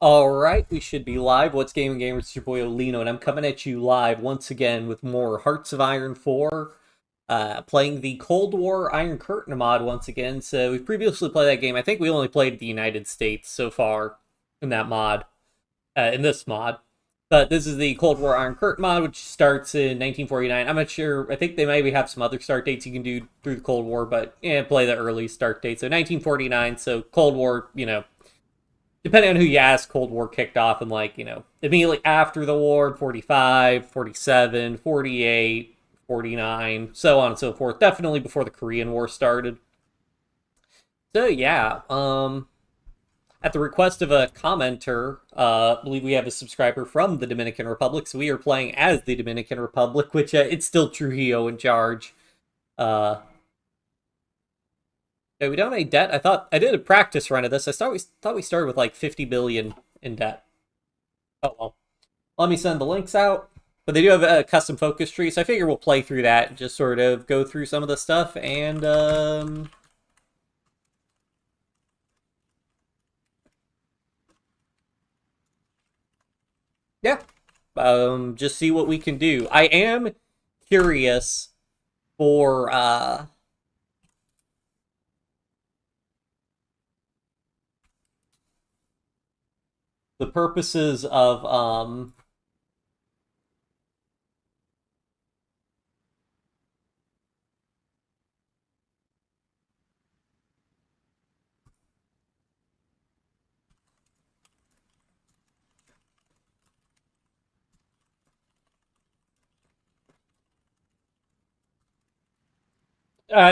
Alright, we should be live. What's Gaming Gamers? It's your boy Olino, and I'm coming at you live once again with more Hearts of Iron 4. Playing the Cold War Iron Curtain mod once again. So we've previously played that game. I think we only played the United States so far in that mod, in this mod. But this is the Cold War Iron Curtain mod, which starts in 1949. I'm not sure. I think they maybe have some other start dates you can do through the Cold War, but yeah, play the early start date. So 1949, so Cold War, depending on who you ask, Cold War kicked off in immediately after the war, 45, 47, 48, 49, so on and so forth. Definitely before the Korean War started. So yeah, at the request of a commenter, I believe we have a subscriber from the Dominican Republic, so we are playing as the Dominican Republic, which it's still Trujillo in charge. Yeah, we don't have any debt. I did a practice run of this. I thought we started with like 50 billion in debt. Oh well. Let me send the links out. But they do have a custom focus tree, so I figure we'll play through that and just sort of go through some of the stuff and yeah. Just see what we can do. I am curious for the purposes of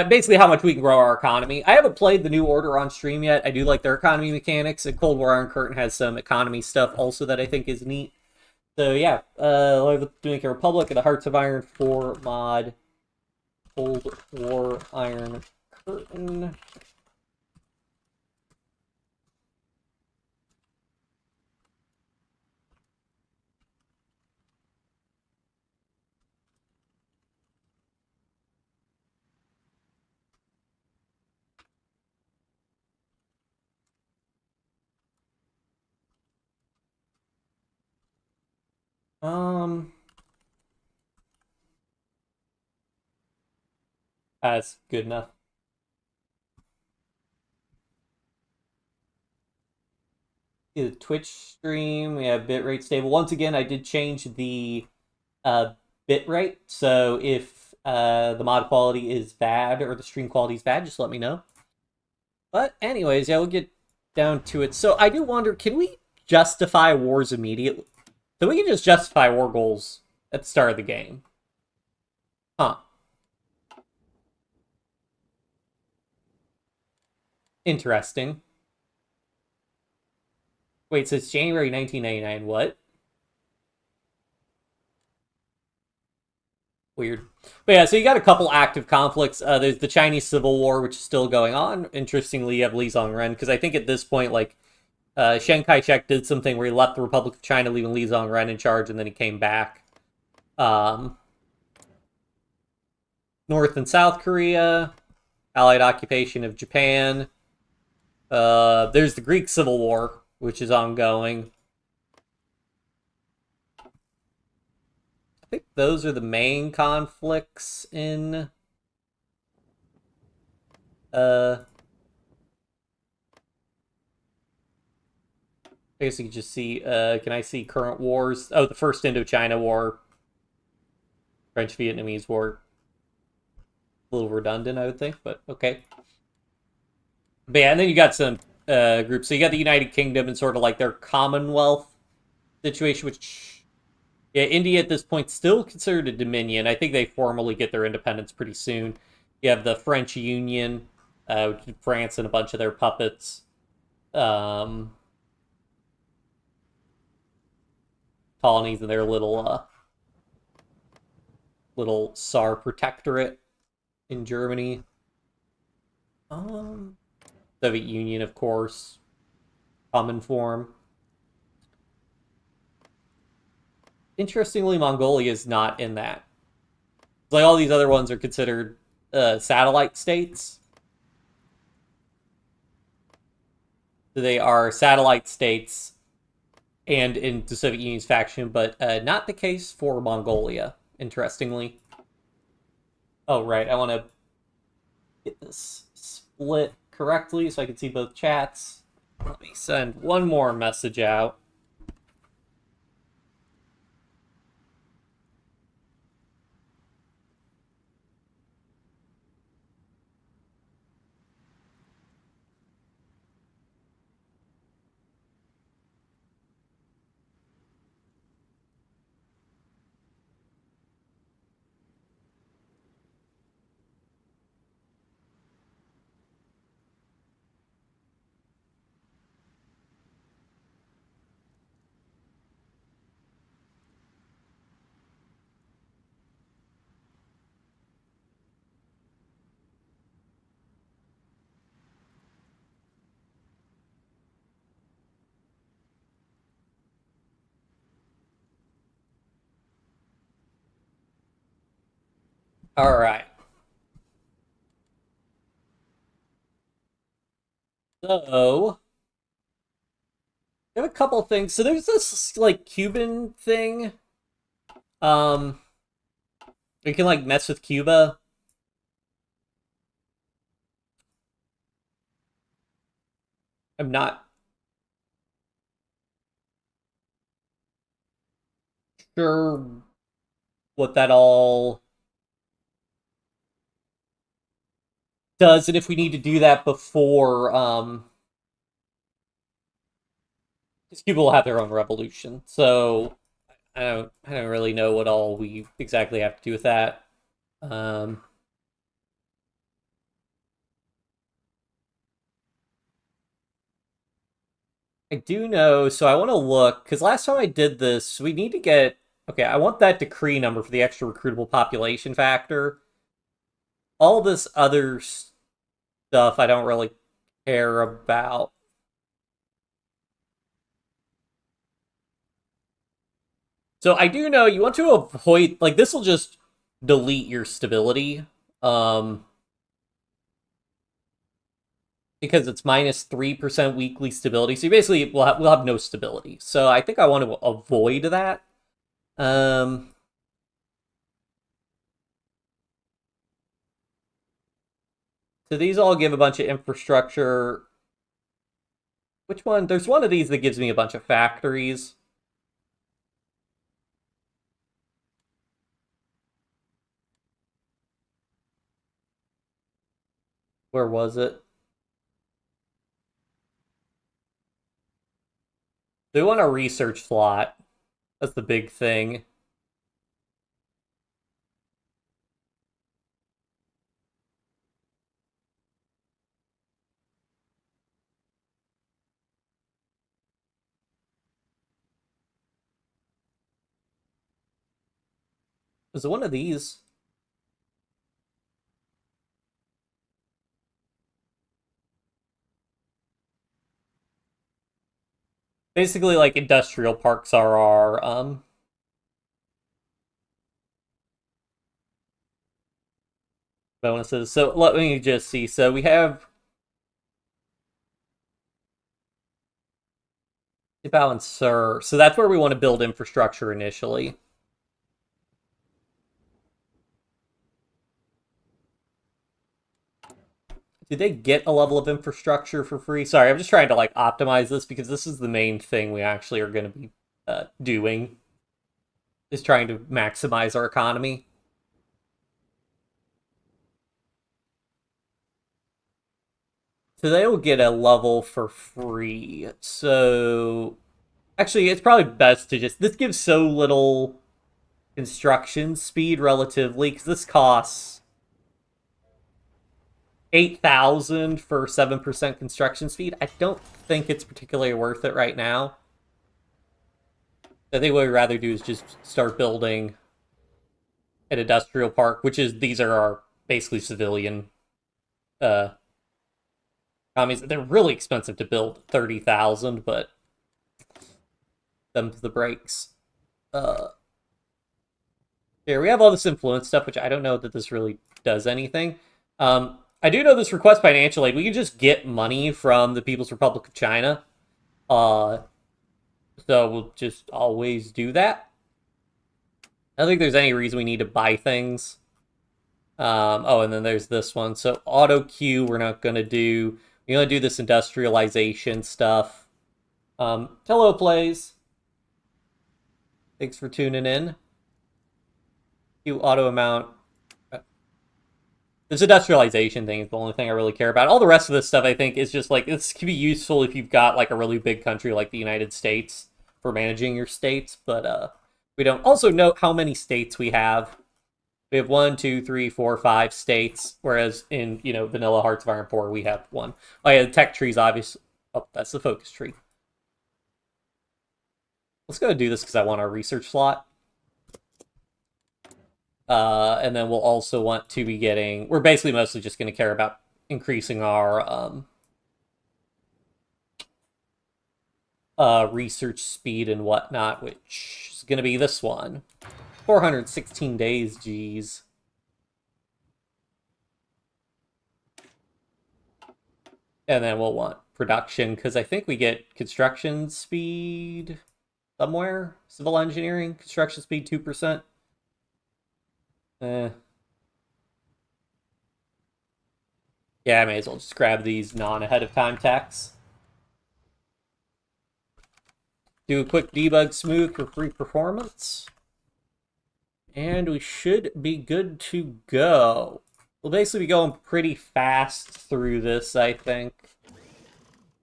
basically how much we can grow our economy. I haven't played the New Order on stream yet. I do like their economy mechanics, and Cold War Iron Curtain has some economy stuff also that I think is neat. So yeah, live with the Dominican Republic and the Hearts of Iron 4 mod, Cold War Iron Curtain. That's good enough. The Twitch stream, we have bitrate stable. Once again, I did change the bitrate, so if the mod quality is bad or the stream quality is bad, just let me know. But anyways, yeah, we'll get down to it. So I do wonder, can we justify wars immediately? So we can just justify war goals at the start of the game. Huh. Interesting. Wait, so it's January 1999, what? Weird. But yeah, so you got a couple active conflicts. There's the Chinese Civil War, which is still going on. Interestingly, you have Li Zongren, because I think at this point, Chiang Kai-shek did something where he left the Republic of China, leaving Li Zongren in charge, and then he came back. North and South Korea, Allied occupation of Japan. There's the Greek Civil War, which is ongoing. I think those are the main conflicts in I guess you can just see, can I see current wars? Oh, the First Indochina War, French-Vietnamese War. A little redundant, I would think, but okay. But yeah, and then you got some groups. So you got the United Kingdom and sort of like their Commonwealth situation, which, yeah, India at this point still considered a dominion. I think they formally get their independence pretty soon. You have the French Union, which is France and a bunch of their puppets. Colonies in their little Tsar protectorate in Germany. Soviet Union, of course, common form. Interestingly, Mongolia is not in that. Like all these other ones are considered satellite states. They are satellite states and in the Soviet Union's faction, but not the case for Mongolia, interestingly. Oh, right, I want to get this split correctly so I can see both chats. Let me send one more message out. All right. So, I have a couple things. So there's this like Cuban thing. Um, you can like mess with Cuba. I'm not sure what that all does, and if we need to do that before, because Cuba will have their own revolution. So I don't really know what all we exactly have to do with that. Um, I do know, so I want to look, because last time I did this, we need to get, okay, I want that decree number for the extra recruitable population factor. All this other stuff I don't really care about. So I do know you want to avoid, like, this will just delete your stability. Because it's minus 3% weekly stability. So you basically we'll have no stability. So I think I want to avoid that. Um, so these all give a bunch of infrastructure. Which one? There's one of these that gives me a bunch of factories. Where was it? They want a research slot. That's the big thing. Was it one of these? Basically, like industrial parks are our bonuses. So let me just see. So we have balance, sir. So that's where we want to build infrastructure initially. Do they get a level of infrastructure for free? Sorry, I'm just trying to like optimize this because this is the main thing we actually are going to be doing. Is trying to maximize our economy. So they will get a level for free. So actually, it's probably best to just, this gives so little construction speed relatively because this costs 8,000 for 7% construction speed. I don't think it's particularly worth it right now. I think what we'd rather do is just start building an industrial park, which is, these are our basically civilian economies. They're really expensive to build, 30,000, but them's the breaks. Here we have all this influence stuff, which I don't know that this really does anything. I do know this request financial aid. We can just get money from the People's Republic of China. So we'll just always do that. I don't think there's any reason we need to buy things. Oh, and then there's this one. So auto queue, we're not going to do. We're going to do this industrialization stuff. Hello, plays. Thanks for tuning in. Queue auto amount. This industrialization thing is the only thing I really care about. All the rest of this stuff, I think, is just like, this can be useful if you've got like a really big country like the United States for managing your states, but we don't. Also note how many states we have. We have 1, 2, 3, 4, 5 states, whereas in, Vanilla Hearts of Iron 4, we have one. Oh yeah, the tech tree's obvious. Oh, that's the focus tree. Let's go do this because I want our research slot. And then we'll also want to be getting... We're basically mostly just going to care about increasing our research speed and whatnot, which is going to be this one. 416 days, geez. And then we'll want production, because I think we get construction speed somewhere. Civil engineering, construction speed 2%. Yeah, I may as well just grab these non-ahead of time techs. Do a quick debug smooth for free performance. And we should be good to go. We'll basically be going pretty fast through this, I think.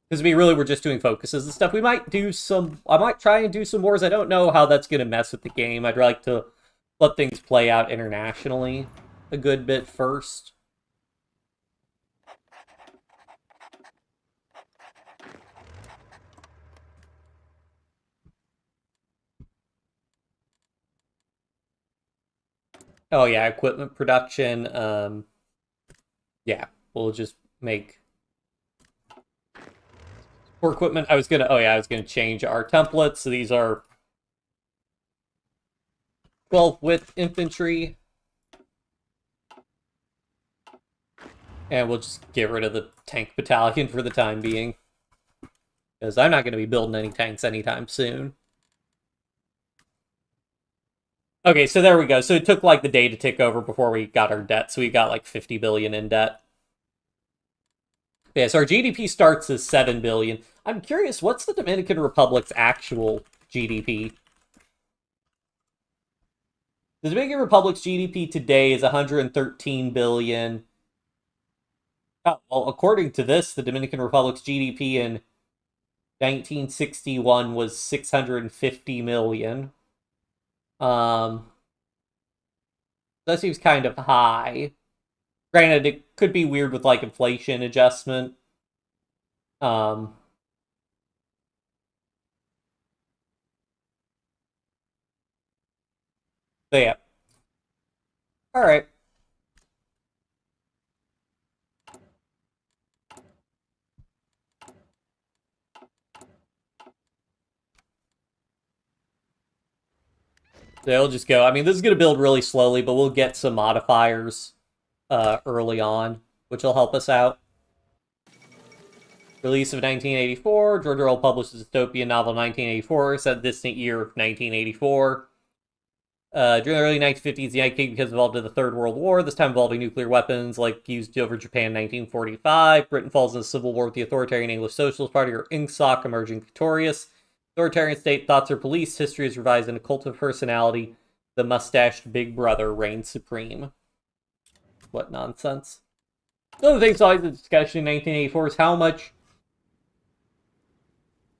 Because we're just doing focuses and stuff. We might do some... I might try and do some wars. I don't know how that's going to mess with the game. I'd like to let things play out internationally a good bit first. Oh yeah, equipment production. Yeah, we'll just make for equipment. I was gonna change our templates. So these are 12 width infantry. And we'll just get rid of the tank battalion for the time being. Because I'm not going to be building any tanks anytime soon. Okay, so there we go. So it took like the day to tick over before we got our debt. So we got like 50 billion in debt. Yeah, so our GDP starts as 7 billion. I'm curious, what's the Dominican Republic's actual GDP? The Dominican Republic's GDP today is 113 billion. Oh, well, according to this, the Dominican Republic's GDP in 1961 was 650 million. That seems kind of high. Granted, it could be weird with like inflation adjustment. So yeah. All right. They'll just go. I mean, this is going to build really slowly, but we'll get some modifiers early on, which will help us out. Release of 1984. George Orwell published his dystopian novel 1984, set distant year of 1984. During the early 1950s, the United Kingdom was involved in the Third World War, this time involving nuclear weapons, like used over Japan in 1945. Britain falls in a civil war with the authoritarian English Socialist Party, or INGSOC, emerging victorious. Authoritarian state thoughts are police. History is revised in a cult of personality. The mustached Big Brother reigns supreme. What nonsense. One of the things always in discussion in 1984 is how much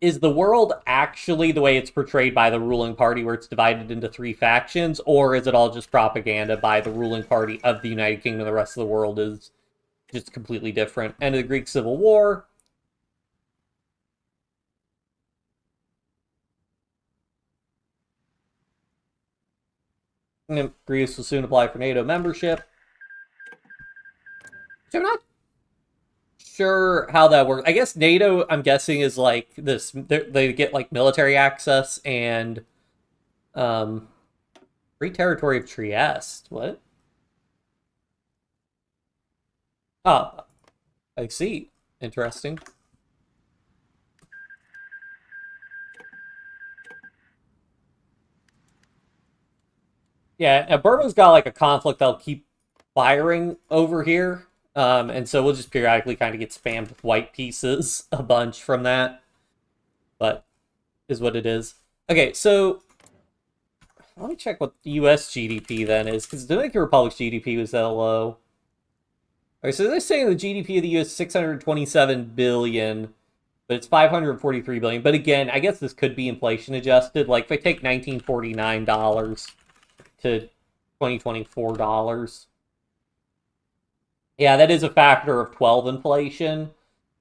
is the world actually the way it's portrayed by the ruling party, where it's divided into 3 factions, or is it all just propaganda by the ruling party of the United Kingdom? The rest of the world is just completely different. End of the Greek Civil War. Greece will soon apply for NATO membership. So I'm not sure how that works. I guess NATO, I'm guessing, is like this. They get like military access and free territory of Trieste. What? Oh, I see. Interesting. Yeah, Burma's got like a conflict that'll keep firing over here. And so we'll just periodically kind of get spammed with white pieces a bunch from that. But is what it is. Okay, so let me check what the US GDP then is, because the Dominican Republic's GDP was that low. Okay, so they're saying the GDP of the US is 627 billion, but it's 543 billion. But again, I guess this could be inflation adjusted. Like if I take $1949 to 2024 dollars. Yeah, that is a factor of 12 inflation.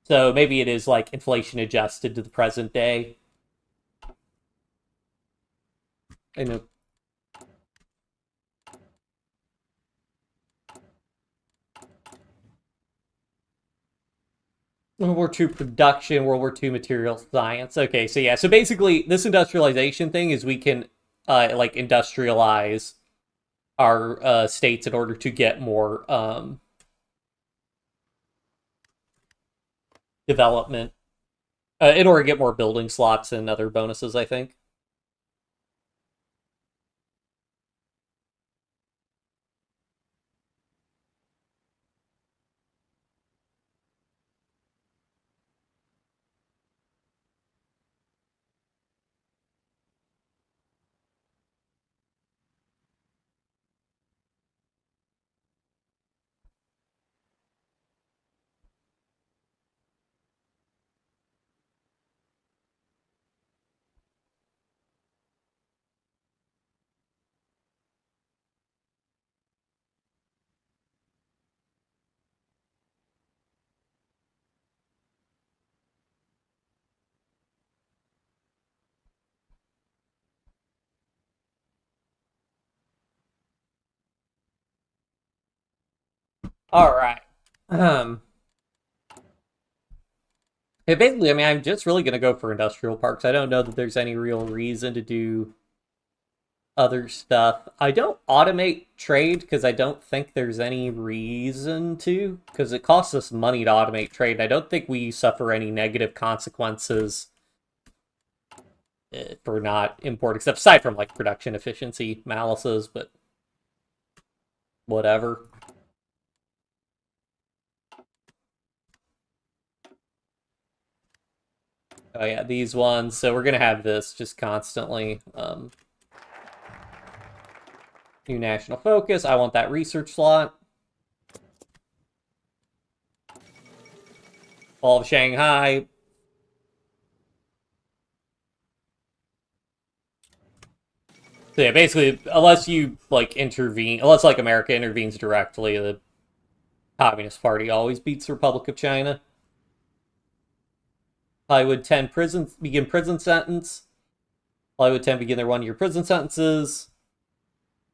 So maybe it is like inflation adjusted to the present day. I know. World War II production, World War II material science. Okay, so yeah, so basically this industrialization thing is we can like industrialize our states in order to get more development, in order to get more building slots and other bonuses, I think. All right. Um, basically, I mean, I'm just really going to go for industrial parks. I don't know that there's any real reason to do other stuff. I don't automate trade because I don't think there's any reason to, because it costs us money to automate trade. And I don't think we suffer any negative consequences for not importing stuff, aside from like production efficiency malices, but whatever. Oh yeah, these ones. So we're gonna have this just constantly. New national focus. I want that research slot. All of Shanghai. So yeah, basically, unless you like intervene, unless like America intervenes directly, the Communist Party always beats the Republic of China. Hollywood 10 begin prison sentence. Hollywood 10 begin their 1-year prison sentences.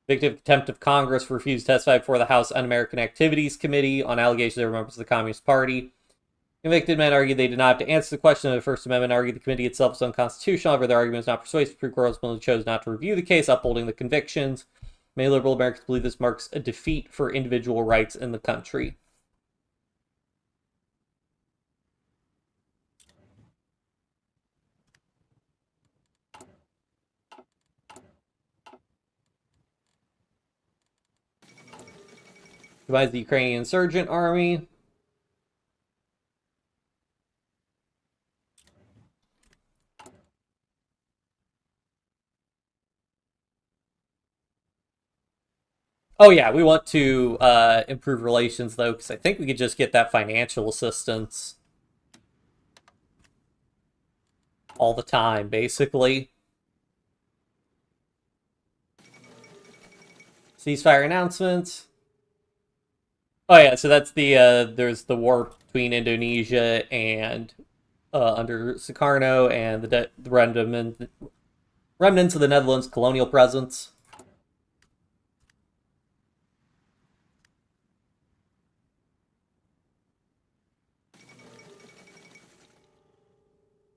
Victim of contempt of Congress refused to testify before the House Un-American Activities Committee on allegations they were members of the Communist Party. Convicted men argued they did not have to answer the question of the First Amendment, argued the committee itself was unconstitutional. However, their argument was not persuasive. Supreme Court ultimately chose not to review the case, upholding the convictions. Many liberal Americans believe this marks a defeat for individual rights in the country. Divides the Ukrainian insurgent army. Oh yeah, we want to improve relations though, because I think we could just get that financial assistance all the time, basically. Ceasefire announcements. Oh yeah, so that's the there's the war between Indonesia and under Sukarno and the remnants of the Netherlands colonial presence.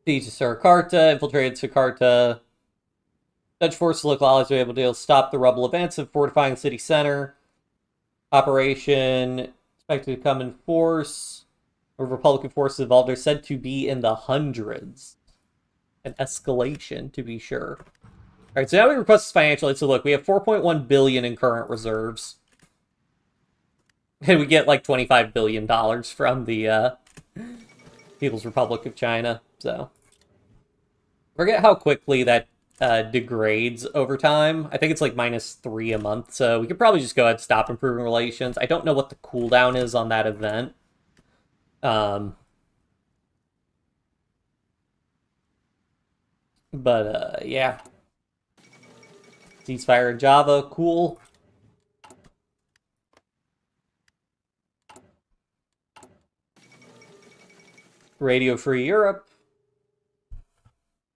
Siege of Surakarta, infiltrated Sukarta. Dutch forces local allies were able to stop the rebel advance of fortifying the city center. Operation expected to come in force. Republican forces involved are said to be in the hundreds. An escalation, to be sure. All right, so now we request this financial aid. So look, we have 4.1 billion in current reserves, and we get like 25 billion dollars from the People's Republic of China. So forget how quickly that degrades over time. I think it's like -3 a month. So we could probably just go ahead and stop improving relations. I don't know what the cooldown is on that event. But yeah. Ceasefire in Java, cool. Radio Free Europe.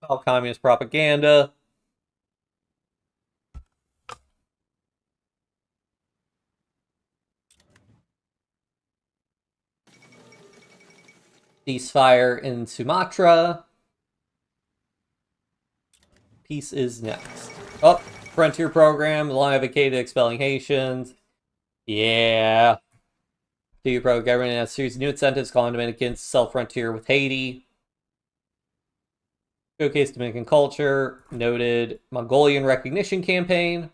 All communist propaganda. Ceasefire in Sumatra. Peace is next. Oh, Frontier Program, long advocated expelling Haitians. Yeah. The pro government has a series of new incentives calling Dominicans to sell frontier with Haiti. Showcase Dominican culture. Noted Mongolian recognition campaign.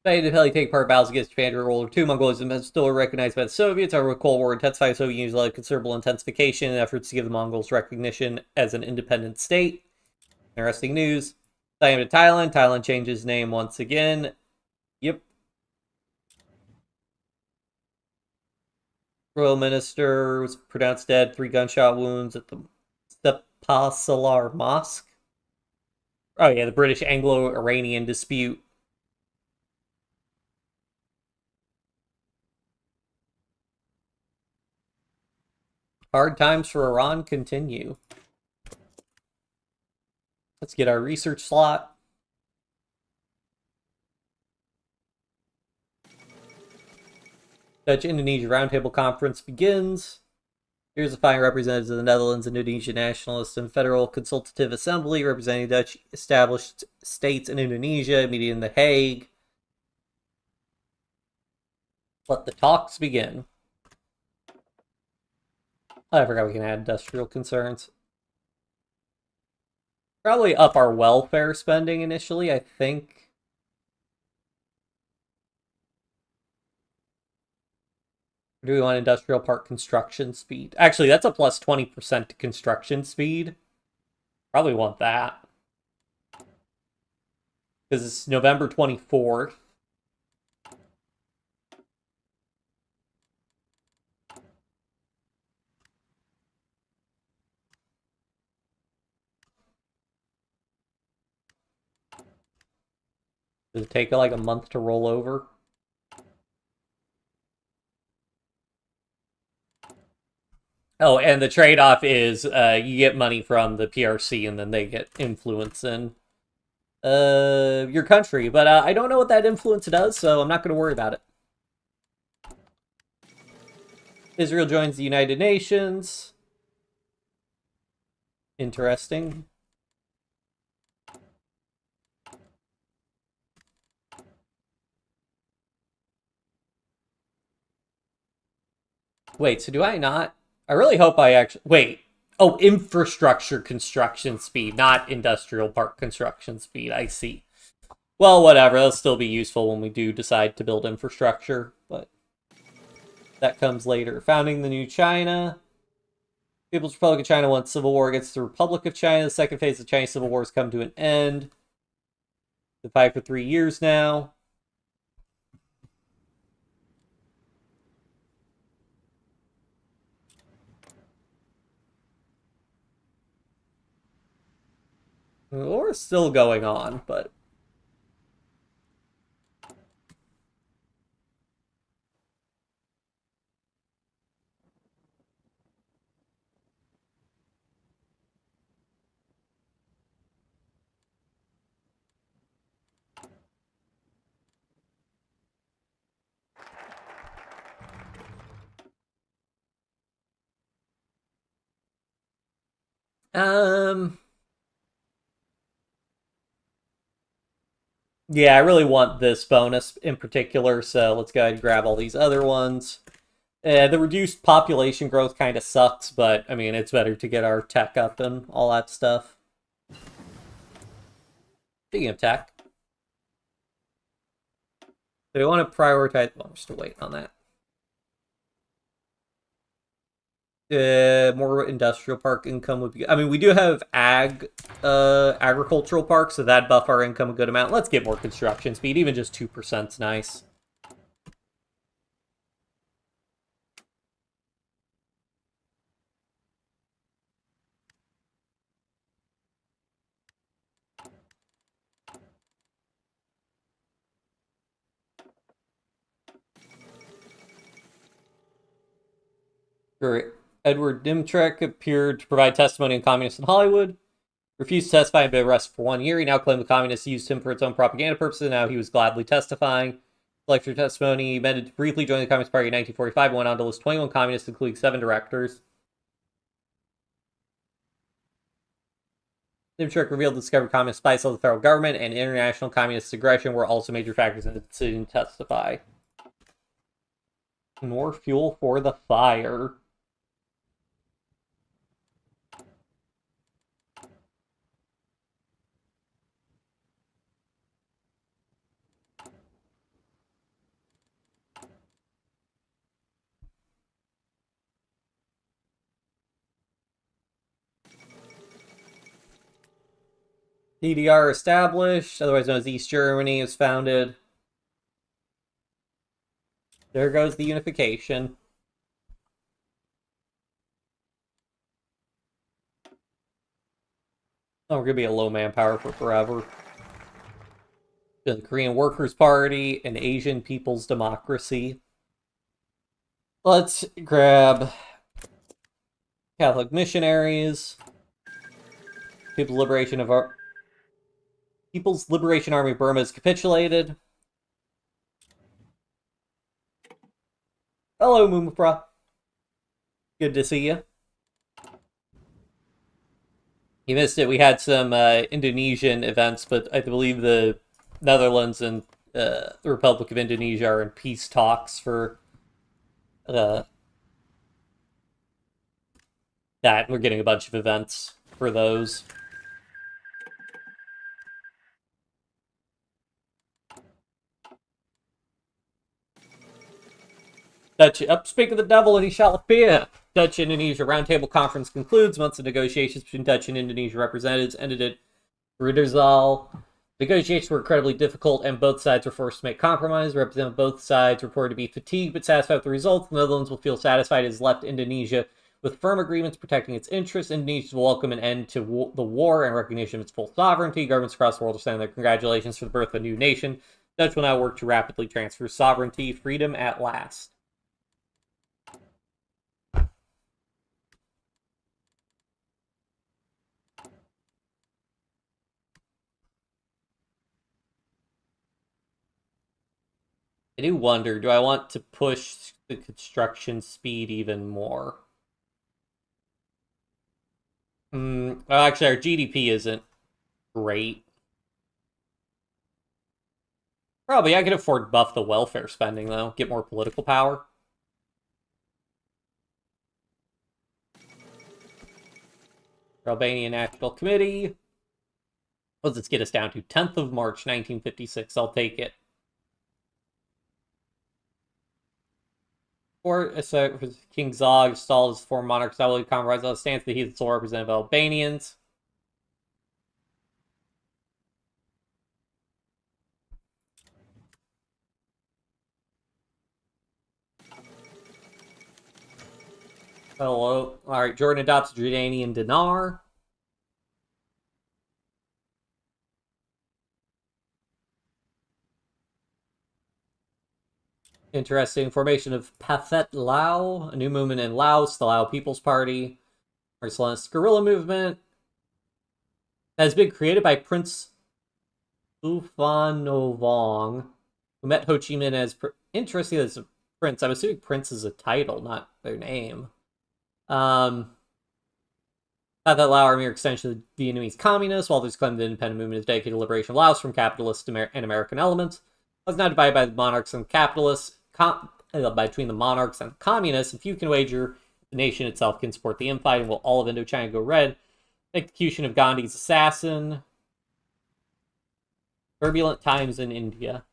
They did take part in battles against Japan during World War II. Mongolism is still recognized by the Soviets. However, the Cold War intensified. The Soviet Union led considerable intensification in efforts to give the Mongols recognition as an independent state. Interesting news. Siam to Thailand. Thailand changes name once again. Yep. Royal Minister was pronounced dead. 3 gunshot wounds at the Stepa Mosque. Oh yeah, the British Anglo-Iranian dispute. Hard times for Iran continue. Let's get our research slot. Dutch-Indonesia Roundtable Conference begins. Here's the fine representatives of the Netherlands, Indonesian Nationalist and Federal Consultative Assembly representing Dutch established states in Indonesia, meeting in The Hague. Let the talks begin. Oh, I forgot we can add industrial concerns. Probably up our welfare spending initially, I think. Or do we want industrial park construction speed? Actually, that's a plus 20% to construction speed. Probably want that. Because it's November 24th. Does it take like a month to roll over? Oh, and the trade-off is you get money from the PRC and then they get influence in your country. But I don't know what that influence does, so I'm not going to worry about it. Israel joins the United Nations. Interesting. Wait, so do I not? I really hope I actually... Wait. Oh, infrastructure construction speed, not industrial park construction speed. I see. Well, whatever. That'll still be useful when we do decide to build infrastructure, but that comes later. Founding the new China. People's Republic of China won civil war against the Republic of China. The second phase of the Chinese Civil War has come to an end. Been fight for 3 years now. The war is still going on, but um Yeah, I really want this bonus in particular, so let's go ahead and grab all these other ones. The reduced population growth kind of sucks, but, I mean, it's better to get our tech up and all that stuff. Speaking of tech, do we want to prioritize... Well, I'm still waiting on that. More industrial park income would be... I mean, we do have agricultural parks, so that'd buff our income a good amount. Let's get more construction speed. Even just 2% is nice. Great. Edward Dimtrek appeared to provide testimony on communists in Hollywood. Refused to testify and been arrested for 1 year. He now claimed the communists used him for its own propaganda purposes, and now he was gladly testifying. Lecture testimony, he amended to briefly join the Communist Party in 1945 and went on to list 21 communists, including 7 directors. Dimtrek revealed the discovered communist spies of the federal government and international communist aggression were also major factors in the decision to testify. More fuel for the fire. DDR established, otherwise known as East Germany, is founded. There goes the unification. Oh, we're going to be a low manpower for forever. The Korean Workers' Party, an Asian People's Democracy. Let's grab Catholic missionaries. People's Liberation Army of Burma has capitulated. Hello, Mumapra. Good to see you. You missed it. We had some Indonesian events, but I believe the Netherlands and the Republic of Indonesia are in peace talks for that. We're getting a bunch of events for those. Speak of the devil and he shall appear. Dutch-Indonesia Roundtable Conference concludes. Months of negotiations between Dutch and Indonesian representatives ended at Riddersal. Negotiations were incredibly difficult, and both sides were forced to make compromise. Representatives of both sides reported to be fatigued but satisfied with the results. The Netherlands will feel satisfied it has left Indonesia with firm agreements protecting its interests. Indonesia will welcome an end to the war and recognition of its full sovereignty. Governments across the world are sending their congratulations for the birth of a new nation. Dutch will now work to rapidly transfer sovereignty. Freedom at last. I do wonder, do I want to push the construction speed even more? Well, actually, our GDP isn't great. Probably, I could afford to buff the welfare spending, though. Get more political power. Albanian National Committee. What does this get us down to? 10th of March, 1956. I'll take it. King Zog installed his former monarch's ability to compromise on the stance that he is the sole representative of Albanians. Hello. Alright, Jordan adopts Jordanian dinar. Interesting. Formation of Pathet Lao, a new movement in Laos, the Lao People's Party. Marxist guerrilla movement. Has been created by Prince Uphanovong, who met Ho Chi Minh as... Interesting as a prince. I'm assuming prince is a title, not their name. Not that Lao are mere extension of the Vietnamese communists, while others claim the independent movement is dedicated to liberation of Laos from capitalist and American elements. Laos is now divided by the monarchs and capitalists, between the monarchs and the communists, and few can wager the nation itself can support the infighting. Will all of Indochina go red? Execution of Gandhi's assassin. Turbulent times in India.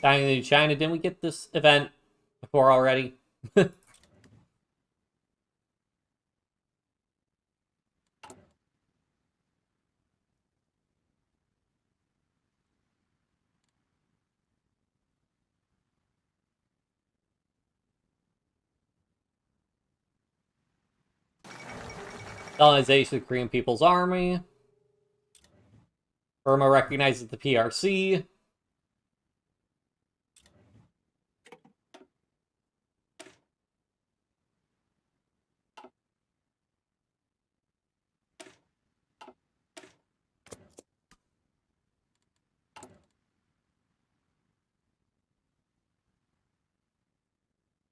Dying in China. Didn't we get this event before already? Colonization of the Korean People's Army. Burma recognizes the PRC.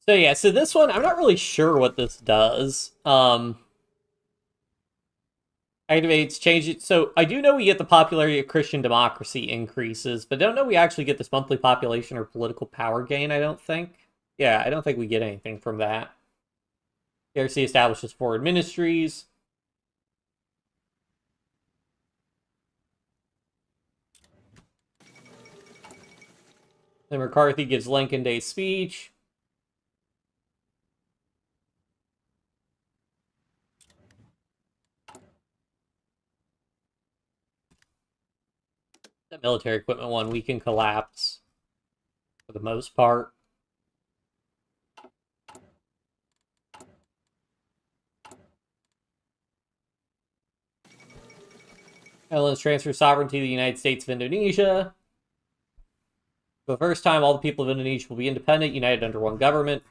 So yeah, so this one, I'm not really sure what this does. Activates, change it. So I do know we get the popularity of Christian democracy increases, but I don't know we actually get this monthly population or political power gain, I don't think. Yeah, I don't think we get anything from that. PRC establishes foreign ministries. Then McCarthy gives Lincoln Day speech. The military equipment one, we can collapse for the most part. Netherlands transfer sovereignty to the United States of Indonesia. For the first time, all the people of Indonesia will be independent, united under one government.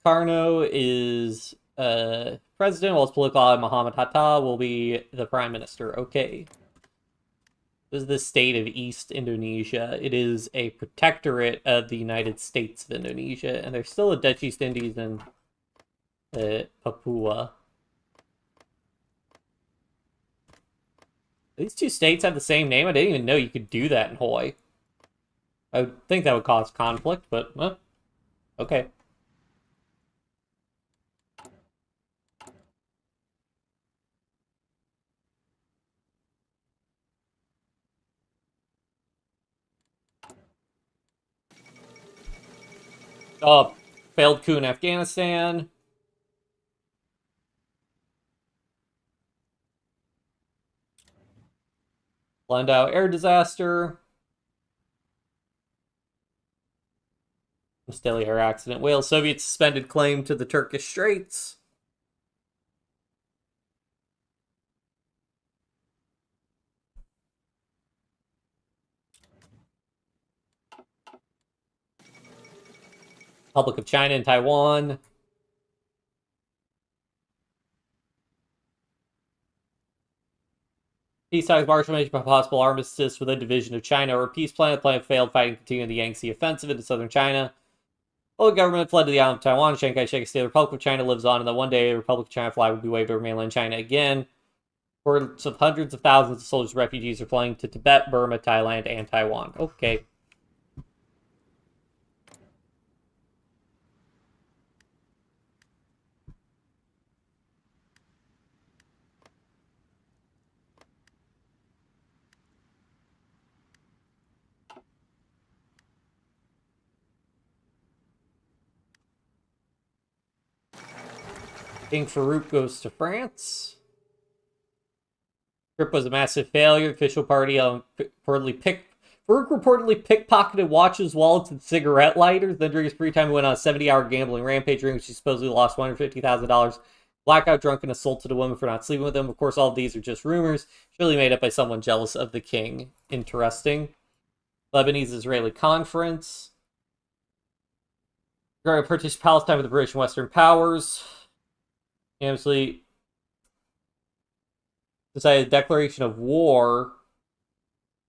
Sukarno is president, while his political ally Muhammad Hatta will be the prime minister. Okay. This is the state of East Indonesia. It is a protectorate of the United States of Indonesia, and there's still a Dutch East Indies in Papua. These two states have the same name? I didn't even know you could do that in Hawaii. I would think that would cause conflict, but, well, okay. Oh, failed coup in Afghanistan. Landau air disaster. Steli air accident. Wales Soviet suspended claim to the Turkish Straits. Republic of China and Taiwan. Peace talks marshal by possible armistice with a division of China or peace plan. The plan failed, fighting continuing the Yangtze offensive into southern China. The government fled to the island of Taiwan. Chiang Kai-shek stated the Republic of China lives on, and that one day the Republic of China flag will be waved over mainland China again. Reports of hundreds of thousands of soldiers and refugees are flying to Tibet, Burma, Thailand, and Taiwan. Okay. King Farouk goes to France. Trip was a massive failure. Official party Farouk reportedly pickpocketed watches, wallets, and cigarette lighters. Then during his free time, he went on a 70-hour gambling rampage, during which he supposedly lost $150,000. Blackout drunk and assaulted a woman for not sleeping with him. Of course, all of these are just rumors, surely made up by someone jealous of the king. Interesting. Lebanese-Israeli conference. Purchased Palestine with the British and Western powers. Obviously, decided a declaration of war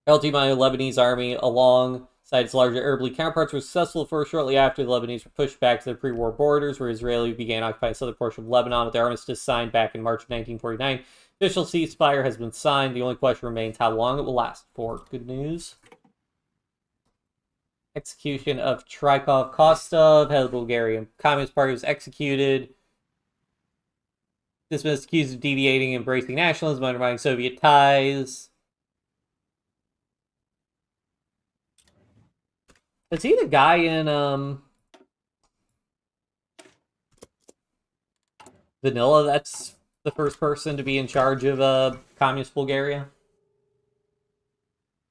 LTMI Lebanese army, alongside its larger Arab counterparts, were successful for shortly after the Lebanese were pushed back to their pre-war borders, where Israeli began occupying the southern portion of Lebanon with the armistice signed back in March of 1949. Official ceasefire has been signed. The only question remains how long it will last for. Good news. Execution of Trykov Kostov, head of the Bulgarian Communist Party, was executed. This was accused of deviating, embracing nationalism, undermining Soviet ties. Is he the guy in Vanilla that's the first person to be in charge of communist Bulgaria?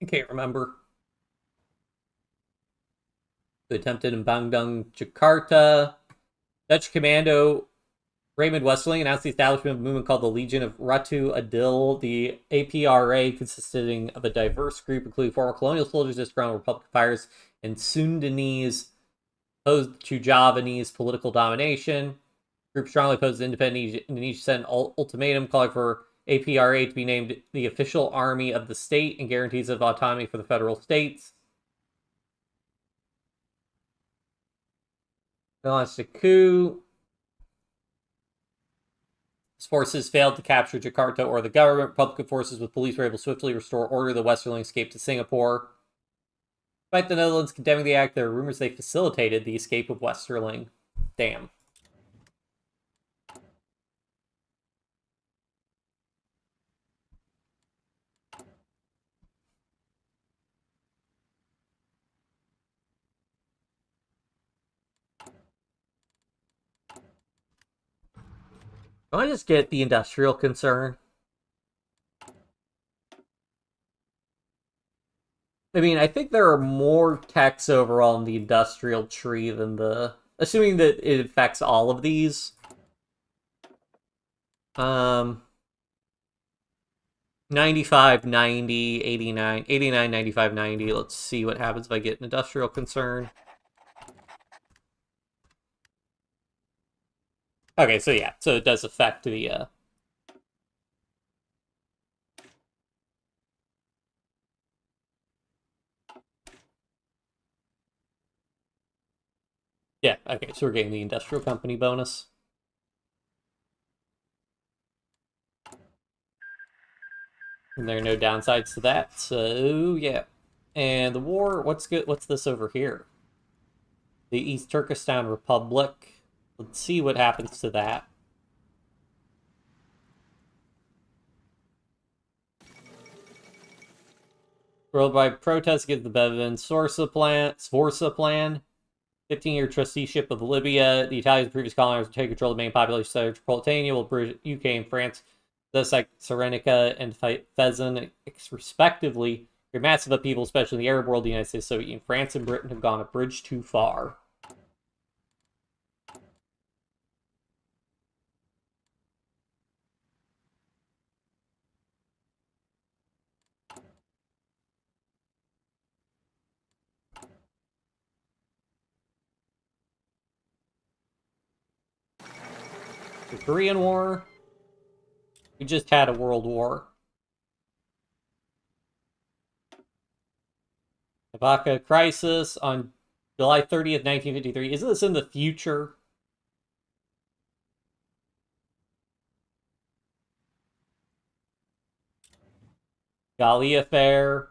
I can't remember. Who attempted in Bandung, Jakarta. Dutch commando Raymond Westerling announced the establishment of a movement called the Legion of Ratu Adil. The APRA, consisting of a diverse group including former colonial soldiers, disgruntled Republican fighters, and Sundanese, opposed to Javanese political domination. The group strongly opposed the independent Indonesia sent an ultimatum calling for APRA to be named the official army of the state and guarantees of autonomy for the federal states. They launched a coup. His forces failed to capture Jakarta or the government. Republican forces with police were able to swiftly restore order. The Westerling escaped to Singapore. Despite the Netherlands condemning the act, there are rumors they facilitated the escape of Westerling. Damn. Can I just get the industrial concern? I mean, I think there are more techs overall in the industrial tree than the... Assuming that it affects all of these. 95, 90, 89, 89, 95, 90. Let's see what happens if I get an industrial concern. Okay, so yeah, so it does affect the... Yeah, okay, so we're getting the industrial company bonus. And there are no downsides to that, so yeah. And the war, what's good? What's this over here? The East Turkestan Republic. Let's see what happens to that. Worldwide protests against the Bevan Sforza plan. 15-year trusteeship of Libya. The Italians, previous colonizers, take control of the main population center of Tripolitania, while British, UK, and France, thus like Cyrenaica and Fezzan, respectively. Your massive upheaval, especially in the Arab world, the United States, Soviet Union, France, and Britain have gone a bridge too far. The Korean War. We just had a world war. Ibaka Crisis on July 30th, 1953. Isn't this in the future? Gali Affair.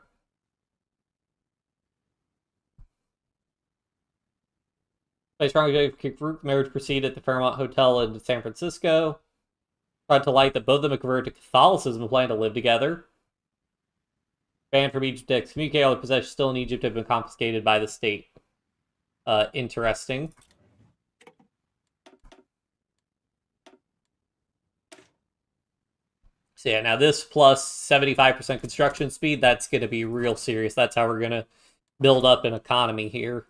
By strongly group marriage proceeded at the Fairmont Hotel in San Francisco. Tried to light that both of them had converted to Catholicism and planned to live together. Banned from Egypt to excommunicate. All the possessions still in Egypt have been confiscated by the state. Interesting. So yeah, now this plus 75% construction speed, that's going to be real serious. That's how we're going to build up an economy here.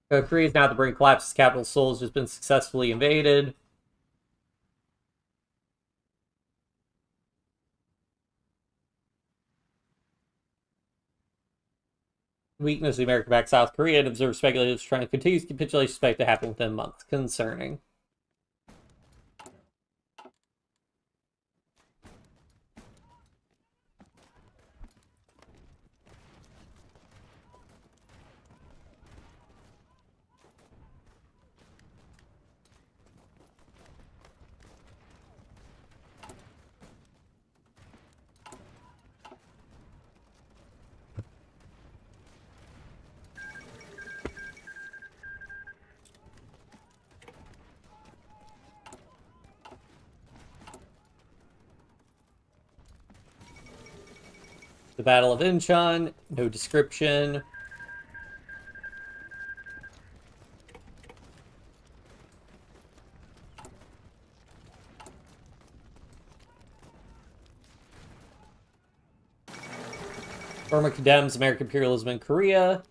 Korea is now at the brink of collapse. Its capital, Seoul, has just been successfully invaded. weakness of the American-backed South Korea and observed speculators trying to continue capitulation expect to happen within months. Concerning. The Battle of Incheon, no description. Burma condemns American imperialism in Korea.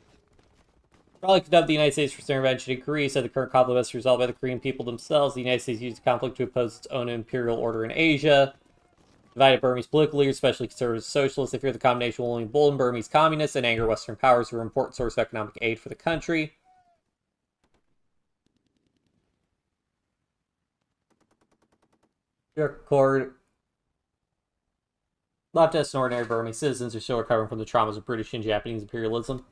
Probably condemned the United States for its intervention in Korea, said the current conflict must be resolved by the Korean people themselves. The United States used the conflict to oppose its own imperial order in Asia. Divided Burmese political leaders, especially conservative socialists, they fear the combination will only embolden Burmese communists and anger Western powers who are an important source of economic aid for the country. New York Accord. Leftists and ordinary Burmese citizens are still recovering from the traumas of British and Japanese imperialism.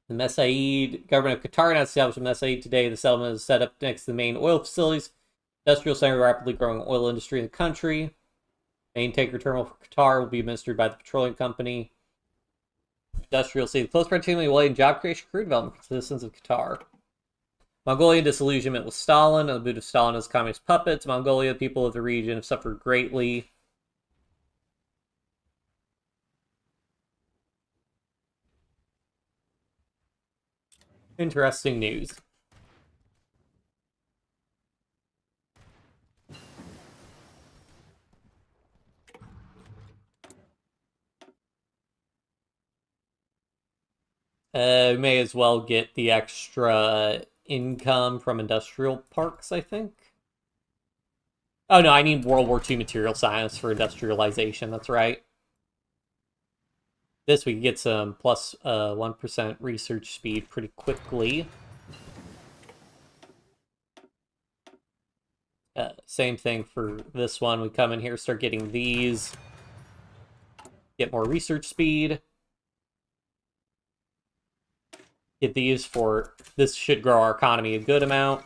The Mesaid government of Qatar announced the establishment of Mesaid today. The settlement is set up next to the main oil facilities. Industrial center of the rapidly growing oil industry in the country. Main tanker terminal for Qatar will be administered by the petroleum company. Industrial city. The close proximity will aid in job creation and career development for citizens of Qatar. Mongolian disillusionment with Stalin and the boot of Stalin as communist puppets. Mongolia, the people of the region, have suffered greatly. Interesting news. We may as well get the extra income from industrial parks, I think. Oh no, I need World War II material science for industrialization, that's right. This we can get some plus 1% research speed pretty quickly. Same thing for this one. We come in here, start getting these. Get more research speed. Get these for... This should grow our economy a good amount.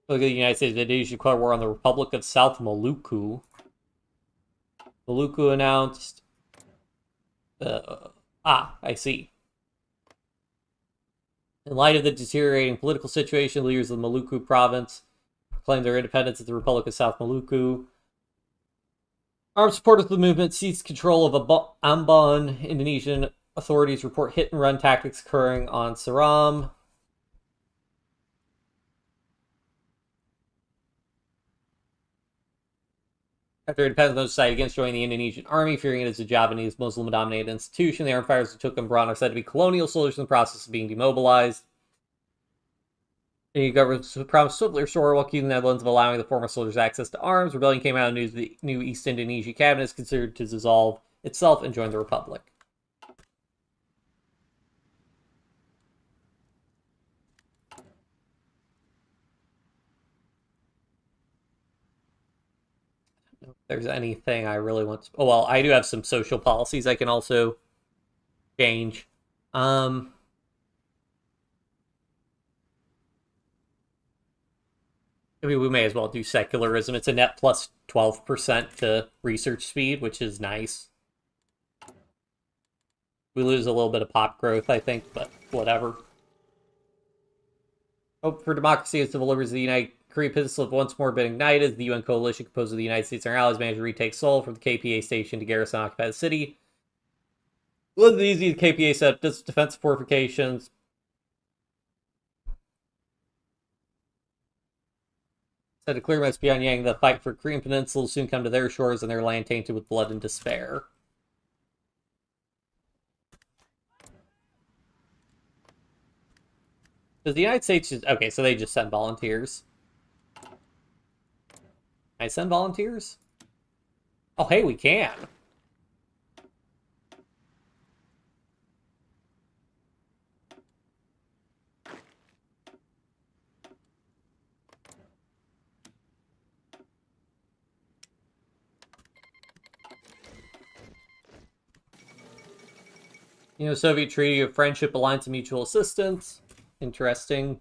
Look at the United States. Indonesia declared war on the Republic of South Maluku. Maluku announced... I see. In light of the deteriorating political situation, leaders of the Maluku province proclaimed their independence as the Republic of South Maluku. Armed supporters of the movement seized control of Ambon. Indonesian authorities report hit-and-run tactics occurring on Seram. After independence decided against joining the Indonesian army, fearing it is a Javanese Muslim-dominated institution, the armed fighters who took them abroad are said to be colonial soldiers in the process of being demobilized. The government promised swiftly restore while keeping the Netherlands of allowing the former soldiers access to arms. Rebellion came out of news the new East Indonesia cabinet is considered to dissolve itself and join the Republic. If there's anything I really want to... Oh, well, I do have some social policies I can also change. I mean, we may as well do secularism. It's a net plus 12% to research speed, which is nice. We lose a little bit of pop growth, I think, but whatever. Hope for democracy and civil liberties of the United Korea Peninsula have once more been ignited. The UN coalition composed of the United States and our allies managed to retake Seoul from the KPA station to garrison occupied city. It wasn't easy. The KPA set up defense fortifications. Said to clear West Pyongyang, the fight for Korean Peninsula will soon come to their shores and their land tainted with blood and despair. Does the United States just... Okay, so they just send volunteers. Can I send volunteers? Oh, hey, we can. Soviet Treaty of Friendship, Alliance of Mutual Assistance. Interesting.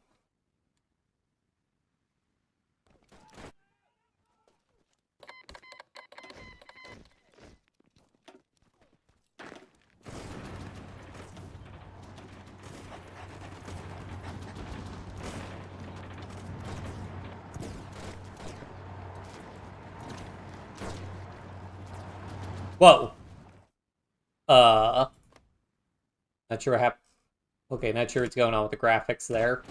Whoa. Not sure what happened. Okay, not sure what's going on with the graphics there.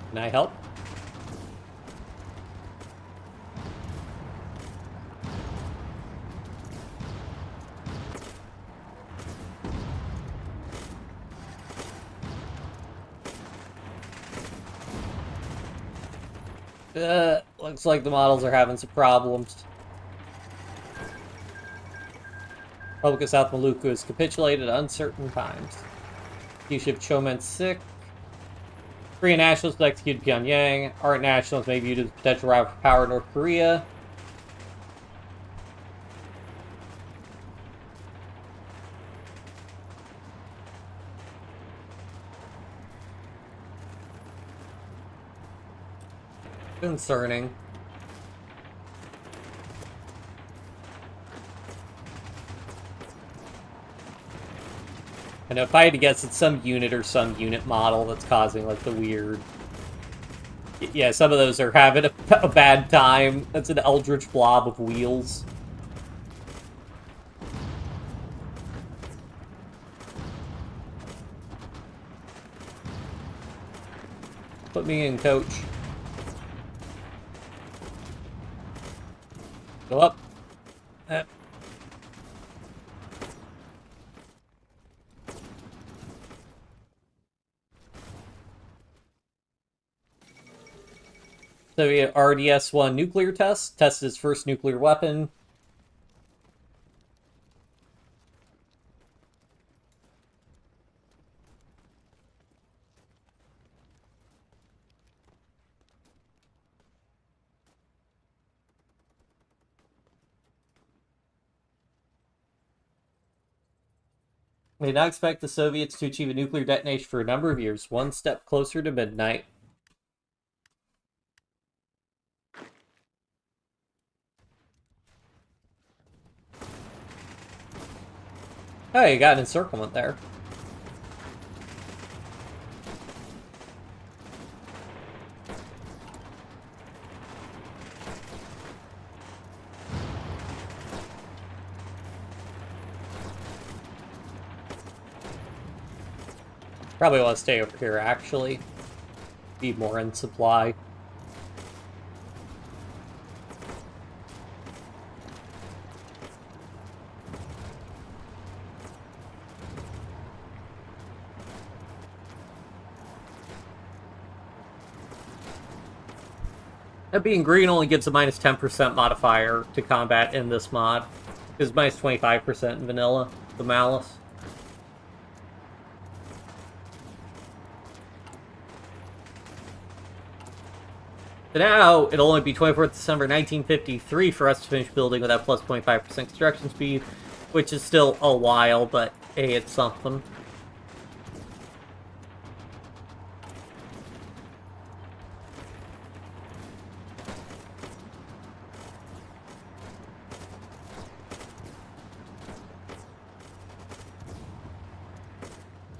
Can I help? Looks like the models are having some problems. Republic of South Maluku has capitulated at uncertain times. Chief Chomen sick. Korean nationalists to execute Pyongyang. Art nationalists may be viewed as a potential rival for power in North Korea. Concerning. I know, if I had to guess, it's some unit or some unit model that's causing, like, the weird... Yeah, some of those are having a bad time. That's an eldritch blob of wheels. Put me in, coach. Go up. Soviet RDS-1 nuclear test. Tested its first nuclear weapon. We did not expect the Soviets to achieve a nuclear detonation for a number of years, one step closer to midnight. Oh, you got an encirclement there. Probably want to stay over here, actually. Need more in supply. That being green only gives a minus 10% modifier to combat in this mod. It's minus 25% in vanilla, the Malice. So now, it'll only be 24th December 1953 for us to finish building with that plus 0.5% construction speed, which is still a while, but hey, it's something.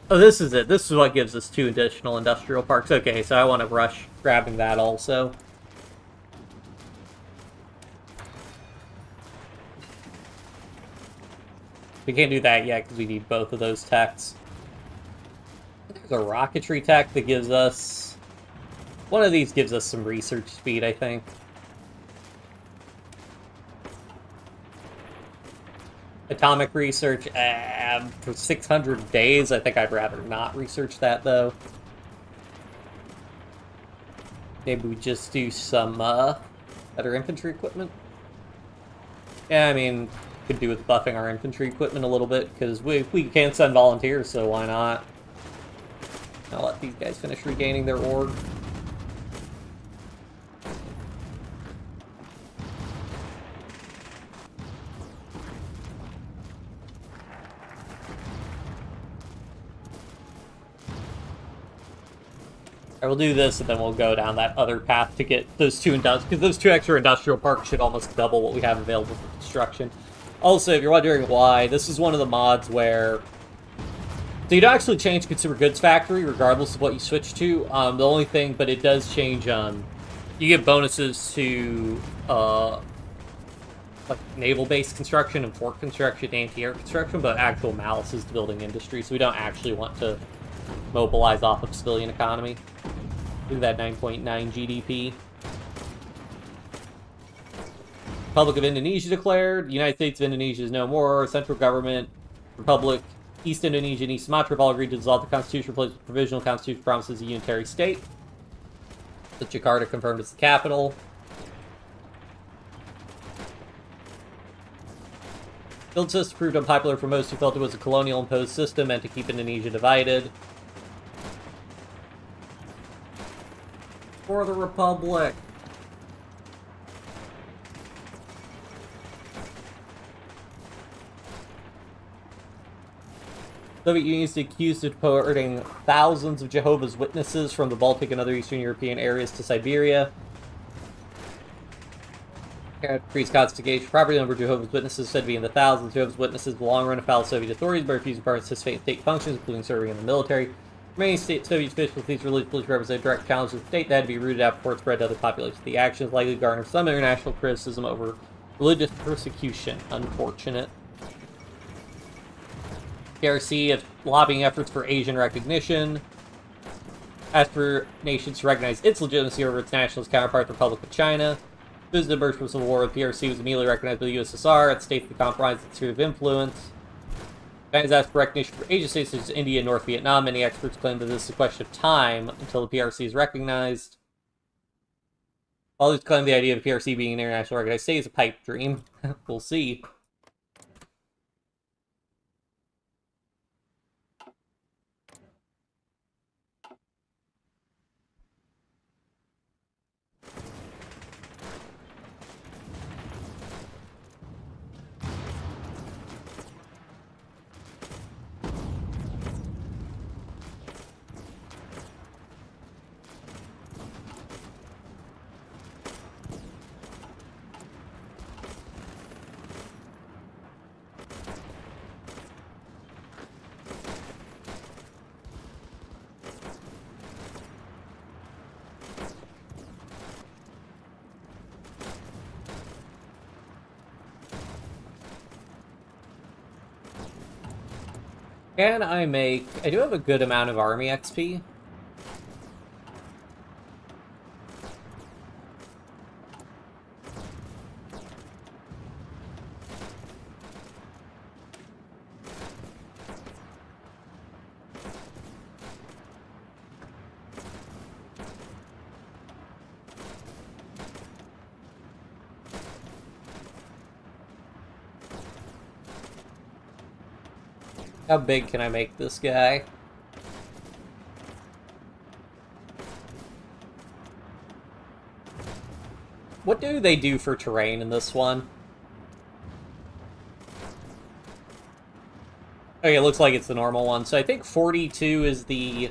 Oh, this is it. This is what gives us 2 additional industrial parks. Okay, so I want to rush grabbing that also. We can't do that yet because we need both of those techs. There's a rocketry tech that gives us... One of these gives us some research speed, I think. Atomic research, for 600 days, I think I'd rather not research that, though. Maybe we just do some, better infantry equipment? Yeah, I mean, could do with buffing our infantry equipment a little bit, because we can send volunteers, so why not? I'll let these guys finish regaining their org. I will do this, and then we'll go down that other path to get those two because those two extra industrial parks should almost double what we have available for construction. Also, if you're wondering why, this is one of the mods where so you don't actually change consumer goods factory regardless of what you switch to. The only thing, but it does change. You get bonuses to like naval-based construction and fort construction, anti-air construction, but actual malice is the building industry, so we don't actually want to mobilize off of civilian economy. Look at that 9.9 GDP. Republic of Indonesia declared. The United States of Indonesia is no more. Central government, Republic, East Indonesia, and East Sumatra have all agreed to dissolve the constitution, replace with provisional constitution promises a unitary state. The Jakarta confirmed as the capital. Build system proved unpopular for most who felt it was a colonial imposed system meant to keep Indonesia divided. For the Republic. Soviet Union is accused of deporting thousands of Jehovah's Witnesses from the Baltic and other Eastern European areas to Siberia. Increased confiscation. Property number of Jehovah's Witnesses said to be in the thousands. Jehovah's Witnesses will long run afoul of Soviet authorities by refusing to participate in state functions, including serving in the military. Many Soviet officials, these religious beliefs represent direct challenges to the state that had to be rooted out before it spread to other populations. The actions likely garner some international criticism over religious persecution. Unfortunate. PRC of lobbying efforts for Asian recognition. Asked for nations to recognize its legitimacy over its nationalist counterpart, the Republic of China. This is the birth of Civil War. The PRC was immediately recognized by the USSR. It states that compromised its sphere of influence. China's asked for recognition for Asian states such as India and North Vietnam. Many experts claim that this is a question of time until the PRC is recognized. Others claim the idea of the PRC being an international recognized state is a pipe dream. We'll see. Can I make... I do have a good amount of army XP. How big can I make this guy? What do they do for terrain in this one? Okay, it looks like it's the normal one. So I think 42 is the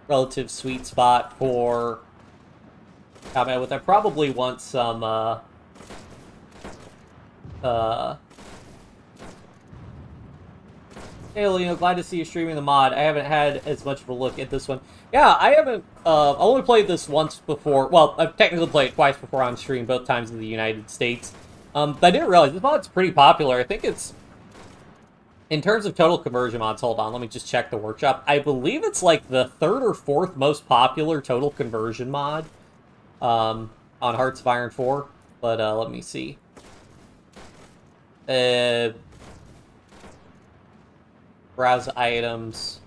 relative sweet spot for combat with. I probably want some, Hey, Olino, glad to see you streaming the mod. I haven't had as much of a look at this one. Yeah, I haven't, I only played this once before. Well, I've technically played it twice before on stream, both times in the United States. But I didn't realize this mod's pretty popular. I think it's, in terms of total conversion mods, hold on, let me just check the workshop. I believe it's like the third or fourth most popular total conversion mod on Hearts of Iron 4. But let me see. Browse items.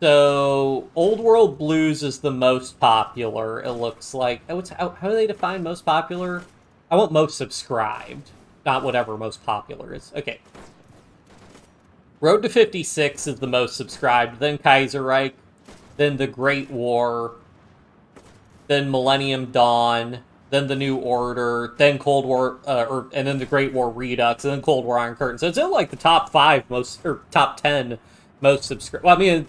So, Old World Blues is the most popular, it looks like. Oh, how do they define most popular? I want most subscribed, not whatever most popular is. Okay. Road to 56 is the most subscribed, then Kaiserreich, then the Great War, then Millennium Dawn, then the New Order, then Cold War, and then the Great War Redux, and then Cold War Iron Curtain. So it's in like the top 5 most, or top 10 most subscribed. Well, I mean,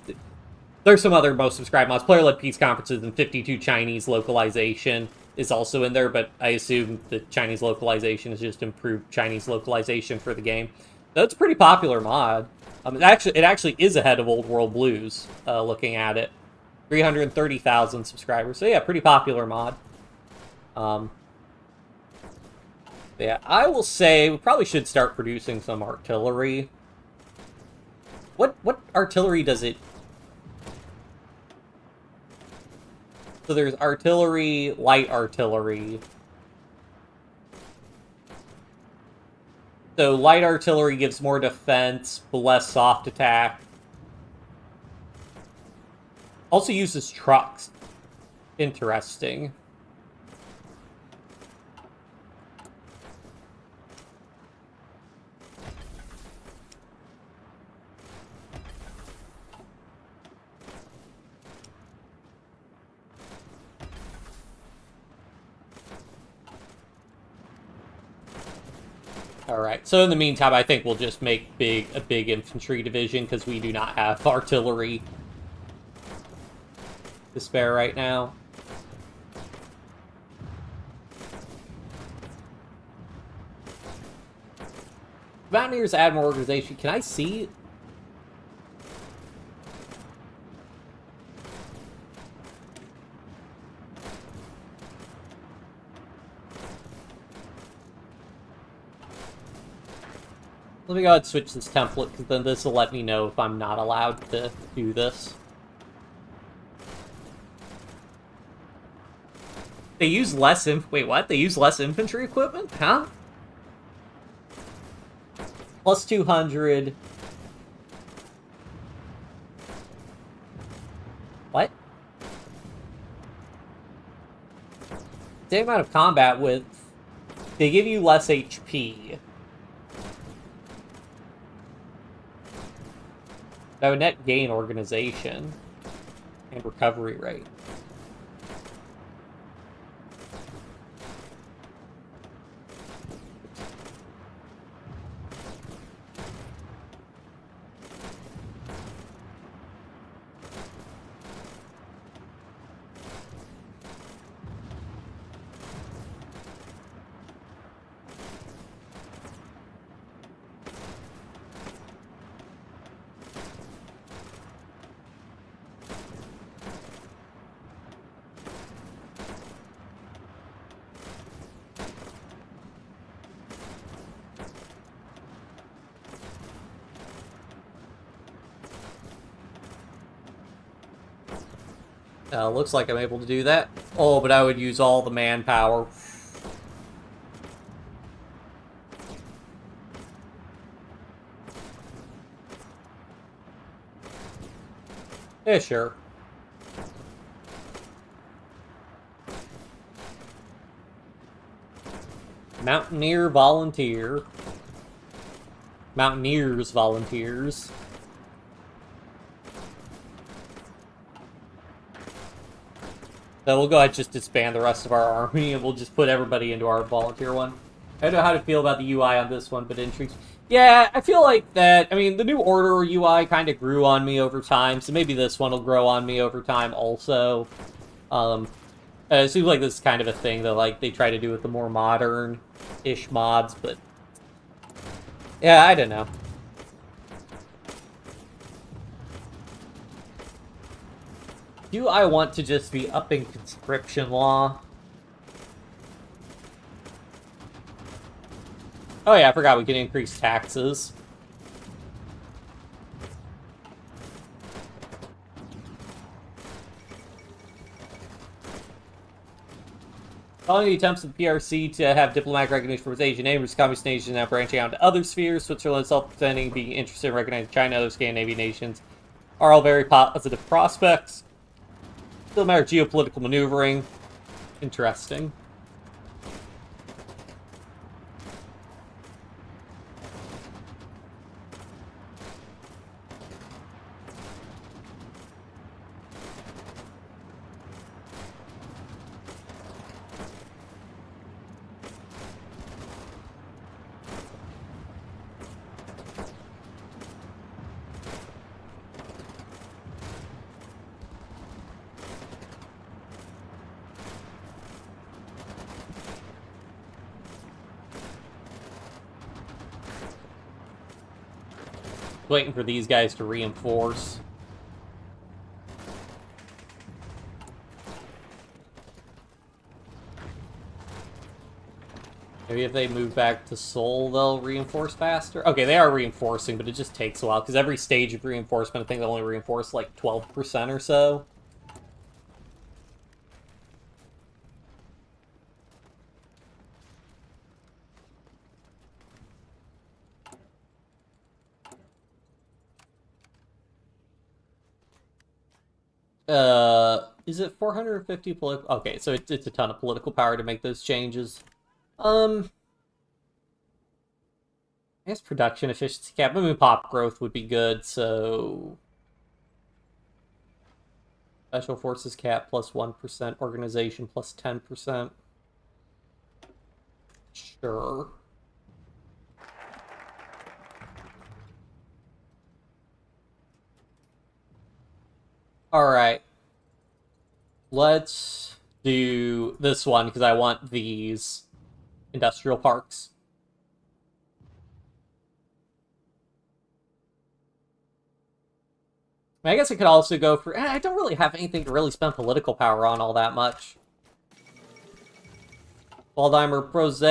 there's some other most subscribed mods. Player-led peace conferences and 52 Chinese localization is also in there, but I assume the Chinese localization is just improved Chinese localization for the game. So it's a pretty popular mod. It actually is ahead of Old World Blues, looking at it. 330,000 subscribers. So yeah, pretty popular mod. Yeah, I will say we probably should start producing some artillery. What artillery does it... So there's artillery, light artillery. So light artillery gives more defense, but less soft attack. Also uses trucks. Interesting. Alright, so in the meantime, I think we'll just make a big infantry division, because we do not have artillery to spare right now. Mountaineers add more organization. Can I see? Let me go ahead and switch this template, because then this will let me know if I'm not allowed to do this. They use less wait, what? They use less infantry equipment? Huh? Plus 200. What? Same amount of combat width. They give you less HP. That would net gain organization and recovery rate. Looks like I'm able to do that. Oh, but I would use all the manpower. Yeah, sure. Mountaineer volunteer. Mountaineers volunteers. So we'll go ahead and just disband the rest of our army, and we'll just put everybody into our volunteer one. I don't know how to feel about the UI on this one, but intrigues. Yeah, I feel like that, I mean, the New Order UI kind of grew on me over time, so maybe this one will grow on me over time also. It seems like this is kind of a thing that, like, they try to do with the more modern-ish mods, but... yeah, I don't know. Do I want to just be upping conscription law? Oh yeah, I forgot we can increase taxes. Following the attempts of the PRC to have diplomatic recognition for its Asian neighbors, communist nations now branching out into other spheres, Switzerland self-pretending being interested in recognizing China and other Scandinavian nations are all very positive prospects. Still a matter of geopolitical maneuvering. Interesting. Waiting for these guys to reinforce. Maybe if they move back to Seoul, they'll reinforce faster. Okay, they are reinforcing, but it just takes a while, because every stage of reinforcement, I think they only reinforce like 12% or so. Is it 450 political? Okay, so it's a ton of political power to make those changes. I guess production efficiency cap. I mean, pop growth would be good, so... Special forces cap plus 1%, organization plus 10%. Sure. Alright. Let's do this one, because I want these industrial parks. I guess I could also go for... I don't really have anything to really spend political power on all that much. Waldheimer, Brose...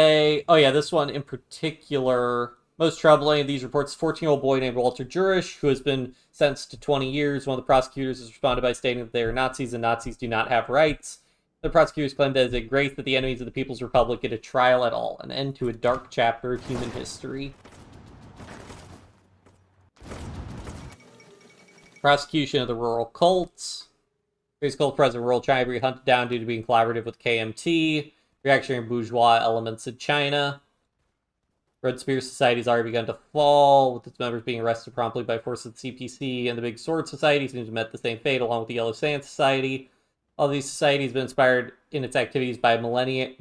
Oh yeah, this one in particular... Most troubling of these reports, a 14-year-old boy named Walter Jurisch, who has been sentenced to 20 years. One of the prosecutors has responded by stating that they are Nazis and Nazis do not have rights. The prosecutors claimed that it is a grace that the enemies of the People's Republic get a trial at all, an end to a dark chapter of human history. Prosecution of the rural cults. Various cult president of rural China were hunted down due to being collaborative with KMT. Reactionary bourgeois elements in China. Red Spear Society has already begun to fall, with its members being arrested promptly by forces of the CPC, and the Big Sword Society seems to have met the same fate, along with the Yellow Sand Society. All these societies have been inspired in its activities by millenarian,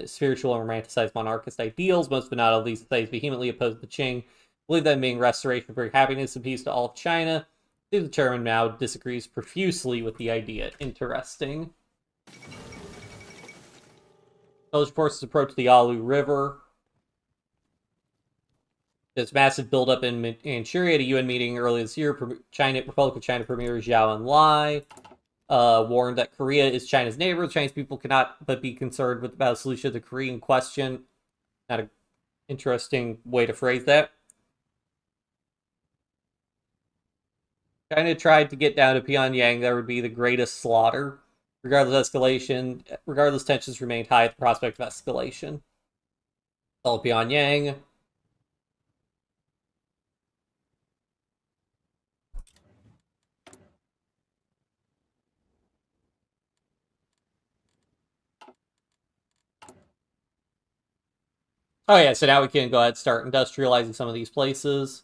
spiritual, and romanticized monarchist ideals. Most but not all of these societies vehemently oppose the Qing, believe that being restoration of happiness and peace to all of China. The determined Mao disagrees profusely with the idea. Interesting. Those forces approach the Yalu River. There's massive buildup in Manchuria at a UN meeting earlier this year. Republic of China Premier Zhou Enlai warned that Korea is China's neighbor. The Chinese people cannot but be concerned about a solution to the Korean question. Not an interesting way to phrase that. China tried to get down to Pyongyang. That would be the greatest slaughter. Regardless tensions remained high at the prospect of escalation. All Pyongyang. Oh yeah, so now we can go ahead and start industrializing some of these places.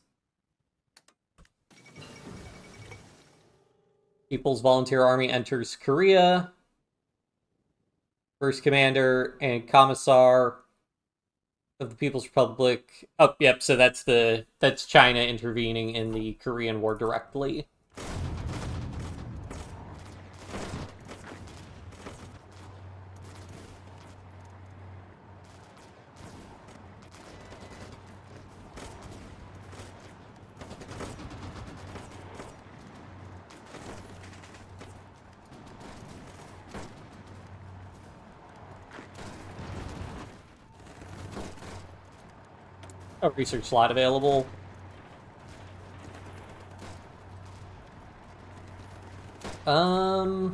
People's Volunteer Army enters Korea. First Commander and Commissar of the People's Republic. Oh, yep, so that's China intervening in the Korean War directly. A research slot available. I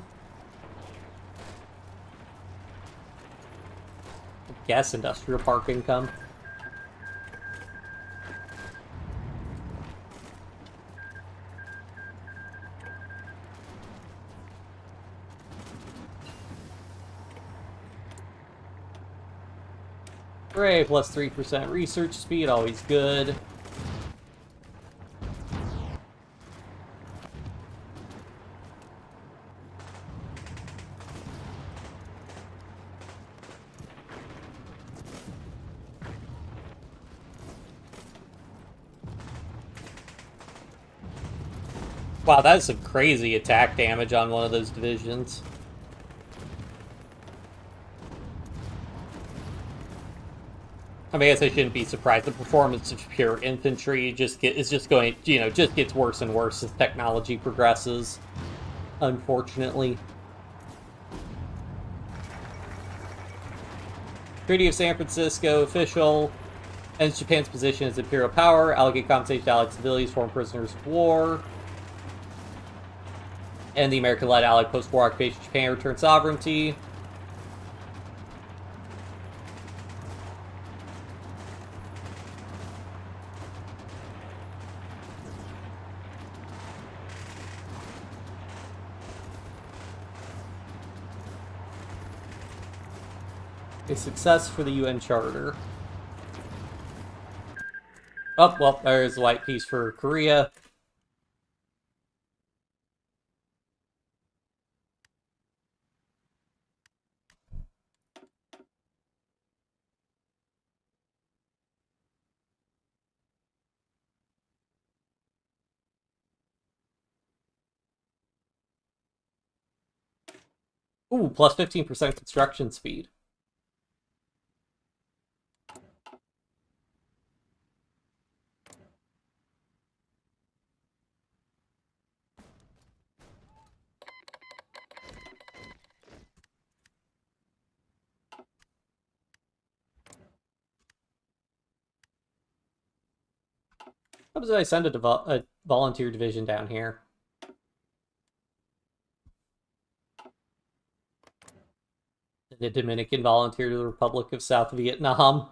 guess industrial park income. Hooray, plus 3% research speed, always good. Wow, that is some crazy attack damage on one of those divisions. I mean, I guess I shouldn't be surprised. The performance of pure infantry just gets worse and worse as technology progresses. Unfortunately. Treaty of San Francisco official ends Japan's position as imperial power. Allocate compensation to allied civilians, former prisoners of war. And the American-led Allied post-war occupation of Japan return sovereignty. A success for the UN Charter. Oh, well, there's a white piece for Korea. Ooh, plus 15% construction speed. How did I send a volunteer division down here? The Dominican volunteer to the Republic of South Vietnam.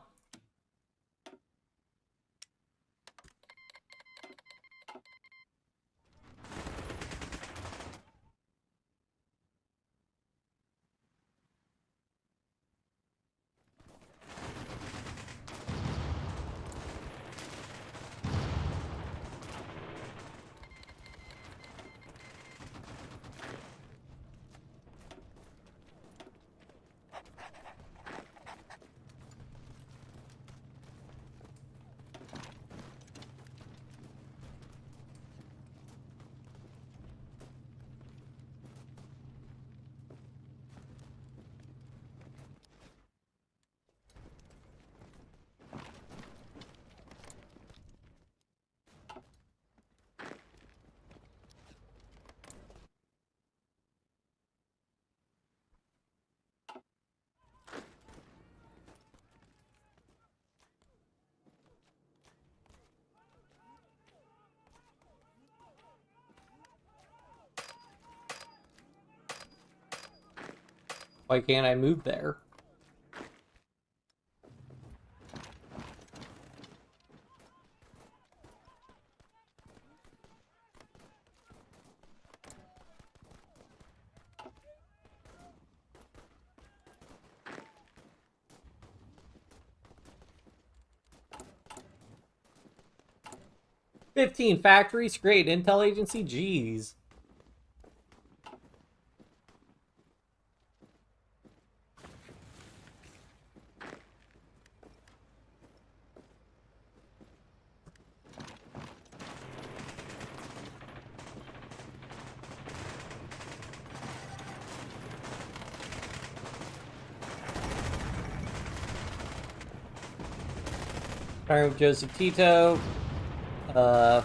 Why can't I move there? "15 factories, great intel agency, geez." Firing with Joseph Tito. So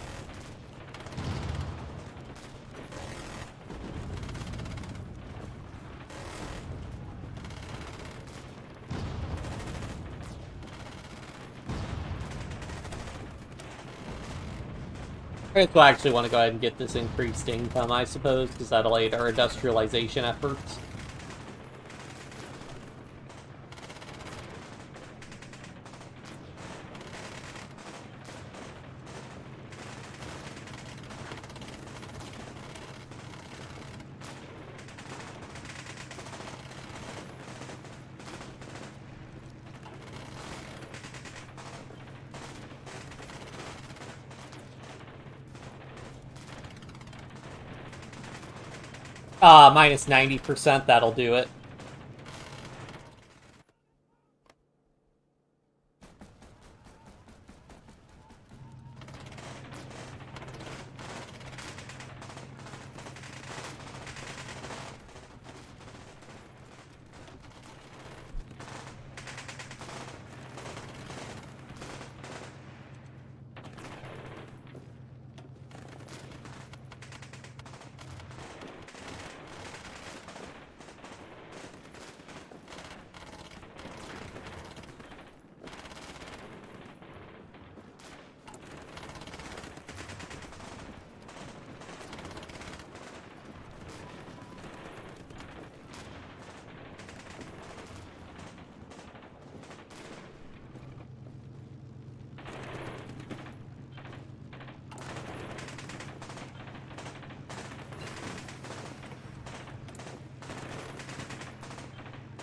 I actually want to go ahead and get this increased income, I suppose, because that'll aid our industrialization efforts. Minus 90%, that'll do it.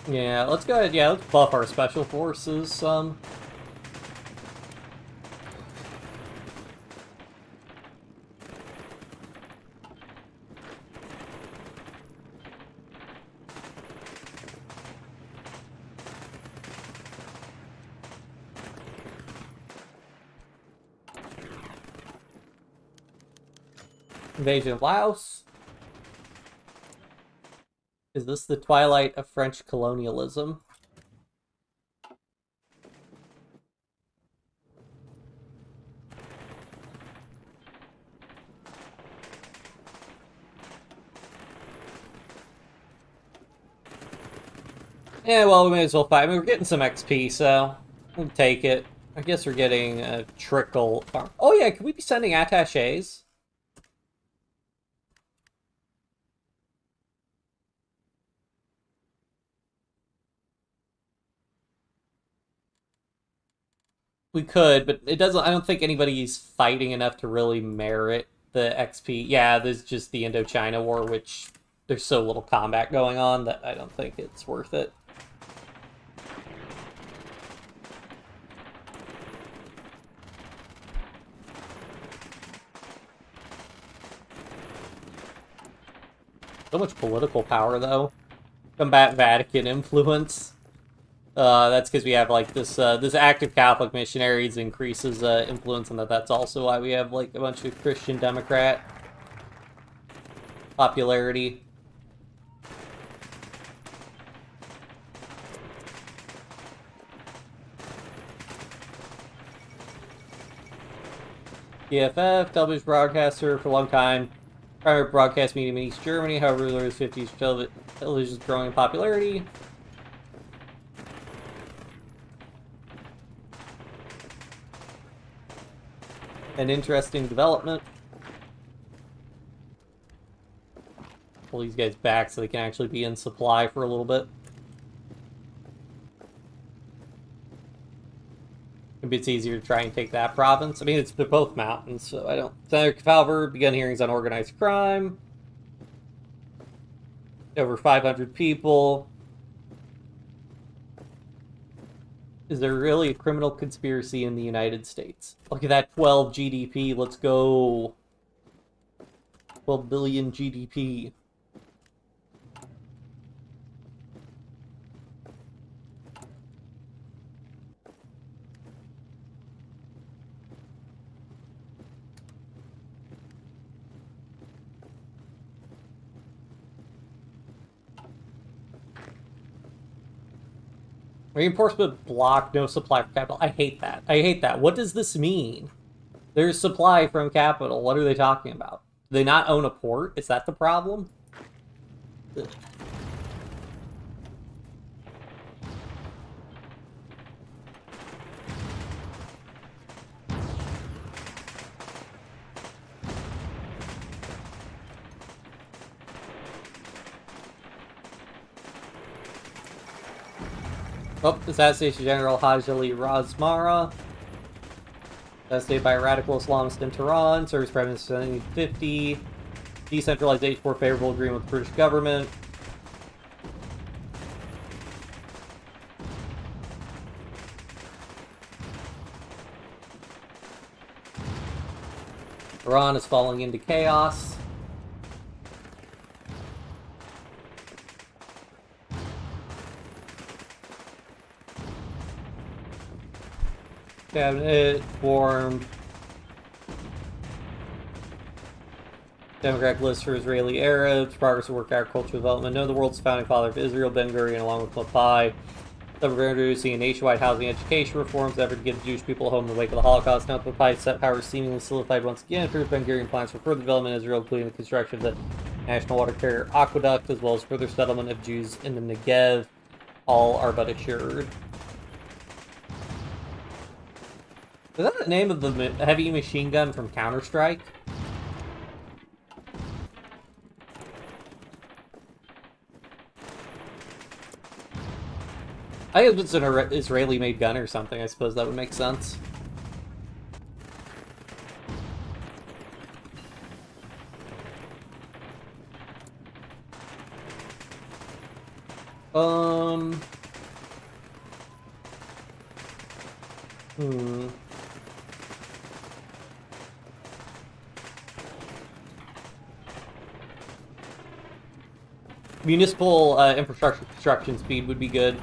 Yeah, let's go ahead. Yeah, let's buff our special forces some. Invasion of Laos. Is this the twilight of French colonialism? Yeah, well, we may as well fight. I mean, we're getting some XP, so we'll take it. I guess we're getting a trickle. Oh yeah, could we be sending attachés? We could, but it doesn't. I don't think anybody's fighting enough to really merit the XP. Yeah, there's just the Indochina War, which there's so little combat going on that I don't think it's worth it. So much political power, though. Combat Vatican influence. That's because we have like this active Catholic missionaries increases influence, and that's also why we have like a bunch of Christian Democrat popularity. EFF, television broadcaster for a long time. Primary broadcast medium in East Germany, however, there was 50s television's growing in popularity. An interesting development. Pull these guys back so they can actually be in supply for a little bit. Maybe it's easier to try and take that province. I mean, they're both mountains, so I don't... Senator Kefauver begun hearings on organized crime. Over 500 people. Is there really a criminal conspiracy in the United States? Look at that 12 GDP. Let's go. 12 billion GDP. Reinforcement block, no supply for capital. I hate that. I hate that. What does this mean? There's supply from capital. What are they talking about? Do they not own a port? Is that the problem? Ugh. Oh, assassination General Haj Ali Razmara. Assassinated by a radical Islamist in Tehran. Serves Prime Minister in 1950. Decentralization for favorable agreement with the British government. Iran is falling into chaos. Cabinet formed. Democratic list for Israeli Arabs. Progress of work agricultural development. None of the world's founding father of Israel, Ben Gurion, along with Mapai. Some are introducing nationwide housing education reforms, effort to give the Jewish people a home in the wake of the Holocaust. Now that Mapai's set power seemingly solidified once again, appears Ben Gurion plans for further development in Israel, including the construction of the National Water Carrier Aqueduct, as well as further settlement of Jews in the Negev. All are but assured. Is that the name of the heavy machine gun from Counter-Strike? I think it's an Israeli-made gun or something. I suppose that would make sense. Municipal infrastructure construction speed would be good.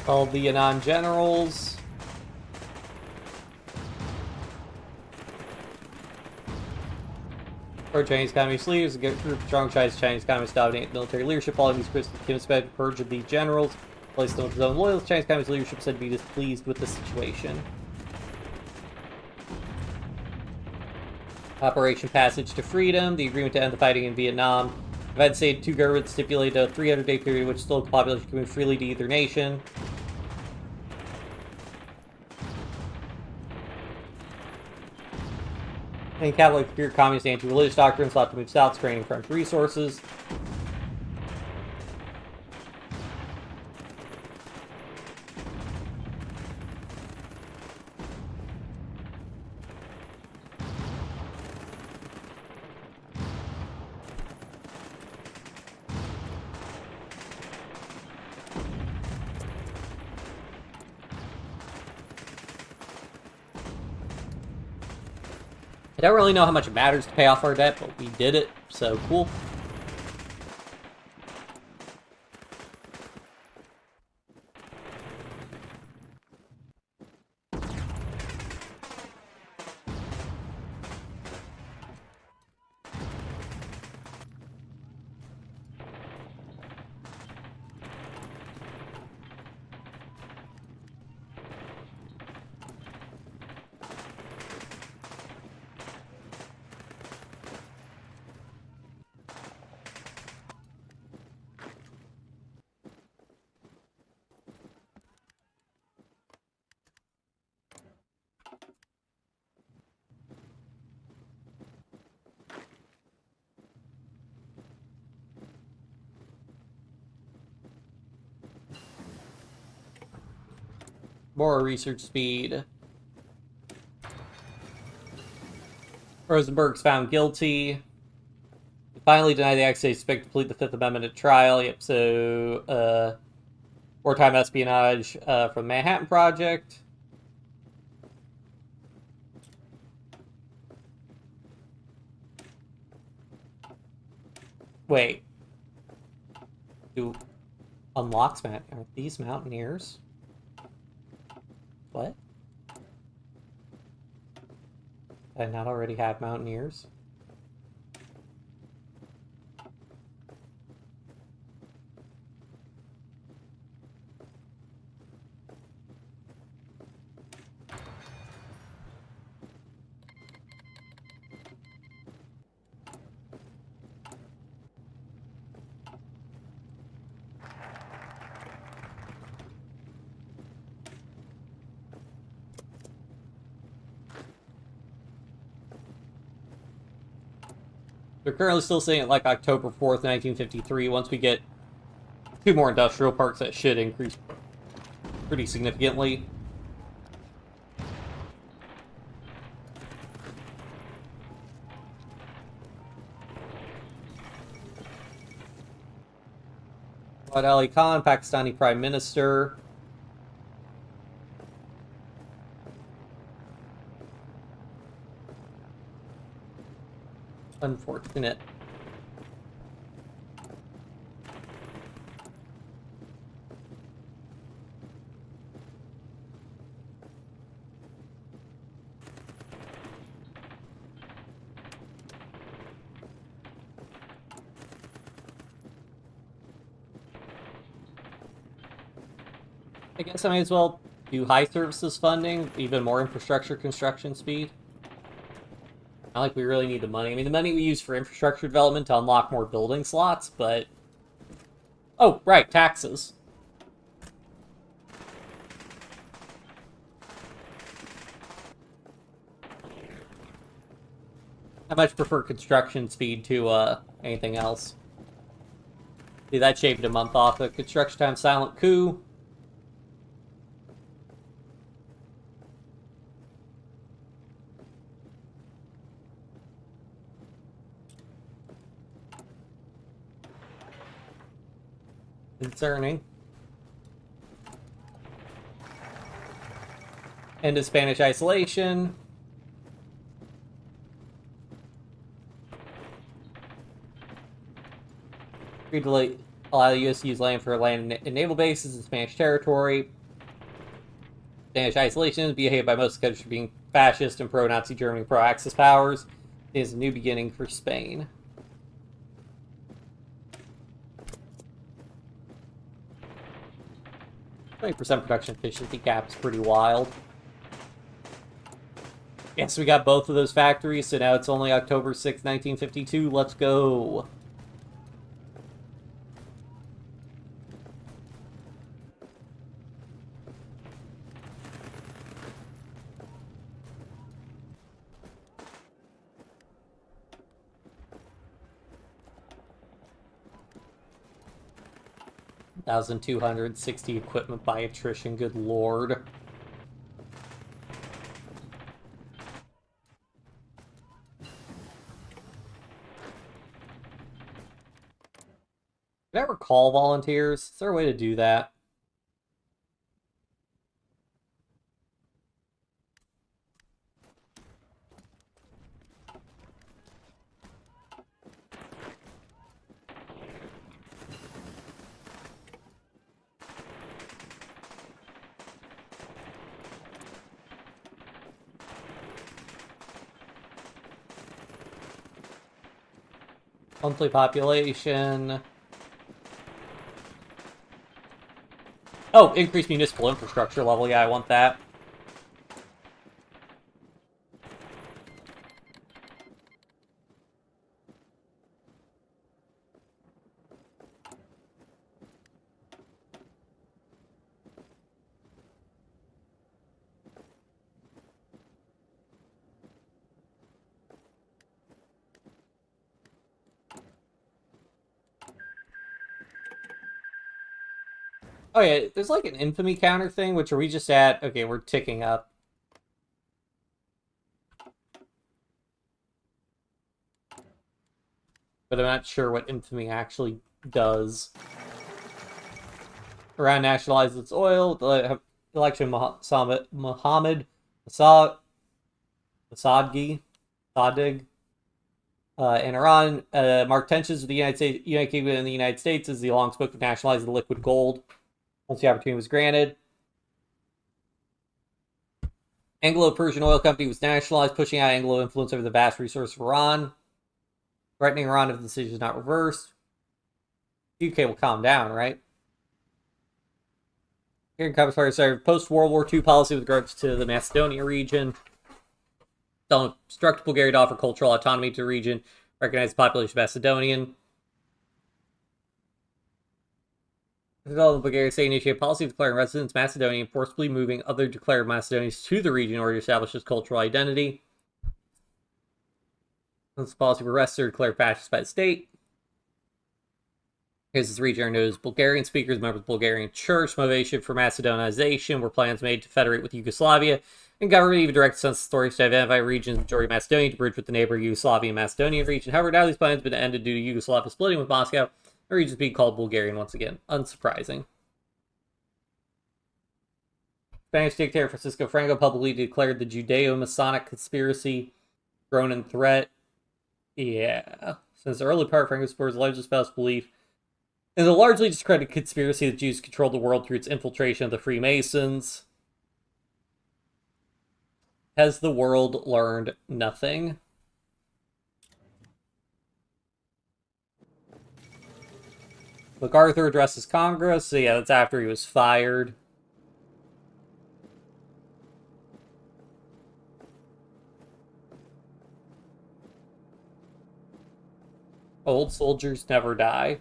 Called the Anon Generals. Or Chinese Communist leaders, a group of strong Chinese Communists dominate military leadership. All of these Kim expected to purge of these generals, place them with his own loyalists. Chinese Communist leadership said to be displeased with the situation. Operation Passage to Freedom, the agreement to end the fighting in Vietnam. I've had to say two governments stipulate a 300-day period in which still the population can move freely to either nation. And Catholic pure communist anti-religious doctrines sought to move south, straining French resources. I don't really know how much it matters to pay off our debt, but we did it, so cool. More research speed. Rosenberg's found guilty. He finally denied the accusation to complete the Fifth Amendment at trial. Yep, so, wartime espionage from the Manhattan Project. Wait. Who unlocks aren't these mountaineers? What? Did I not already have mountaineers? We're currently still sitting at like October 4th, 1953. Once we get 2 more industrial parks, that should increase pretty significantly. Ali Khan, Pakistani Prime Minister. Unfortunate. I guess I may as well do high services funding, even more infrastructure construction speed. Not like we really need the money. I mean, the money we use for infrastructure development to unlock more building slots, but... Oh, right, taxes. I much prefer construction speed to anything else. See, that shaved a month off. The construction time silent coup. Concerning. End of Spanish isolation. Agreed to allow the U.S. to use land for land and naval bases in Spanish territory. Spanish isolation is behaved by most countries for being fascist and pro-Nazi Germany, pro-Axis powers. It is a new beginning for Spain. 20% production efficiency cap is pretty wild. Yes, we got both of those factories, so now it's only October 6th, 1952. Let's go. $1,260 equipment by attrition, good lord. Did I ever call volunteers? Is there a way to do that? Monthly population. Oh, increased municipal infrastructure level. Yeah, I want that. Oh yeah, there's like an infamy counter thing, which are we just at? Okay, we're ticking up. But I'm not sure what infamy actually does. Iran nationalized its oil. The election of Mohammed Sadig, in Iran, marked tensions with the United Kingdom and the United States as the long spoke of nationalizing the liquid gold. Once the opportunity was granted. Anglo-Persian Oil Company was nationalized, pushing out Anglo influence over the vast resource of Iran. Threatening Iran if the decision is not reversed. The UK will calm down, right? Here in Commissar started post-World War II policy with regards to the Macedonia region. Don't instruct Bulgaria to offer cultural autonomy to the region. Recognize the population of Macedonian. Bulgaria say initiate policy of declaring residents Macedonian, forcibly moving other declared Macedonians to the region in order to establish its cultural identity. This policy of arrests are declared fascist by the state. Here's this region are known as Bulgarian speakers, members of the Bulgarian Church. Motivation for Macedonization were plans made to federate with Yugoslavia, and government even directed census authorities to identify regions majority of Macedonia to bridge with the neighboring Yugoslavian Macedonian region. However, now these plans have been ended due to Yugoslavia splitting with Moscow, the region being called Bulgarian once again. Unsurprising. Spanish dictator Francisco Franco publicly declared the Judeo-Masonic conspiracy grown in threat. Yeah. Since the early part, Franco supports alleged espoused belief in the largely discredited conspiracy that Jews controlled the world through its infiltration of the Freemasons. Has the world learned nothing? MacArthur addresses Congress. So yeah, that's after he was fired. Old soldiers never die.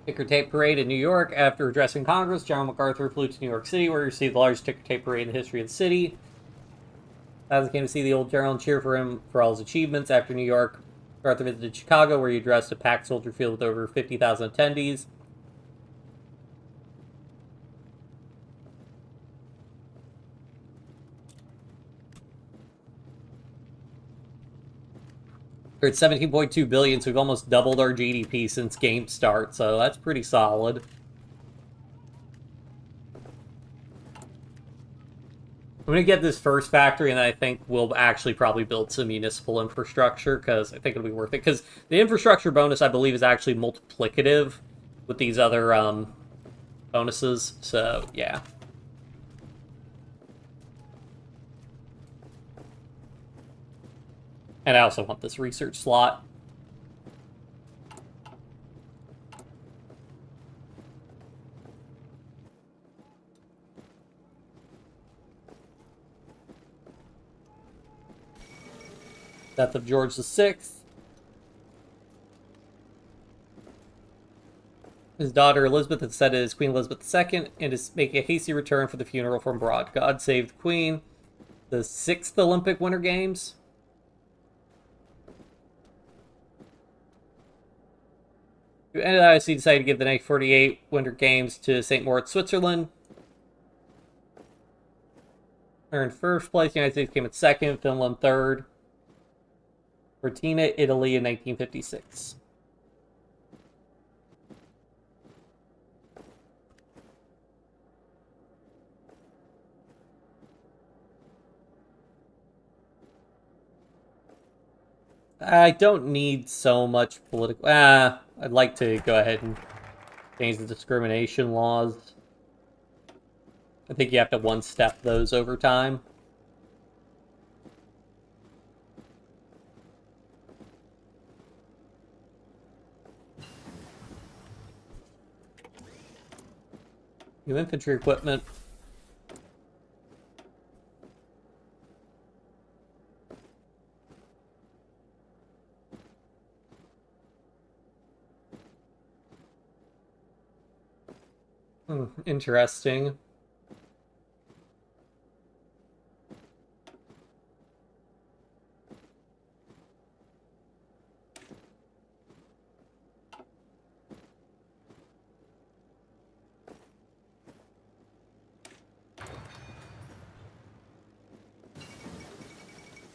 Ticker tape parade in New York. After addressing Congress, General MacArthur flew to New York City, where he received the largest ticker tape parade in the history of the city. Thousands came to see the old general and cheer for him for all his achievements. After New York, MacArthur visited Chicago, where he addressed a packed soldier field with over 50,000 attendees. We're at 17.2 billion, so we've almost doubled our GDP since game start, so that's pretty solid. I'm going to get this first factory, and then I think we'll actually probably build some municipal infrastructure, because I think it'll be worth it. Because the infrastructure bonus, I believe, is actually multiplicative with these other bonuses, so yeah. And I also want this research slot. Death of George VI. His daughter Elizabeth is said as Queen Elizabeth II and is making a hasty return for the funeral from abroad. God save the Queen. The 6th Olympic Winter Games. And IOC decided to give the 1948 Winter Games to St. Moritz, Switzerland. They're in first place. The United States came in second. Finland third. Cortina, Italy in 1956. I don't need so much political... I'd like to go ahead and change the discrimination laws. I think you have to one-step those over time. New infantry equipment. Interesting.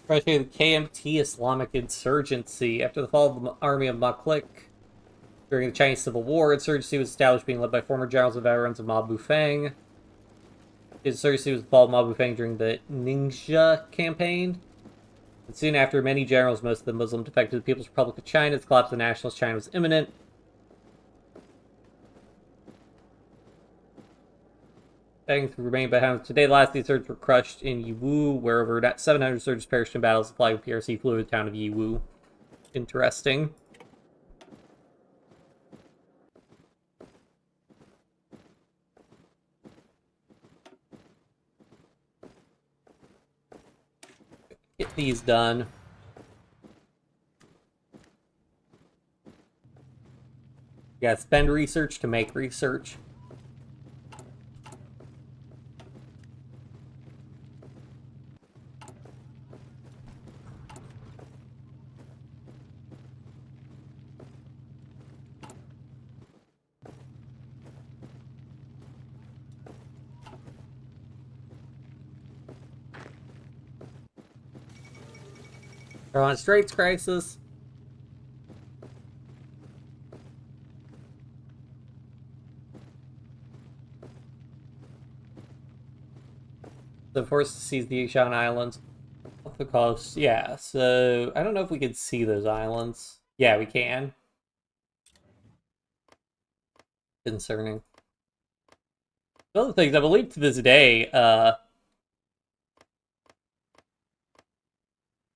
Especially the KMT Islamic insurgency. After the fall of the army of Maklik during the Chinese Civil War, insurgency was established, being led by former generals and veterans of Ma Bufang. Insurgency was the fall of Ma Bufang during the Ningxia campaign. And soon after, many generals, most of them Muslim, defected to the People's Republic of China. The collapse of the nationalist China was imminent. Begging to remain behind. Today, the last of the insurgents were crushed in Yiwu, where over 700 soldiers perished in battles supplied with PRC flew to the town of Yiwu. Interesting. Get these done. Yeah, spend research to make research. They're on a straits crisis. The forced to seize the Ishan Islands off the coast. Yeah, so I don't know if we could see those islands. Yeah, we can. Concerning. Other things, I believe to this day,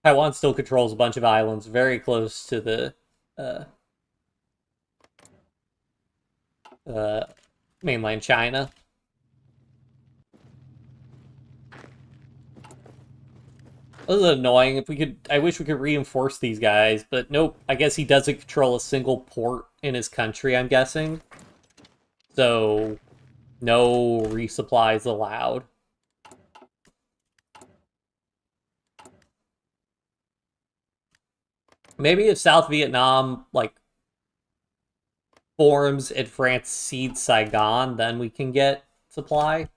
Taiwan still controls a bunch of islands very close to the uh, uh, mainland China. This is annoying. If we could, I wish we could reinforce these guys, but nope. I guess he doesn't control a single port in his country, I'm guessing. So, no resupplies allowed. Maybe if South Vietnam, like, forms and France cedes Saigon, then we can get supply.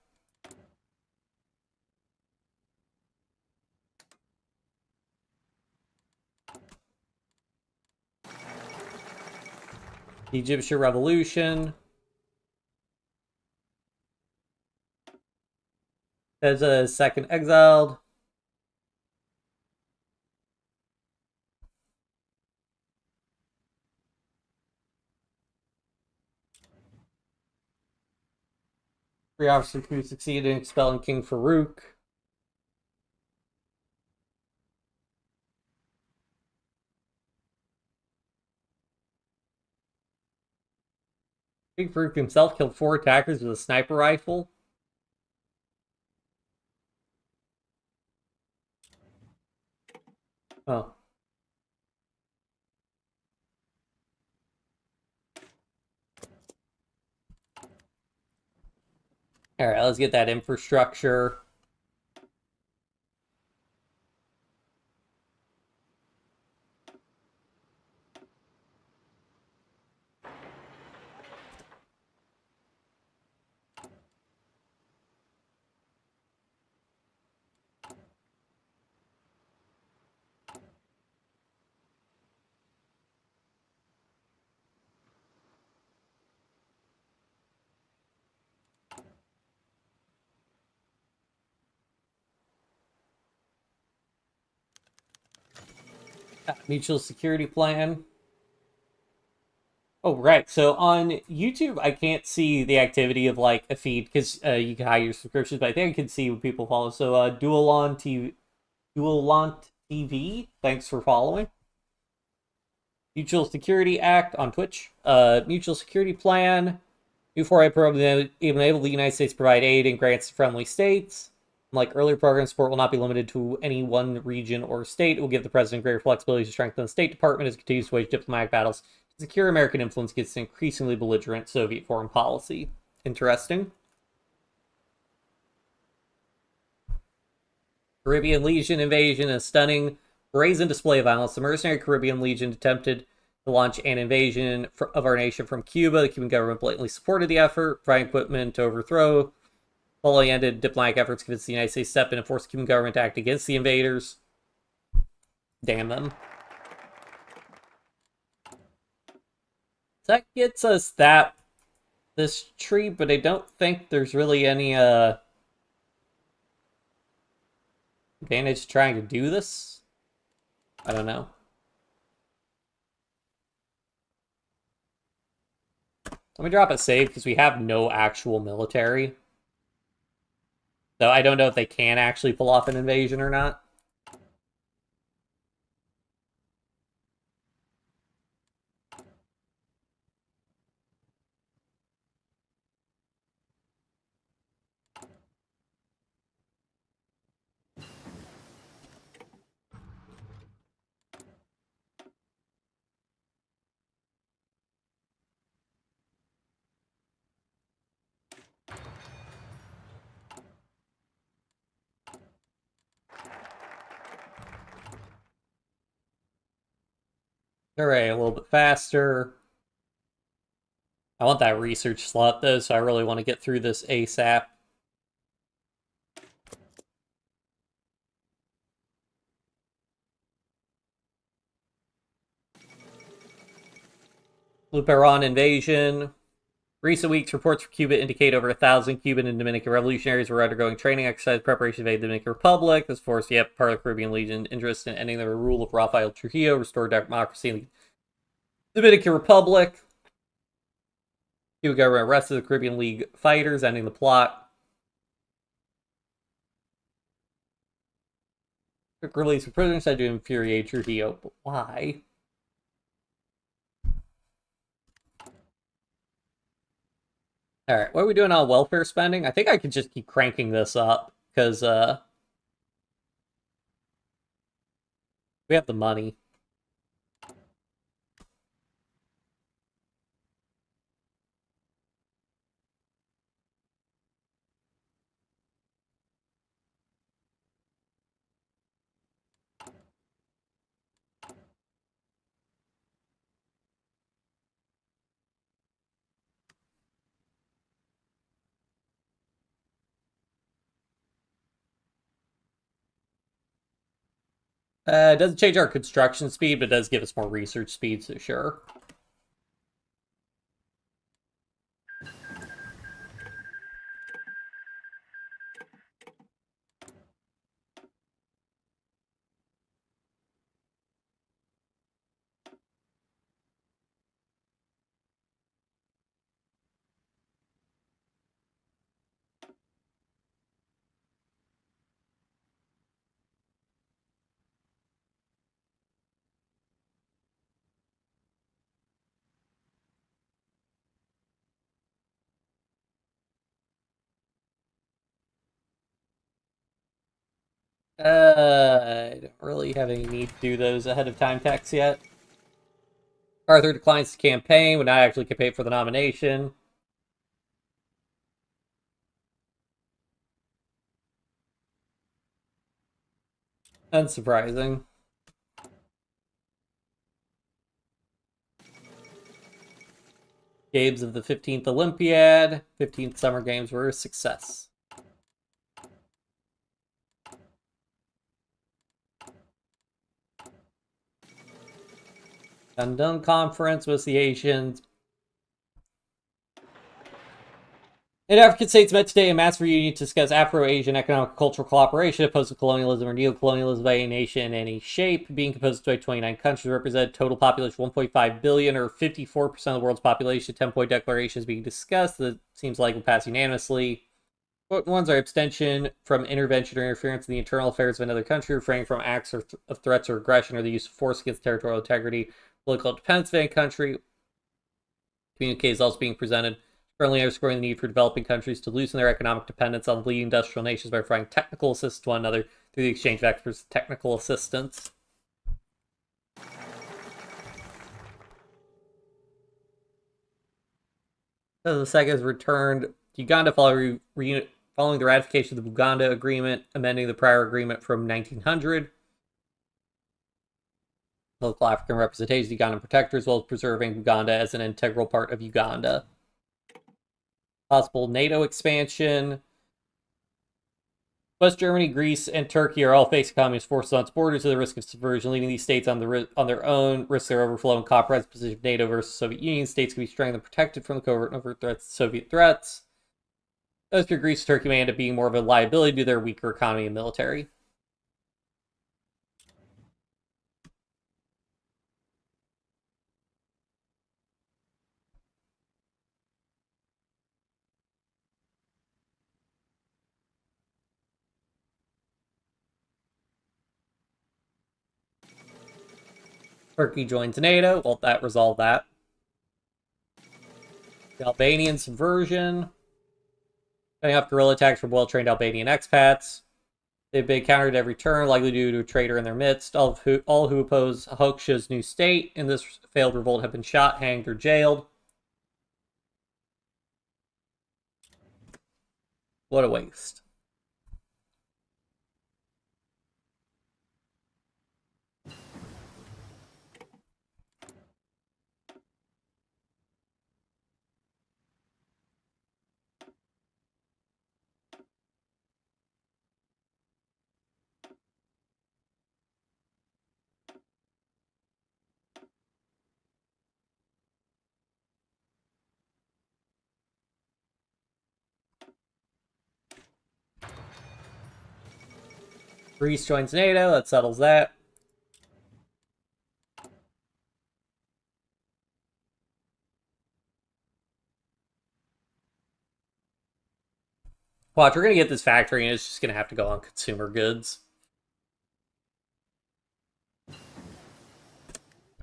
The Egyptian Revolution. There's a second exiled. Three officers who succeeded in expelling King Farouk. King Farouk himself killed 4 attackers with a sniper rifle. Oh. Alright, let's get that infrastructure. Mutual security plan. Oh, right. So on YouTube, I can't see the activity of like a feed because you can hide your subscriptions, but I think I can see what people follow. So Dualant TV, thanks for following. Mutual Security Act on Twitch. Mutual Security Plan. New 4A program enable the United States to provide aid and grants to friendly states. Like earlier program support will not be limited to any one region or state. It will give the president greater flexibility to strengthen the State Department as it continues to wage diplomatic battles to secure American influence against an increasingly belligerent Soviet foreign policy. Interesting. Caribbean Legion invasion, a stunning, brazen display of violence. The mercenary Caribbean Legion attempted to launch an invasion of our nation from Cuba. The Cuban government blatantly supported the effort, providing equipment to overthrow. Following ended diplomatic efforts to convince the United States to step in and force the Cuban government to act against the invaders. Damn them. That gets us this tree, but I don't think there's really any advantage trying to do this. I don't know. Let me drop a save because we have no actual military. So I don't know if they can actually pull off an invasion or not. Alright, a little bit faster. I want that research slot though, so I really want to get through this ASAP. Luperon invasion. Recent weeks, reports for Cuba indicate over 1,000 Cuban and Dominican revolutionaries were undergoing training exercise preparation to invade the Dominican Republic. This force, yet part of the Caribbean Legion, interest in ending the rule of Rafael Trujillo, restored democracy in the Dominican Republic. Cuban government arrested the Caribbean League fighters, ending the plot. Quick release of prisoners said to infuriate Trujillo, but why? Alright, what are we doing on welfare spending? I think I could just keep cranking this up, because we have the money. It doesn't change our construction speed, but it does give us more research speed, so sure. I don't really have any need to do those ahead of time texts yet. Arthur declines to campaign, would not actually campaign for the nomination. Unsurprising. Games of the 15th Olympiad, 15th Summer Games were a success. Undone Conference was the Asians. And African states met today in mass reunion to discuss Afro-Asian economic and cultural cooperation opposed to colonialism or neo-colonialism by a nation in any shape. Being composed of 29 countries, represent total population 1.5 billion, or 54% of the world's population. 10-point declaration is being discussed that seems like will pass unanimously. Important ones are abstention from intervention or interference in the internal affairs of another country, refraining from acts of threats or aggression, or the use of force against territorial integrity, political independence of any country. Communique is also being presented, currently underscoring the need for developing countries to loosen their economic dependence on leading industrial nations by providing technical assistance to one another through the exchange of experts and technical assistance. So the second is returned to Uganda following the ratification of the Buganda Agreement, amending the prior agreement from 1900. Local African representation of Ugandan protectors, as well as preserving Uganda as an integral part of Uganda. Possible NATO expansion. West Germany, Greece, and Turkey are all facing communist forces on its borders to the risk of subversion, leaving these states on their own, risk their overflow and compromise position of NATO versus Soviet Union. States can be strengthened and protected from the covert and overt threats, Soviet threats. As for Greece, Turkey may end up being more of a liability due to their weaker economy and military. Turkey joins NATO. Well, that resolved that. The Albanian subversion. Cutting off guerrilla attacks from well-trained Albanian expats. They've been countered at every turn, likely due to a traitor in their midst. All who oppose Hoxha's new state in this failed revolt have been shot, hanged, or jailed. What a waste. Greece joins NATO, that settles that. Watch, we're going to get this factory, and it's just going to have to go on consumer goods.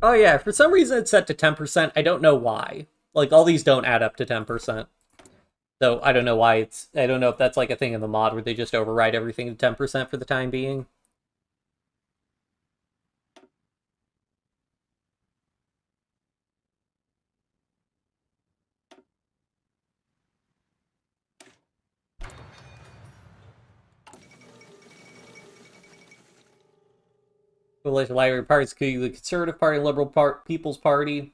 Oh yeah, for some reason it's set to 10%. I don't know why. Like, all these don't add up to 10%. So I don't know why it's... I don't know if that's like a thing in the mod where they just override everything to 10% for the time being. Coalition Library Parties, the Conservative Party, Liberal People's Party.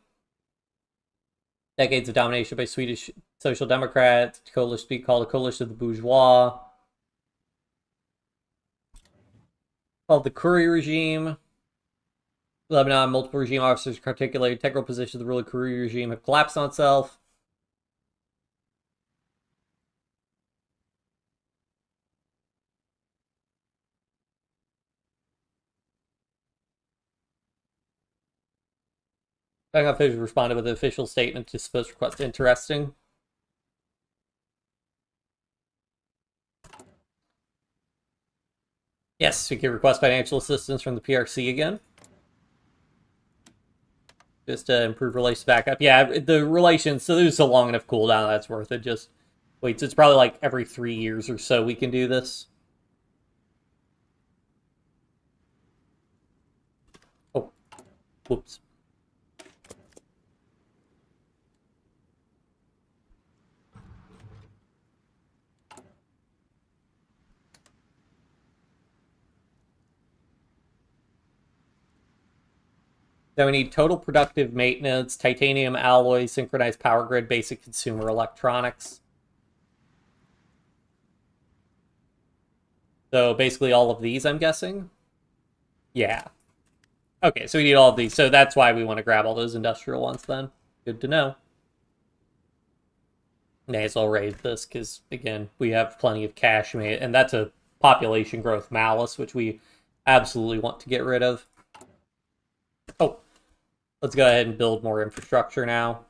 Decades of domination by Swedish Social Democrats. Coalition called a coalition of the bourgeois. Called the Curie regime. Lebanon, multiple regime officers articulated integral position of the ruling Curie regime have collapsed on itself. Pentagon officials responded with an official statement to supposed request. Interesting. Yes, we can request financial assistance from the PRC again. Just to improve relations back up. Yeah, the relations, so there's a long enough cooldown that's worth it. Just wait, so it's probably like every 3 years or so we can do this. Oh, whoops. Then we need total productive maintenance, titanium alloy, synchronized power grid, basic consumer electronics. So basically all of these, I'm guessing? Yeah. Okay, so we need all of these. So that's why we want to grab all those industrial ones then. Good to know. May as well raid this, because, again, we have plenty of cash made, and that's a population growth malice, which we absolutely want to get rid of. Oh, let's go ahead and build more infrastructure now.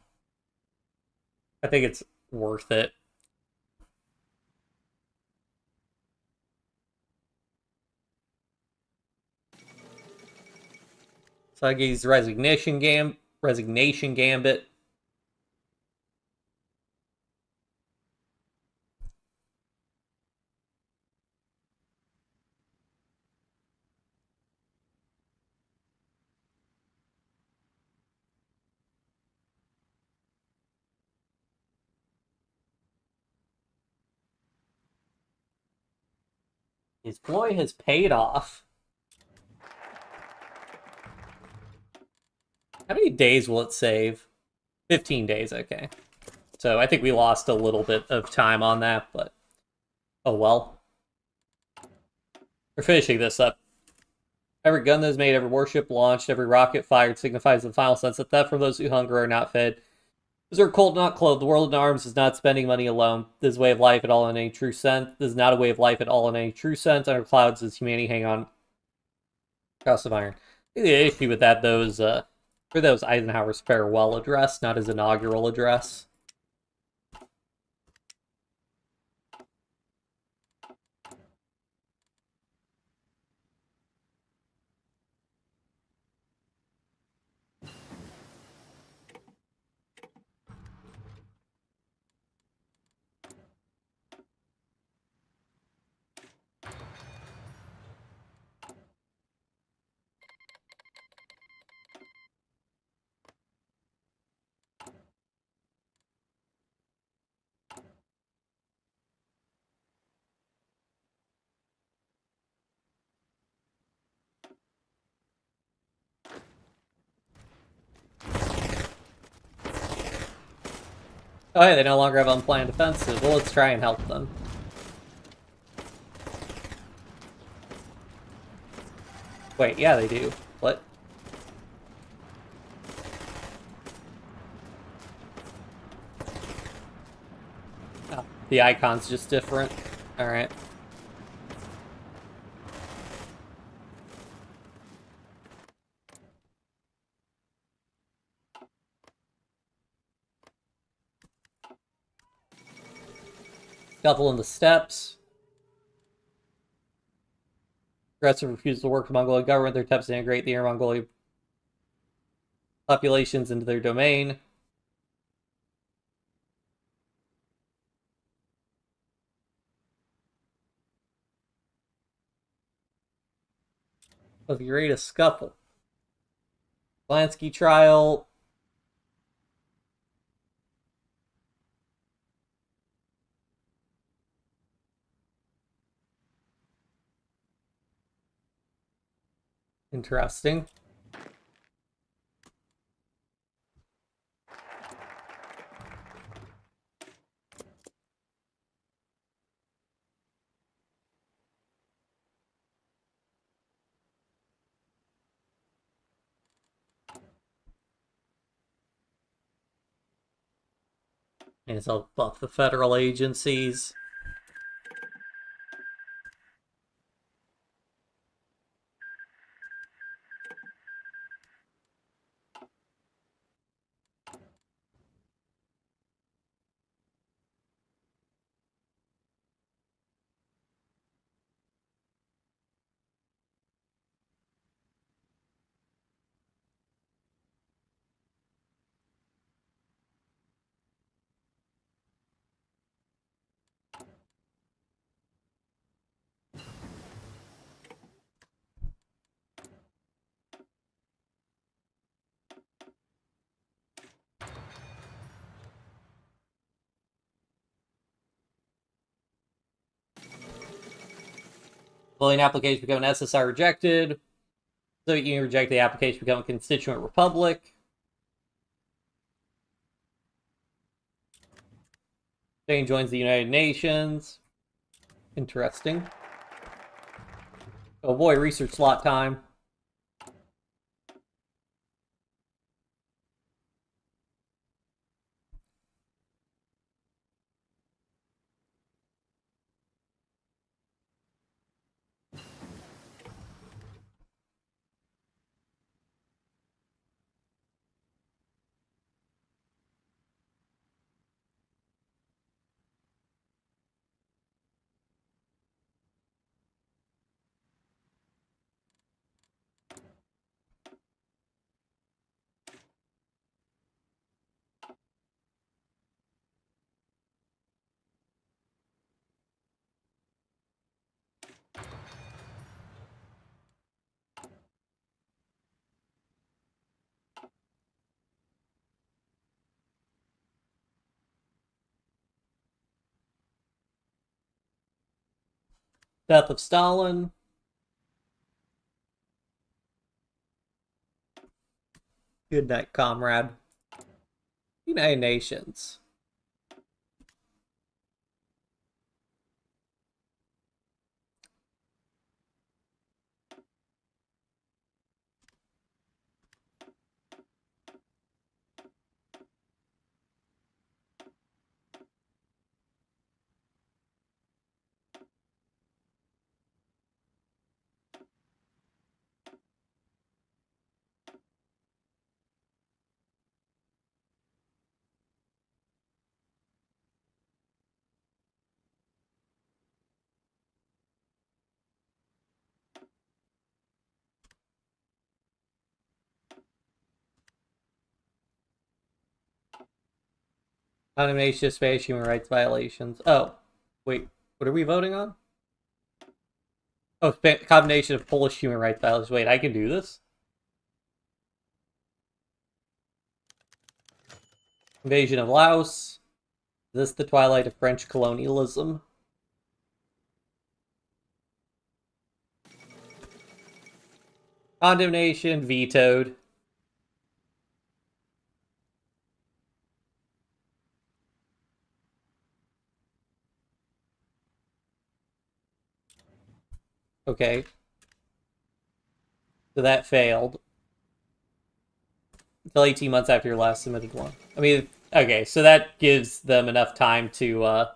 I think it's worth it. So I use resignation gambit. His ploy has paid off. How many days will it save? 15 days, okay. So I think we lost a little bit of time on that, but oh well. We're finishing this up. Every gun that is made, every warship launched, every rocket fired signifies the final sense that theft from those who hunger are not fed. Those are cold, not clothed. The world in arms is not spending money alone. This is a way of life at all in any true sense. This is not a way of life at all in any true sense. Under clouds does humanity hang on. Cross of iron. The issue with that, for those Eisenhower's farewell address, not his inaugural address. Oh, hey, they no longer have unplanned offensive. Well, let's try and help them. Wait, yeah, they do. What? Oh, the icon's just different. Alright. Scuffle in the steppes. Aggressive refusal to work with the Mongolian government. Their attempts to integrate the inner Mongolian populations into their domain. Of your rate of scuffle. Lansky trial. Interesting. And so buff the federal agencies. Civilian application become an SSR rejected. Soviet Union reject the application become a constituent republic. Spain joins the United Nations. Interesting. Oh boy, research slot time. Death of Stalin. Good night, comrade. United Nations. Condemnation of Spanish human rights violations. Oh, wait. What are we voting on? Oh, condemnation of Polish human rights violations. Wait, I can do this? Invasion of Laos. Is this the twilight of French colonialism? Condemnation vetoed. Okay. So that failed. Until 18 months after your last submitted one. I mean, okay, so that gives them enough time to,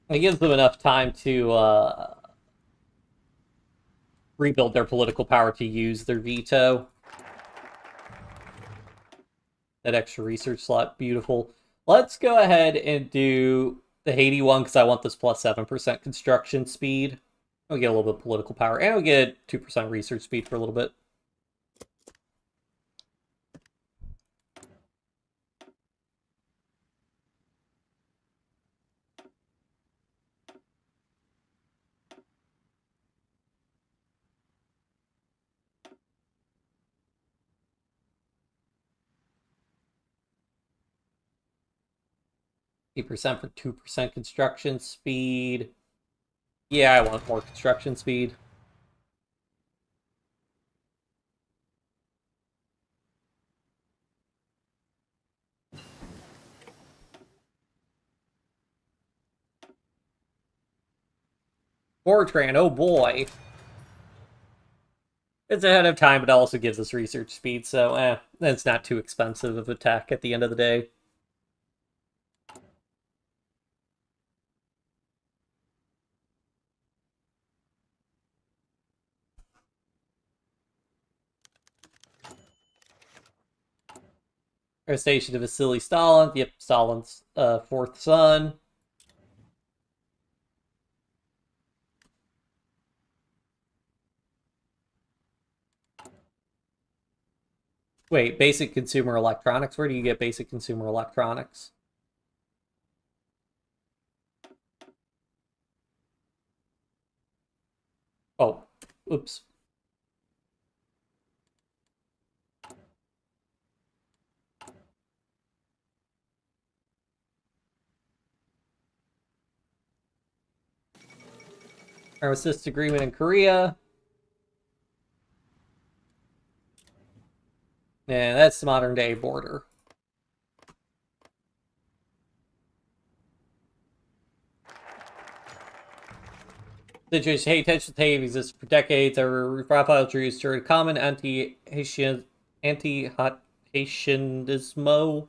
it gives them enough time to, rebuild their political power to use their veto. That extra research slot, beautiful. Let's go ahead and do the Haiti one because I want this plus 7% construction speed. We'll get a little bit of political power, and we'll get 2% research speed for a little bit. %, for 2% construction speed. Yeah, I want more construction speed. Fortran, oh boy. It's ahead of time, but it also gives us research speed, so it's not too expensive of a tech at the end of the day. Our station to Vasily Stalin. Yep, Stalin's fourth son. Wait, basic consumer electronics? Where do you get basic consumer electronics? Oh, oops. Armistice agreement in Korea. Yeah, that's the modern day border. Situation, hey, tension tape exists for decades. Our profile trees to a common anti-Haitianismo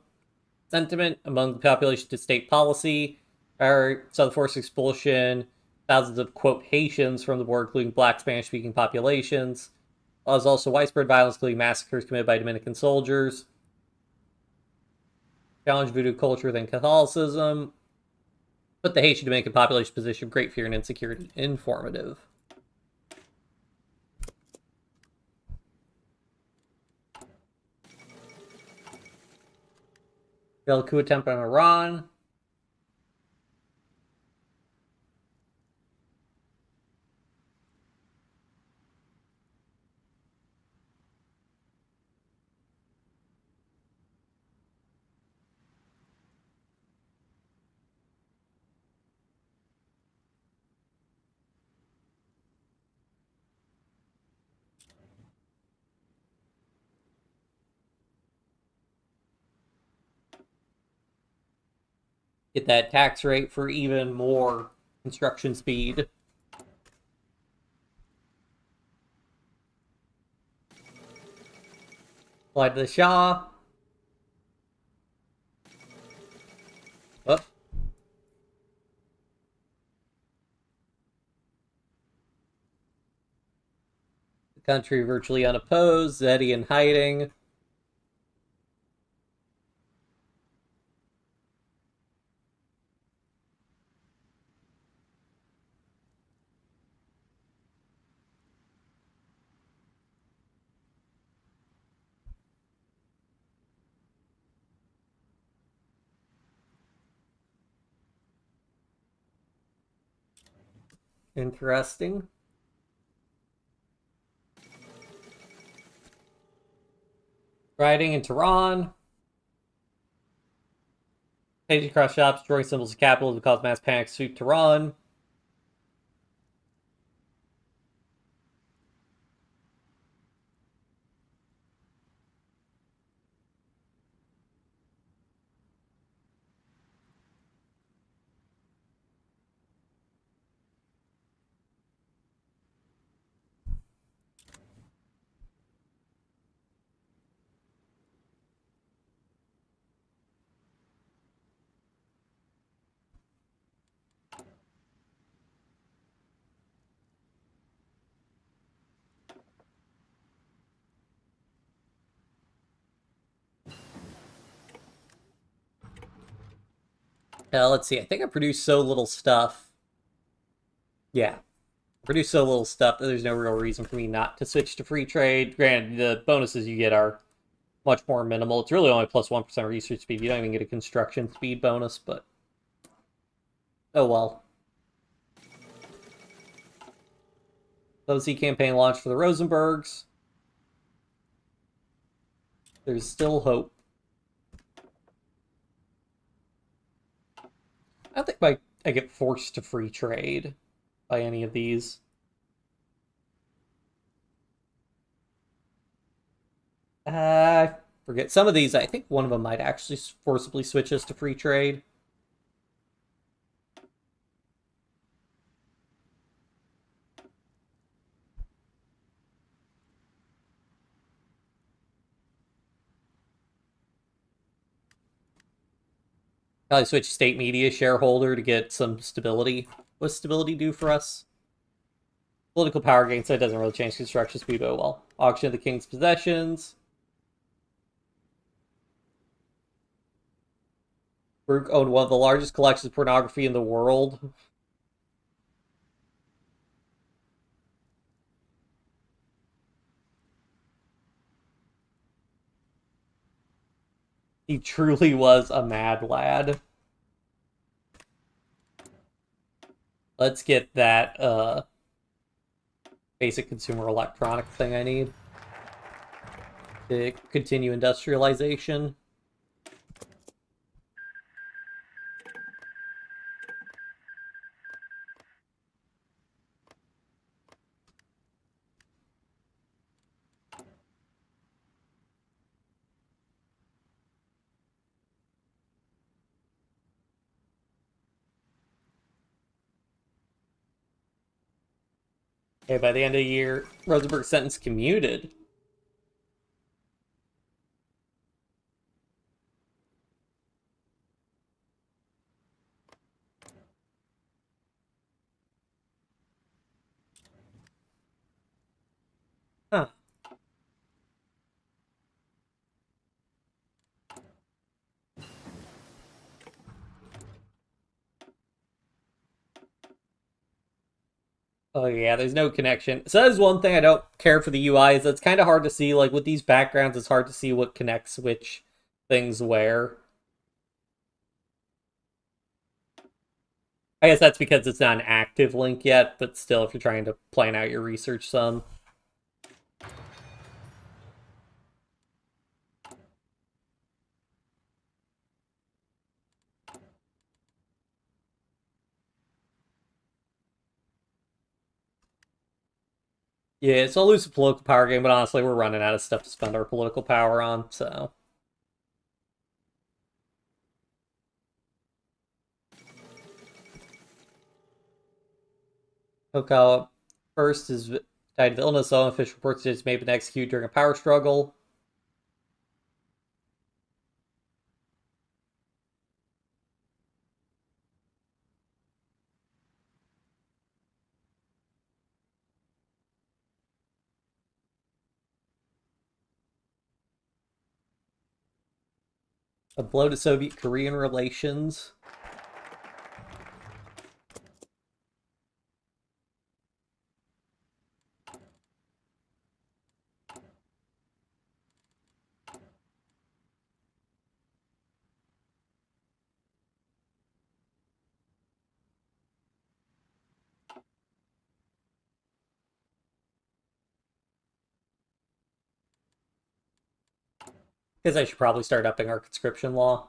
sentiment among the population to state policy. Our Southern forced expulsion, thousands of quote Haitians from the border, including black Spanish speaking populations. There's also widespread violence, including massacres committed by Dominican soldiers. Challenge voodoo culture within Catholicism. Put the Haitian Dominican population position of great fear and insecurity. Informative. Failed coup attempt on Iran. Get that tax rate for even more construction speed. Apply to the Shah. Oh. The country virtually unopposed. Zeddy in hiding. Interesting. Rioting in Tehran. Paging across shops, destroying symbols of capital to cause mass panic sweep Tehran. Let's see. I think I produced so little stuff. Yeah, produce so little stuff that there's no real reason for me not to switch to free trade. Granted, the bonuses you get are much more minimal. It's really only plus 1% research speed. You don't even get a construction speed bonus, but oh well. OC campaign launch for the Rosenbergs. There's still hope. I don't think I get forced to free trade by any of these. I forget. Some of these, I think one of them might actually forcibly switch us to free trade. Probably switch state media shareholder to get some stability. What's stability do for us? Political power gain, so it doesn't really change construction speed, but well. Auction of the king's possessions. Baruch owned one of the largest collections of pornography in the world. He truly was a mad lad. Let's get that basic consumer electronic thing I need to continue industrialization. Okay, by the end of the year, Rosenberg sentence commuted. Huh. Oh yeah, there's no connection. So that is one thing I don't care for the UI, is it's kind of hard to see, like with these backgrounds, it's hard to see what connects which things where. I guess that's because it's not an active link yet, but still, if you're trying to plan out your research some. Yeah, it's a loose political power game, but honestly, we're running out of stuff to spend our political power on, so. Hokawa first is died of illness, so official reports it may have been executed during a power struggle. A blow to Soviet-Korean relations. Because I should probably start upping our conscription law.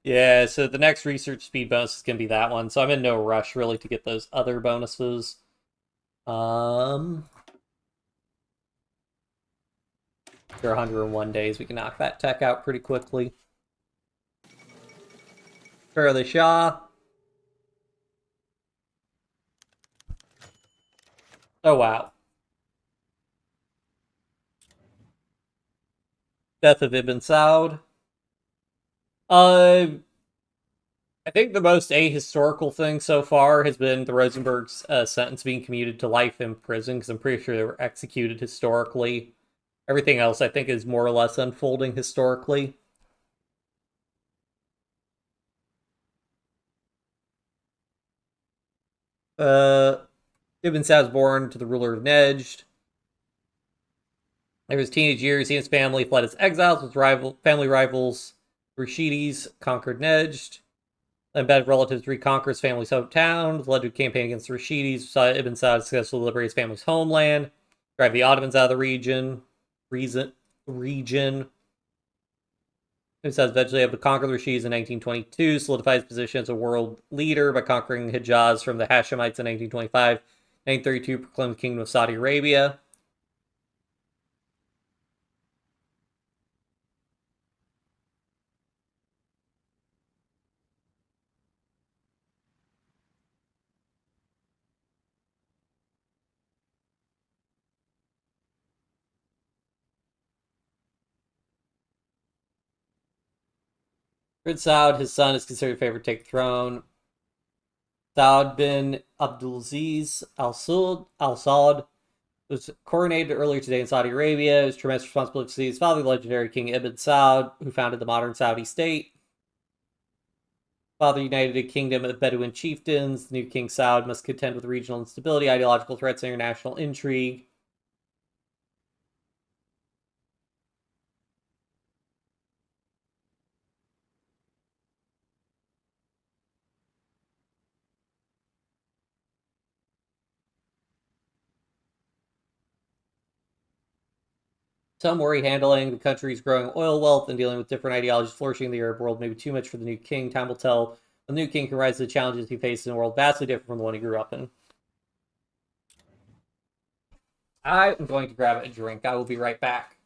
Yeah, so the next research speed bonus is gonna be that one, so I'm in no rush really to get those other bonuses. After 101 days, we can knock that tech out pretty quickly. Fairly Shah. Oh wow. Death of Ibn Saud. Uh, I think the most ahistorical thing so far has been the Rosenberg's sentence being commuted to life in prison, because I'm pretty sure they were executed historically. Everything else, I think, is more or less unfolding historically. Uh, Ibn Saud was born to the ruler of Nejd. In his teenage years, he and his family fled as exiles with family rivals Rashidis conquered Nejd. Embedded relatives reconquer his family's hometown, led to a campaign against the Rashidis, saw Ibn Saud successfully liberate his family's homeland, drive the Ottomans out of the region. Ibn Saud eventually able to conquer the Rashidis in 1922, solidified his position as a world leader by conquering Hijaz from the Hashemites in 1925. 1932 proclaimed the Kingdom of Saudi Arabia. Prince Saud, his son, is considered favored to take the throne. Saud bin Abdulaziz Al Saud was coronated earlier today in Saudi Arabia. His tremendous responsibility to his father, the legendary King Ibn Saud, who founded the modern Saudi state. Father united a kingdom of Bedouin chieftains. The new King Saud must contend with regional instability, ideological threats, and international intrigue. Some worry handling the country's growing oil wealth and dealing with different ideologies flourishing in the Arab world may be too much for the new king. Time will tell. The new king can rise to the challenges he faces in a world vastly different from the one he grew up in. I'm going to grab a drink. I will be right back.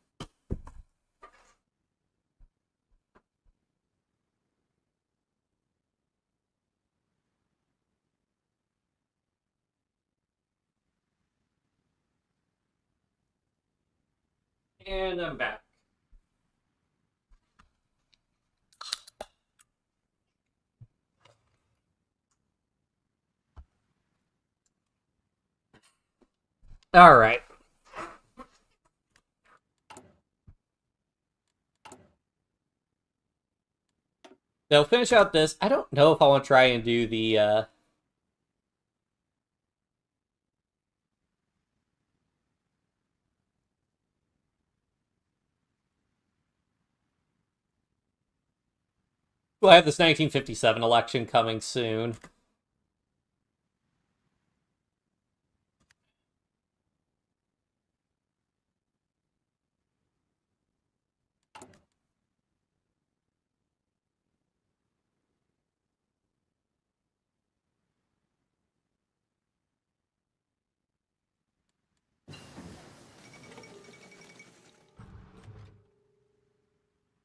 And I'm back. All right. So finish out this. I don't know if I want to try and do the well, I have this 1957 election coming soon.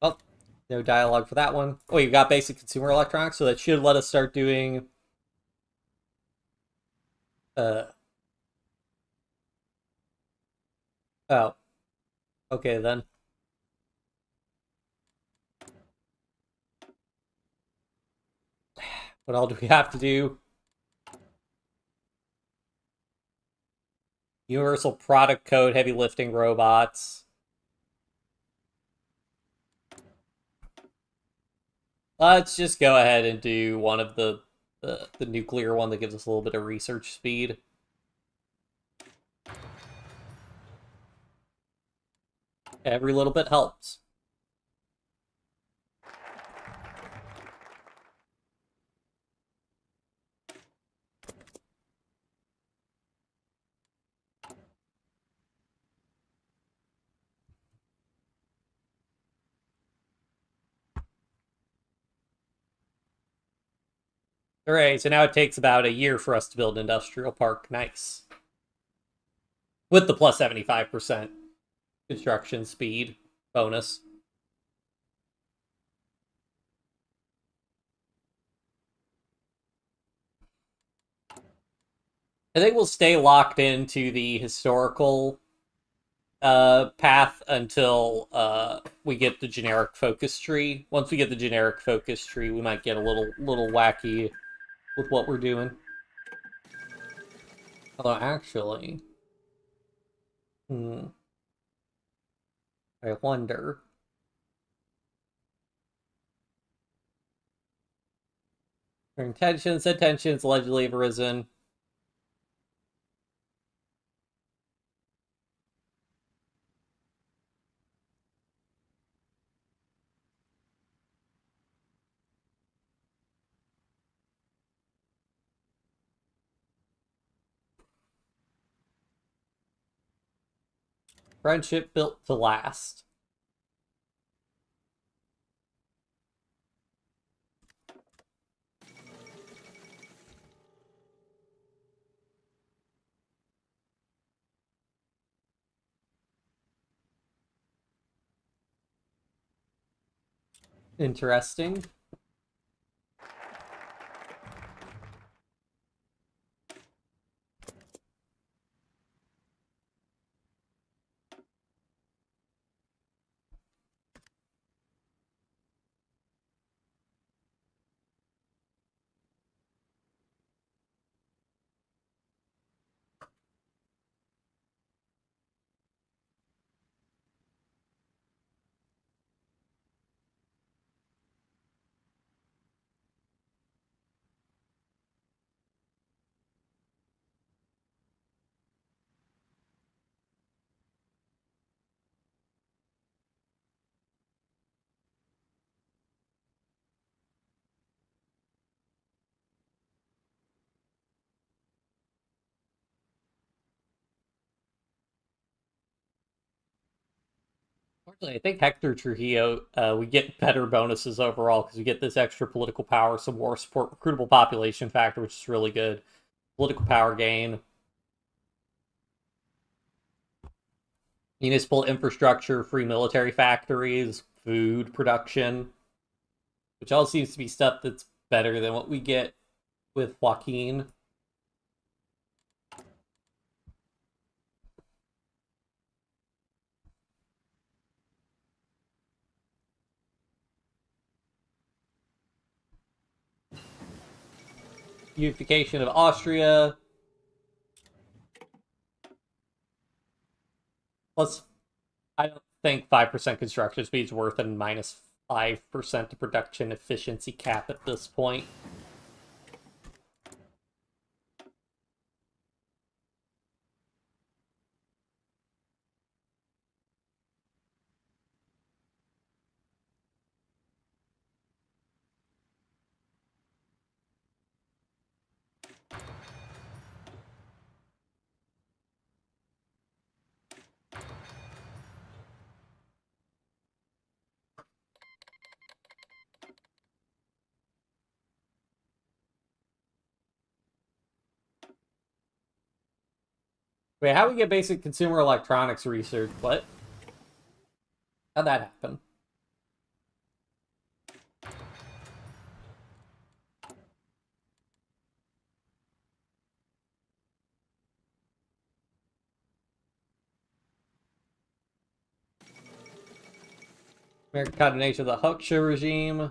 Oh, no dialogue for that one. Oh, you've got basic consumer electronics, so that should let us start doing uh oh. Okay then. What all do we have to do? Universal product code, heavy lifting robots. Let's just go ahead and do one of the nuclear one that gives us a little bit of research speed. Every little bit helps. Hooray, so now it takes about a year for us to build an industrial park. Nice. With the plus 75% construction speed bonus. I think we'll stay locked into the historical path until we get the generic focus tree. Once we get the generic focus tree, we might get a little wacky with what we're doing. Although actually, I wonder. Tensions allegedly have arisen. Friendship built to last. Interesting. I think Hector Trujillo, we get better bonuses overall because we get this extra political power, some war support, recruitable population factor, which is really good. Political power gain. Municipal infrastructure, free military factories, food production, which all seems to be stuff that's better than what we get with Joaquin. Unification of Austria. Plus, I don't think 5% construction speed is worth a minus 5% to production efficiency cap at this point. Wait, how do we get basic consumer electronics research? What? How'd that happen? American condemnation of the Hucksha regime.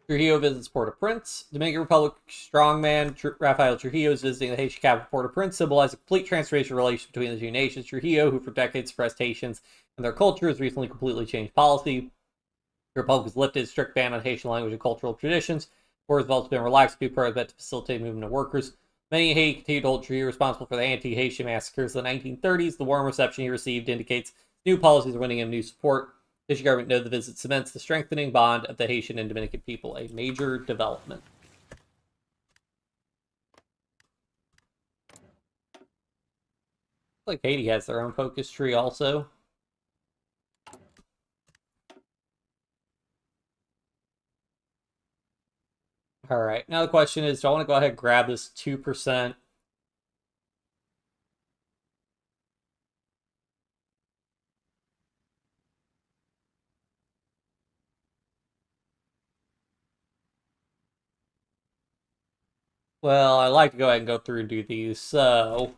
Trujillo visits Port-au-Prince. Dominican Republic strongman Rafael Trujillo is visiting the Haitian capital Port-au-Prince, symbolizing a complete transformation of relations between the two nations. Trujillo, who for decades suppressed Haitians and their culture, has recently completely changed policy. The Republic has lifted its strict ban on Haitian language and cultural traditions. Borders have also been relaxed due part of that to facilitate movement of workers. Many in Haiti continue to hold Trujillo responsible for the anti-Haitian massacres of the 1930s. The warm reception he received indicates new policies are winning him new support. Haitian government noted the visit cements the strengthening bond of the Haitian and Dominican people, a major development. Like Haiti has their own focus tree also. All right, now the question is, do I want to go ahead and grab this 2%? Well, I like to go ahead and go through and do these, so...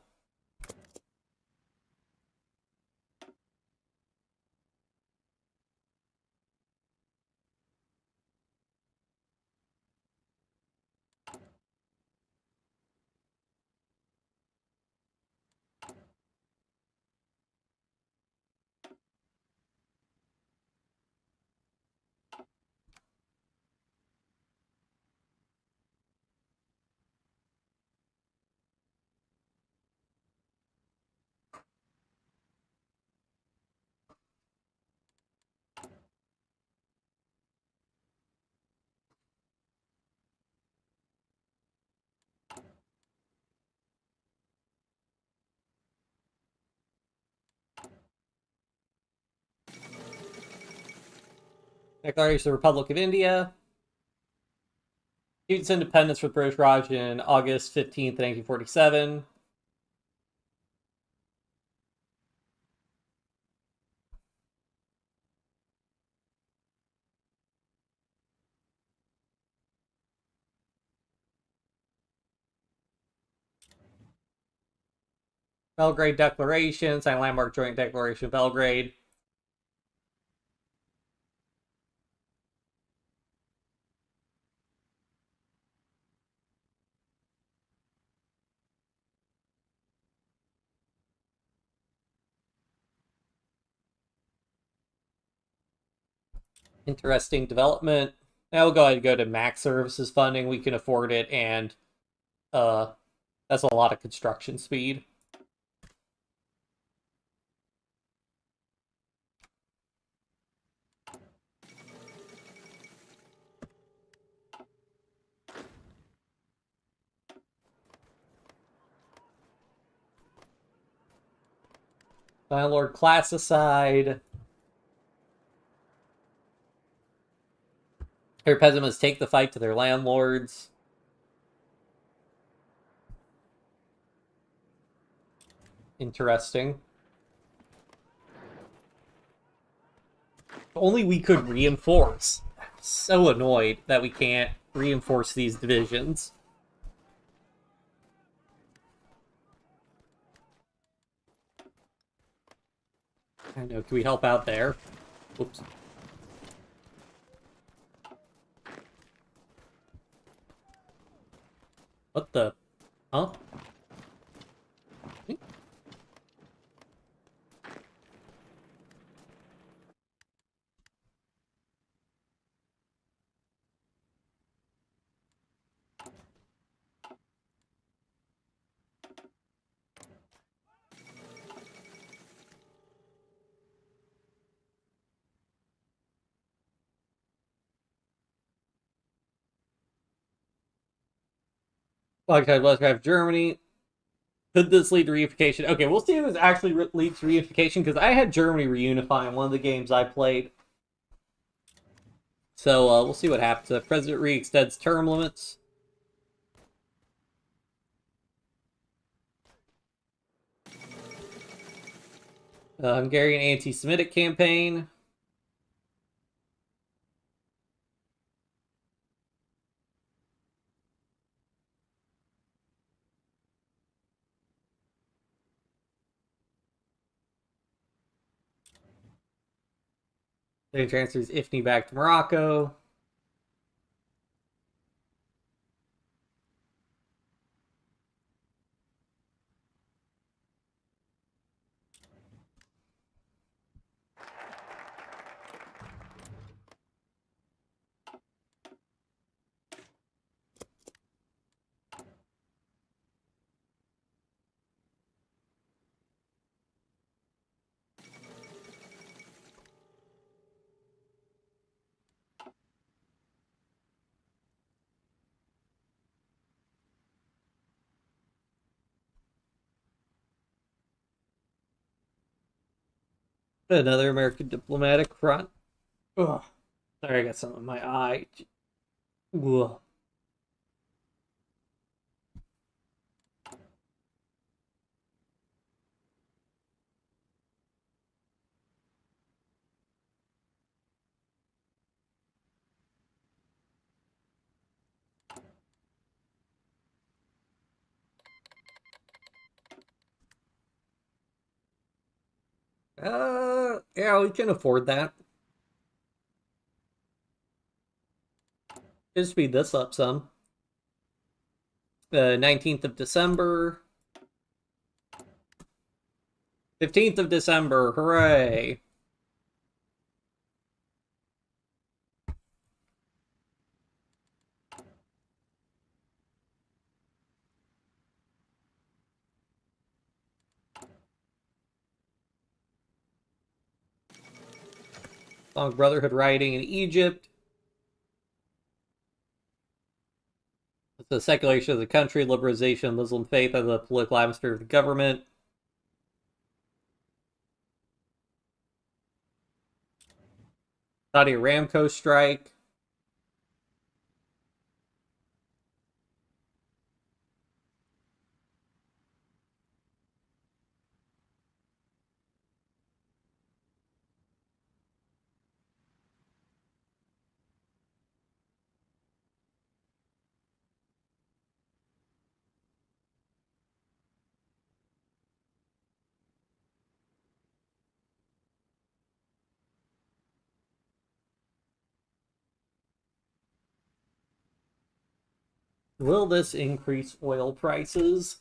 Declaration of the Republic of India. Its independence from the British Raj in August 15th, 1947. Belgrade Declaration, signed landmark joint declaration of Belgrade. Interesting development. Now we'll go ahead and go to max services funding. We can afford it, and that's a lot of construction speed. Landlord class aside. Here, peasants must take the fight to their landlords. Interesting. Only we could reinforce. I'm so annoyed that we can't reinforce these divisions. I know, can we help out there? Oops. What the? Huh? Okay, let's have Germany. Could this lead to reunification? Okay, we'll see if this actually leads to reunification, because I had Germany reunify in one of the games I played. So we'll see what happens. The president re-extends term limits. Hungarian anti-Semitic campaign. They transfers Ifni back to Morocco. Another American diplomatic front. Ugh. Sorry, I got something in my eye. Ugh. Yeah, we can afford that. Just speed this up some. 19th of December. 15th of December, hooray! Long Brotherhood rioting in Egypt. The seculation of the country, liberalization of Muslim faith, and the political atmosphere of the government. Saudi Aramco strike. Will this increase oil prices?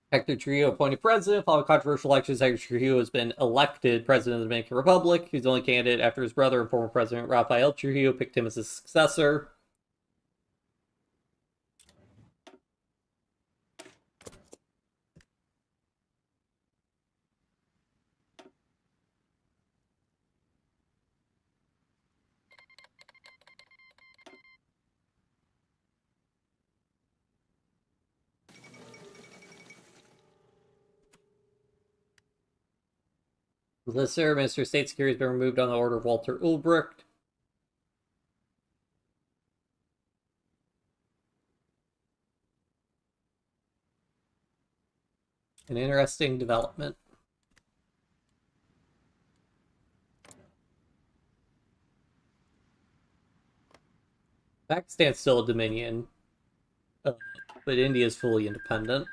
Hector Trujillo appointed president. Following controversial elections, Hector Trujillo has been elected president of the Dominican Republic. He's the only candidate after his brother and former president Rafael Trujillo picked him as his successor. The Sir, Minister of State Security has been removed on the order of Walter Ulbricht. An interesting development. Pakistan's still a dominion, but India is fully independent.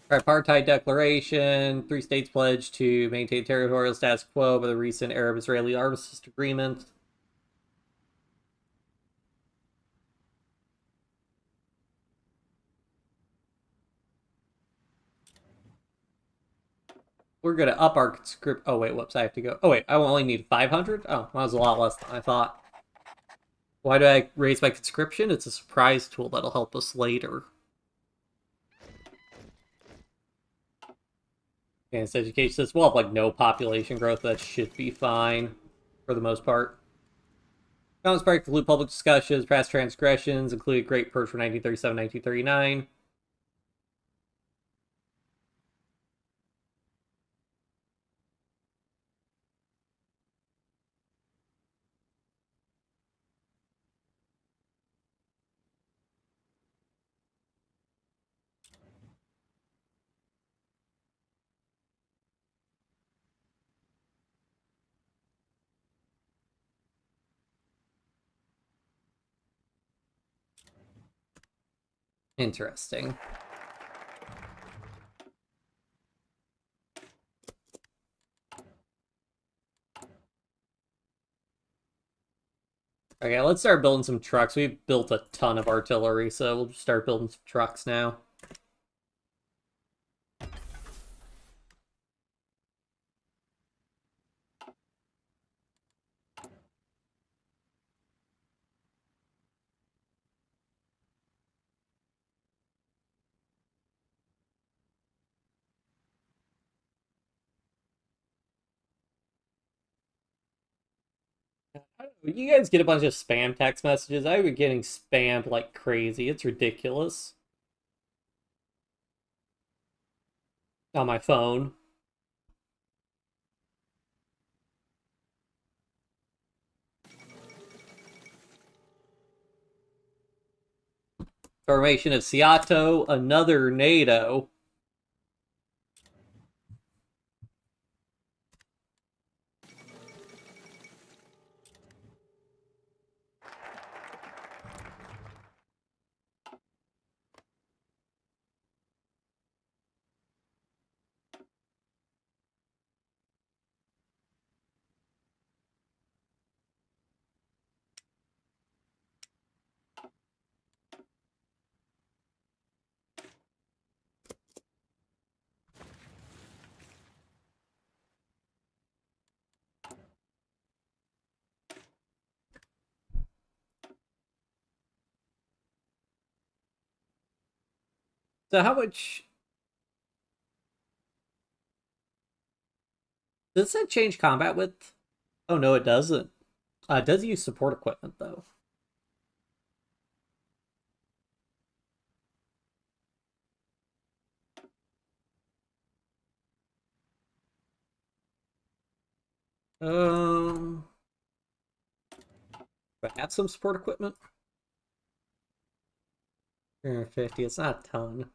Tripartite declaration, three states pledge to maintain territorial status quo by the recent Arab-Israeli armistice agreement. We're gonna up our conscript. Oh wait, whoops! I have to go. Oh wait, I only need 500. Oh, that was a lot less than I thought. Why do I raise my conscription? It's a surprise tool that'll help us later. Advanced education says we'll have like no population growth. That should be fine for the most part. Comments break include public discussions, past transgressions, including Great Purge from 1937-1939. Interesting. Okay, let's start building some trucks. We've built a ton of artillery, so we'll start building some trucks now. You guys get a bunch of spam text messages. I've been getting spammed like crazy. It's ridiculous. On my phone. Formation of Seattle, another NATO. So how much does that change combat with? Oh no, it doesn't. It does use support equipment though. Um, do I have some support equipment? 350. It's not a ton.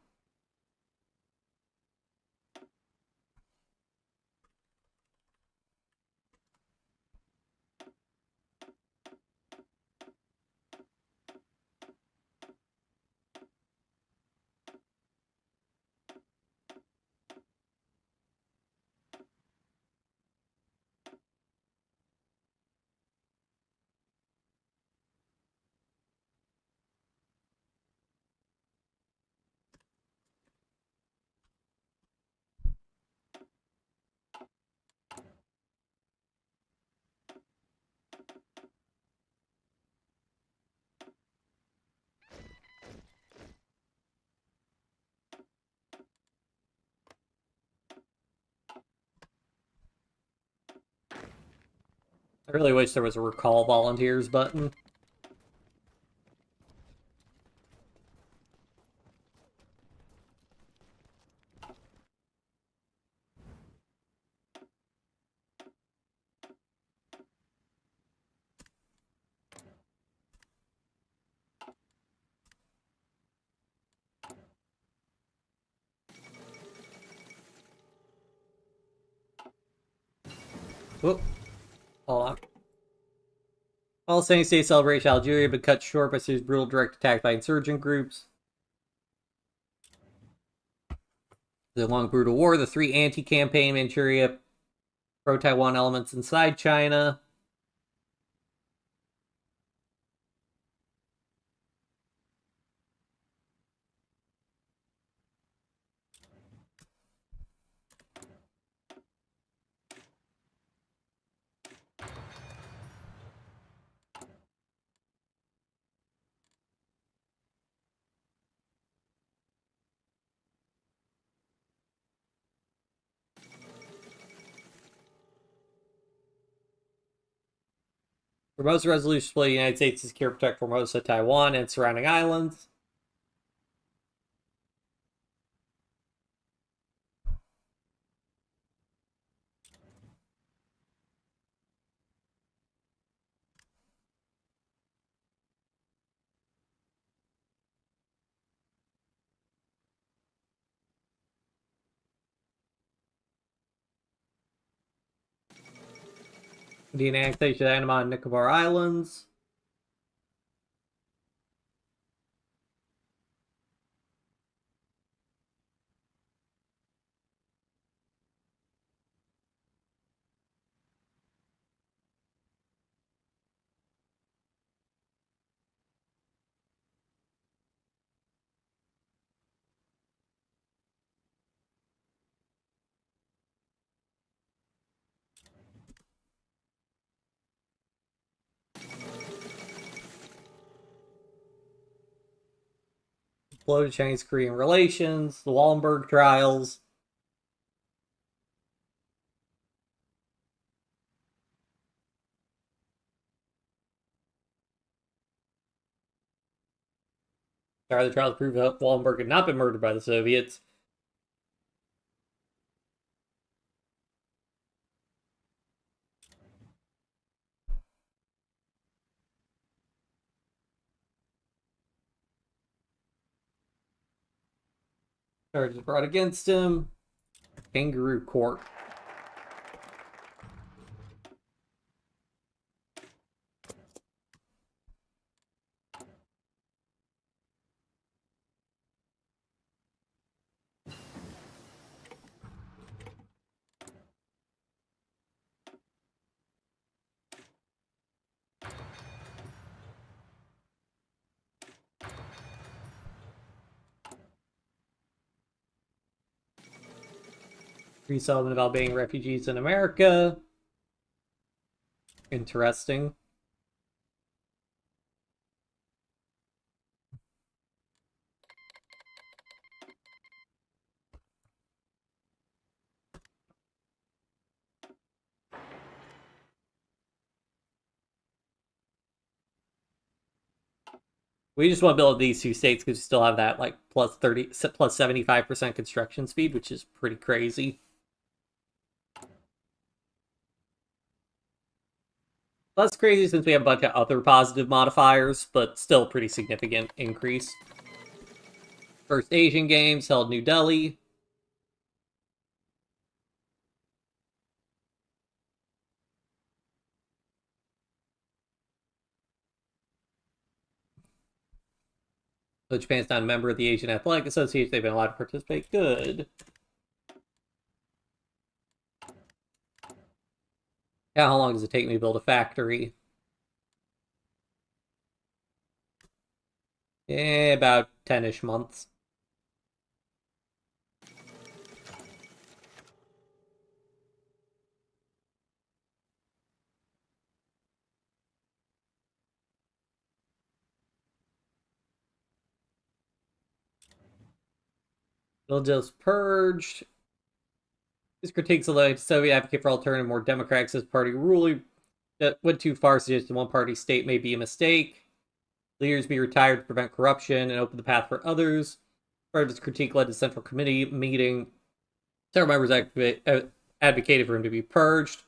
I really wish there was a recall volunteers button. Whoop. Hold on. All Saints Day celebration Algeria been cut short by series brutal direct attack by insurgent groups. The long brutal war, the three anti-campaign Manchuria pro-Taiwan elements inside China. Formosa resolution split the United States to secure protect Formosa, Taiwan, and surrounding islands. The annexation of Andaman and Nicobar Islands. Blow to Chinese-Korean relations. The Wallenberg trials. Sorry, the trial to prove that Wallenberg had not been murdered by the Soviets. Charges brought against him. Kangaroo Court. Resettlement of Albanian refugees in America. Interesting. We just want to build these two states because we still have that like plus 30, plus 75% construction speed, which is pretty crazy. Less crazy since we have a bunch of other positive modifiers, but still pretty significant increase. First Asian Games held New Delhi. So Japan's not a member of the Asian Athletic Association. They've been allowed to participate. Good. Yeah, how long does it take me to build a factory? About 10-ish months. They'll just purged. His critiques of the Soviet advocate for alternative, more democratic as party rule that went too far, suggested one party state may be a mistake. Leaders be retired to prevent corruption and open the path for others. Part of his critique led to Central Committee meeting. Several members advocated for him to be purged.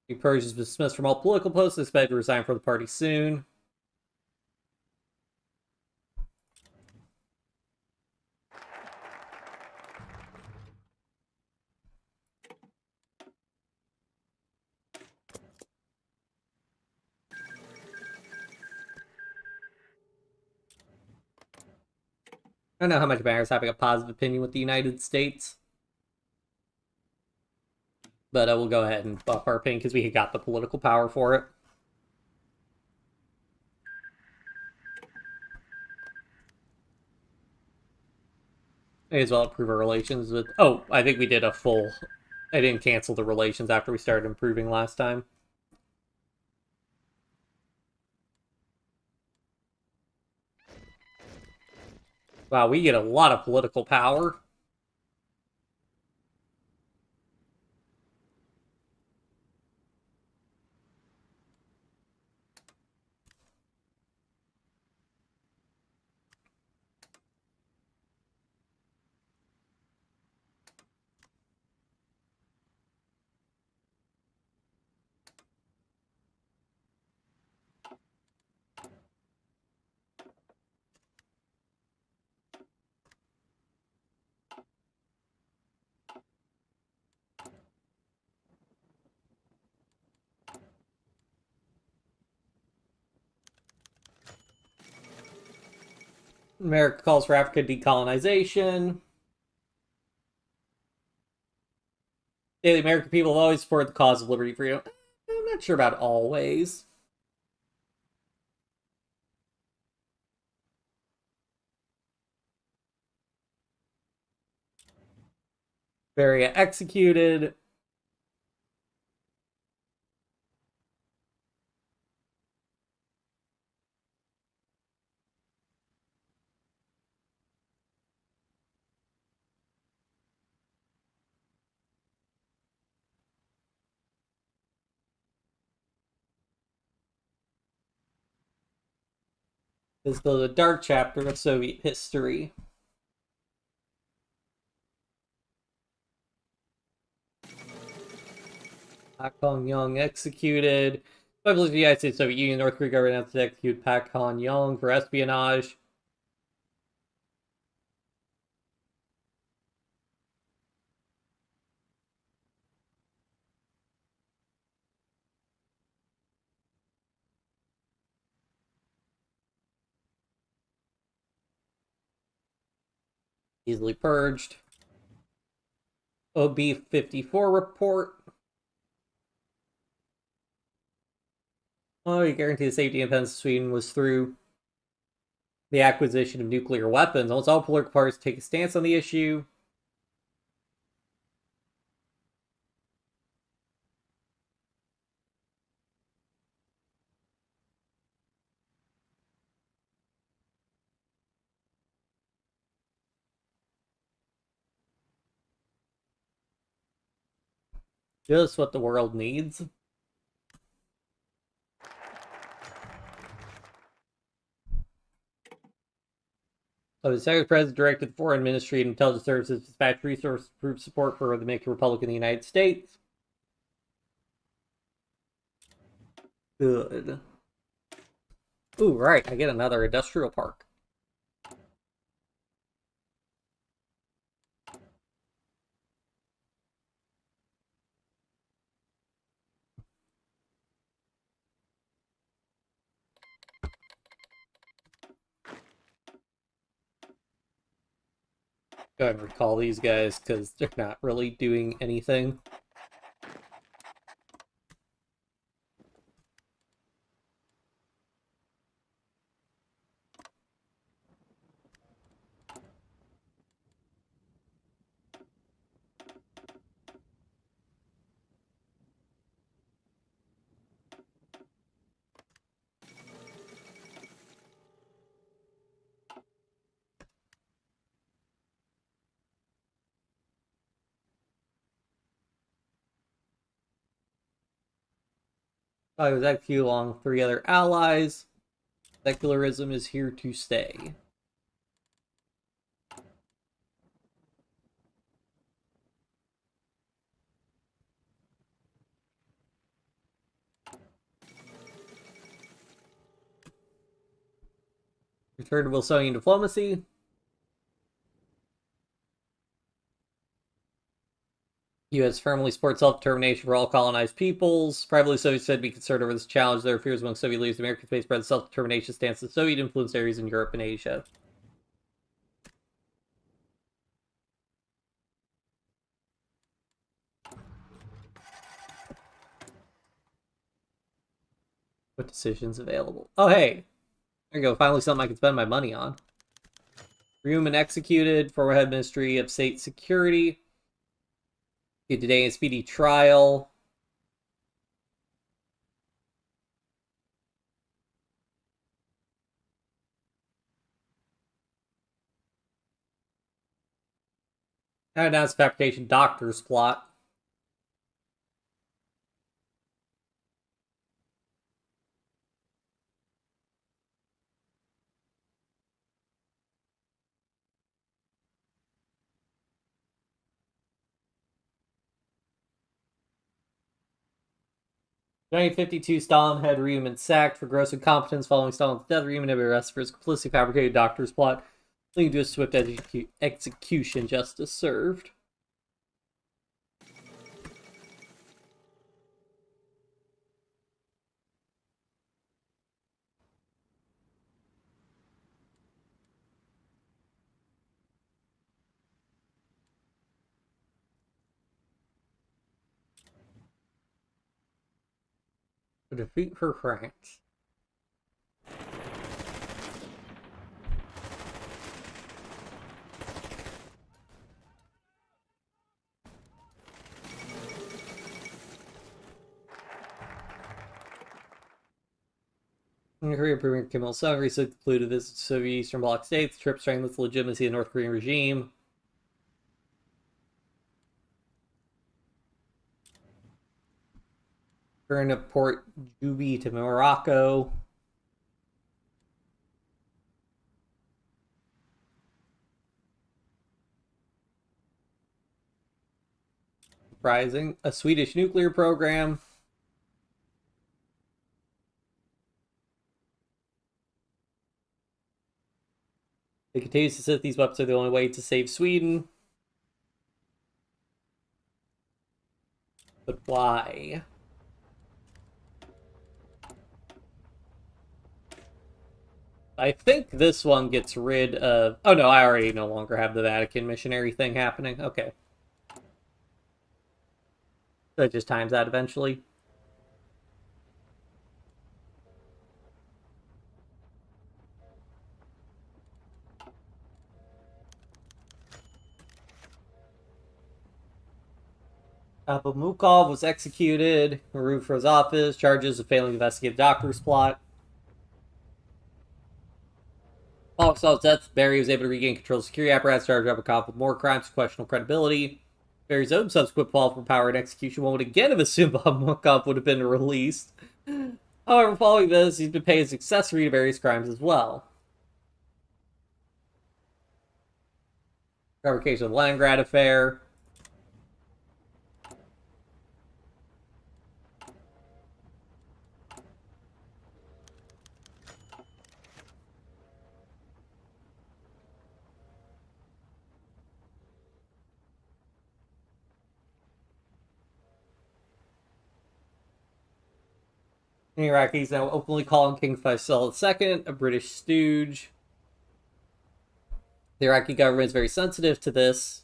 He purged is dismissed from all political posts, expected to resign from the party soon. I don't know how much matters having a positive opinion with the United States. But we'll go ahead and buff our opinion because we got the political power for it. May as well improve our relations with... Oh, I think we did a full... I didn't cancel the relations after we started improving last time. Wow, we get a lot of political power. America calls for Africa decolonization. The American people have always supported the cause of liberty and freedom. I'm not sure about always. Very executed. This is the dark chapter of Soviet history. Pak Hong Yong executed. Published the United States, Soviet Union, North Korea government announced to execute Pak Han Yong for espionage. Easily purged. OB-54 report. Oh, you guarantee the safety and independence of Sweden was through the acquisition of nuclear weapons. Almost all political parties take a stance on the issue. Just what the world needs. So the Secretary President directed the Foreign Ministry and Intelligence Services to dispatch resources to prove support for the Dominican Republic in the United States. Good. Ooh, right. I get another industrial park. Go ahead and recall these guys because they're not really doing anything. I was executed along with 3 other allies. Secularism is here to stay. Return to Wilsonian diplomacy. U.S. firmly supports self-determination for all colonized peoples. Privately, Soviets said to be concerned over this challenge. There are fears among Soviet leaders. American space spread the self-determination stance in Soviet-influenced areas in Europe and Asia. What decisions available? Oh, hey. There you go. Finally something I can spend my money on. Reumann executed. Former head Ministry of State Security. Today in speedy trial. Now announced fabrication doctor's plot. In 1952, Stalin had Reumann sacked for gross incompetence. Following Stalin's death, Reumann had been arrested for his complicity fabricated doctor's plot, leading to a swift execution. Justice served. A defeat for France. Korea Premier Kim Il-sung recently concluded a visit to Soviet Eastern Bloc states. The trip strengthens the legitimacy of the North Korean regime. Return of Port Juby to Morocco. surprising. A Swedish nuclear program. It continues to say that these weapons are the only way to save Sweden. But why? I think this one gets rid of... Oh no, I already no longer have the Vatican missionary thing happening. Okay. That just times out eventually. Abumukov was executed, removed from his office, charges of failing to investigate a doctor's plot. Following Saul's death, Barry was able to regain control of the security apparatus, charged Abumukov with more crimes with questionable credibility. Barry's own subsequent fall from power and execution one would again have assumed Abumukov would have been released. However, following this, he's been paid as accessory to various crimes as well. Fabrication of the Leningrad affair. The Iraqis now openly calling King Faisal II a British stooge. The Iraqi government is very sensitive to this.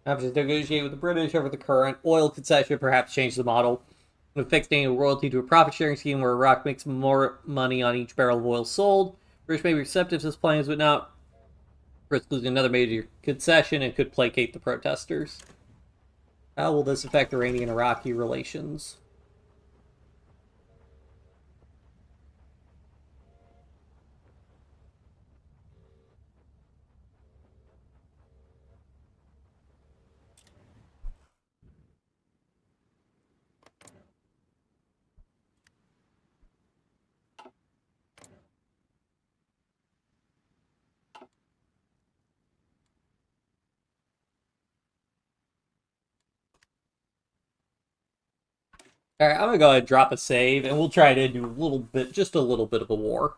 After negotiating with the British over the current oil concession, perhaps change the model of fixed annual royalty to a profit-sharing scheme where Iraq makes more money on each barrel of oil sold. British may be receptive to this plans, but not risk losing another major concession and could placate the protesters. How will this affect Iranian-Iraqi relations? Alright, I'm gonna go ahead and drop a save, and we'll try to do just a little bit of a war.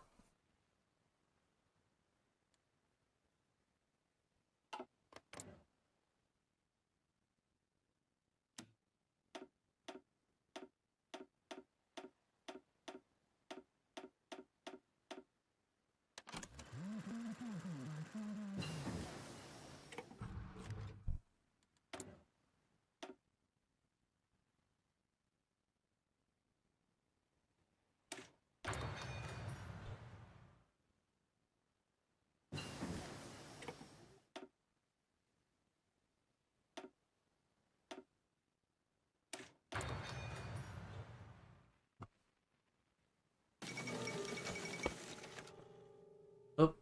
Oh.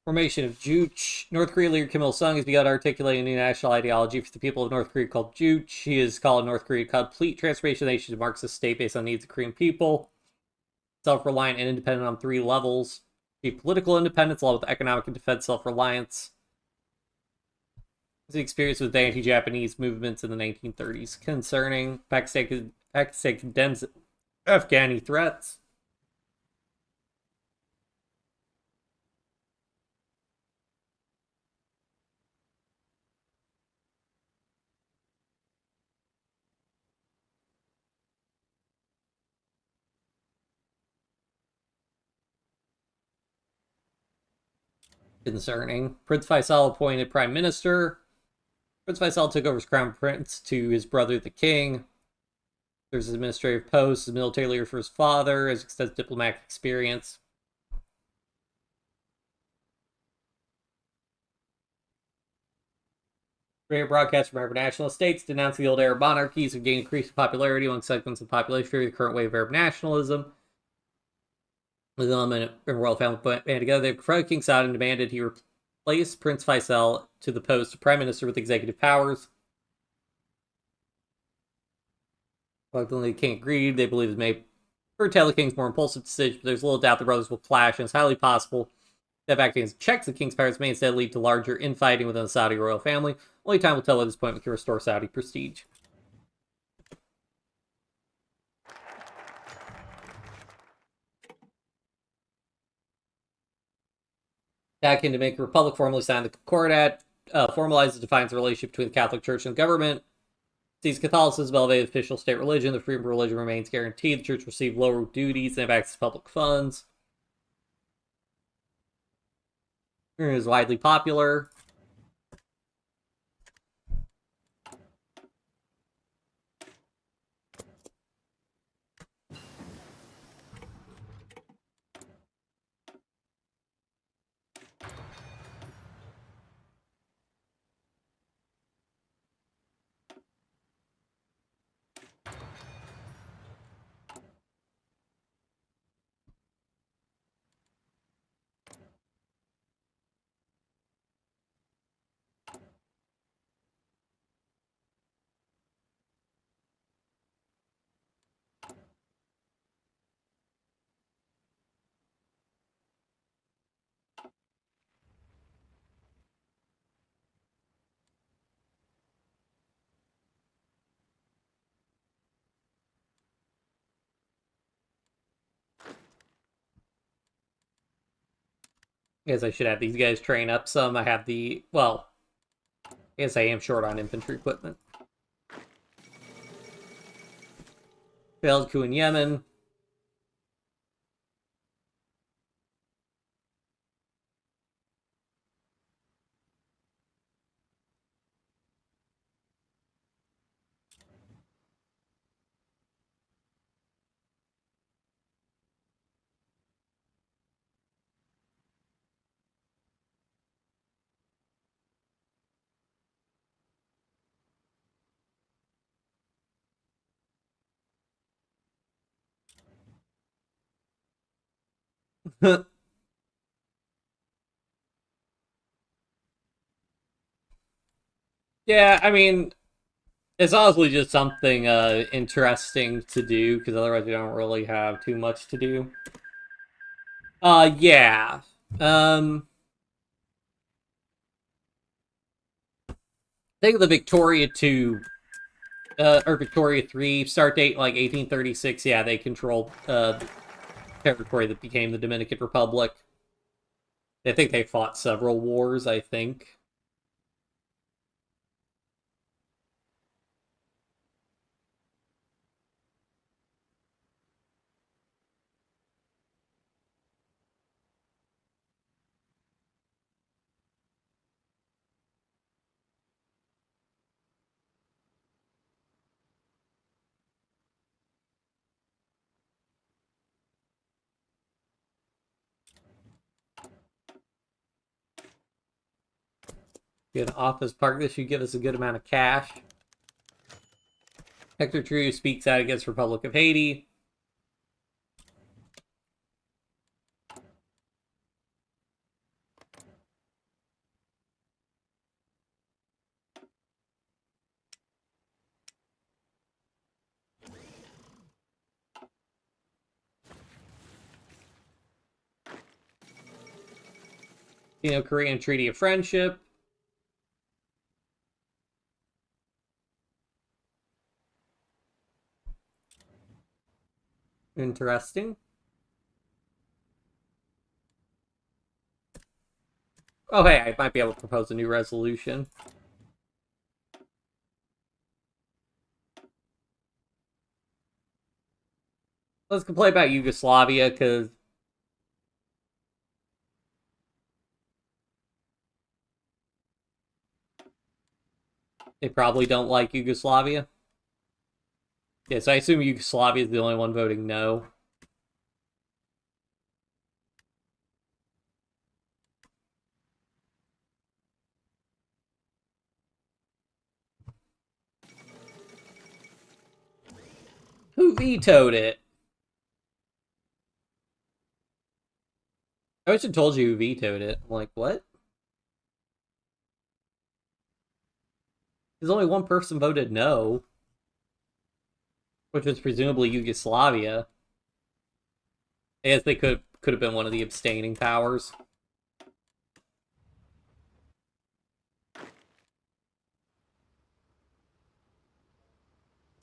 Formation of Juche. North Korea leader Kim Il-sung has begun articulating a new national ideology for the people of North Korea called Juche. He has called North Korea a complete transformation of the nation to Marxist state based on the needs of Korean people. Self-reliant and independent on 3 levels. Political independence along with economic and defense self-reliance. His experience with the anti-Japanese movements in the 1930s. Concerning Pakistan condemns Afghani threats. Concerning Prince Faisal appointed prime minister. Prince Faisal took over as crown prince to his brother the king. There's his administrative post, as military leader for his father, has extensive diplomatic experience. Radio broadcasts from Arab national states denouncing the old Arab monarchies have gained increasing popularity among segments of the population through the current wave of Arab nationalism. The element and royal family band together, they've confronted King Saud and demanded he replace Prince Faisal to the post of prime minister with executive powers. Luckily, the king agreed. They believe it may curtail the king's more impulsive decision, but there's little doubt the brothers will clash, and it's highly possible that acting as checks the king's powers may instead lead to larger infighting within the Saudi royal family. Only time will tell at this point we can restore Saudi prestige. Back in Dominican Republic formally signed the Concordat, formalizes and defines the relationship between the Catholic Church and the government, sees Catholicism elevated official state religion, the freedom of religion remains guaranteed, the church receives lower duties and have access to public funds. It is widely popular. I guess I should have these guys train up some. I have the, well, I guess I am short on infantry equipment. Failed coup in Yemen. Yeah, I mean, it's honestly just something interesting to do, because otherwise we don't really have too much to do. Yeah. I think the Victoria 2, or Victoria 3, start date like 1836, yeah, they controlled territory that became the Dominican Republic. I think they fought several wars, I think. Get an office park. This should give us a good amount of cash. Hector True speaks out against Republic of Haiti. Korean Treaty of Friendship. Interesting. Oh, hey, I might be able to propose a new resolution. Let's complain about Yugoslavia, because they probably don't like Yugoslavia. Yeah, so I assume Yugoslavia is the only one voting no. You vetoed it. I wish I told you vetoed it. I'm like, what? Because only one person voted no, which was presumably Yugoslavia. I guess they could have been one of the abstaining powers.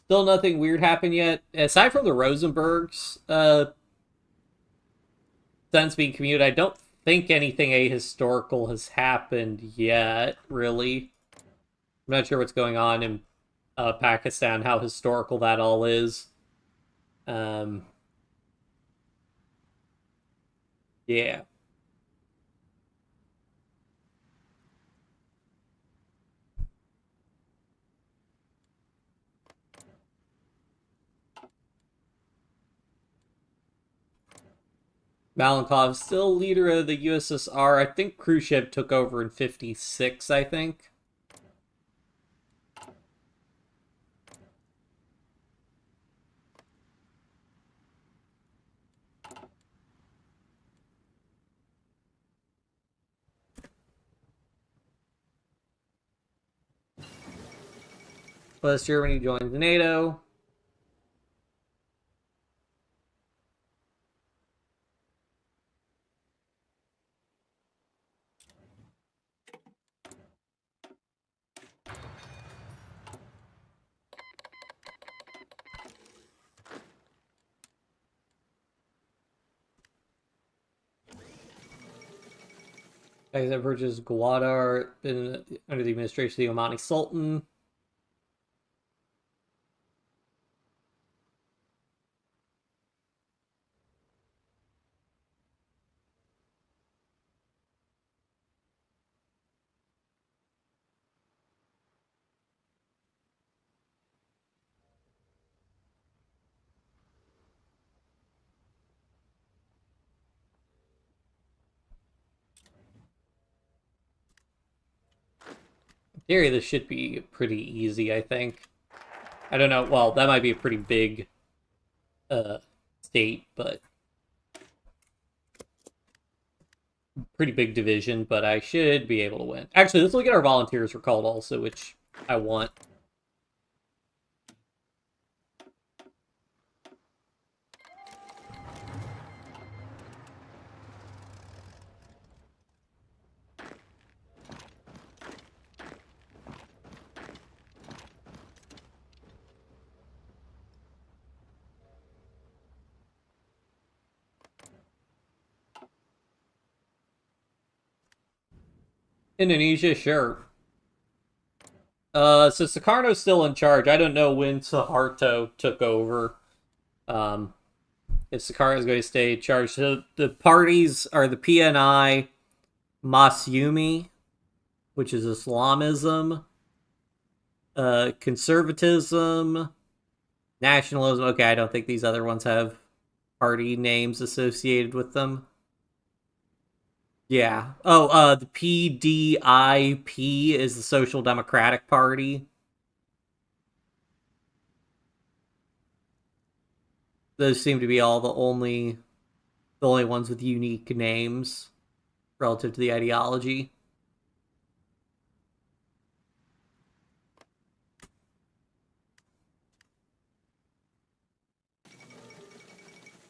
Still nothing weird happened yet. Aside from the Rosenbergs sentence being commuted, I don't think anything ahistorical has happened yet, really. I'm not sure what's going on in Pakistan, how historical that all is. Yeah. Malenkov still leader of the USSR. I think Khrushchev took over in 56, I think. West Germany joins NATO. Kaiser purchased Gwadar, been under the administration of the Omani Sultan. In theory, this should be pretty easy, I think. I don't know. Well, that might be a pretty big state, but pretty big division, but I should be able to win. Actually, let's look at our volunteers recalled also, which I want. Indonesia, sure. So Sukarno's still in charge. I don't know when Suharto took over. If Sukarno's going to stay in charge. So the parties are the PNI, Masyumi, which is Islamism, conservatism, nationalism. Okay, I don't think these other ones have party names associated with them. Yeah. Oh, the PDIP is the Social Democratic Party. Those seem to be all the only ones with unique names relative to the ideology.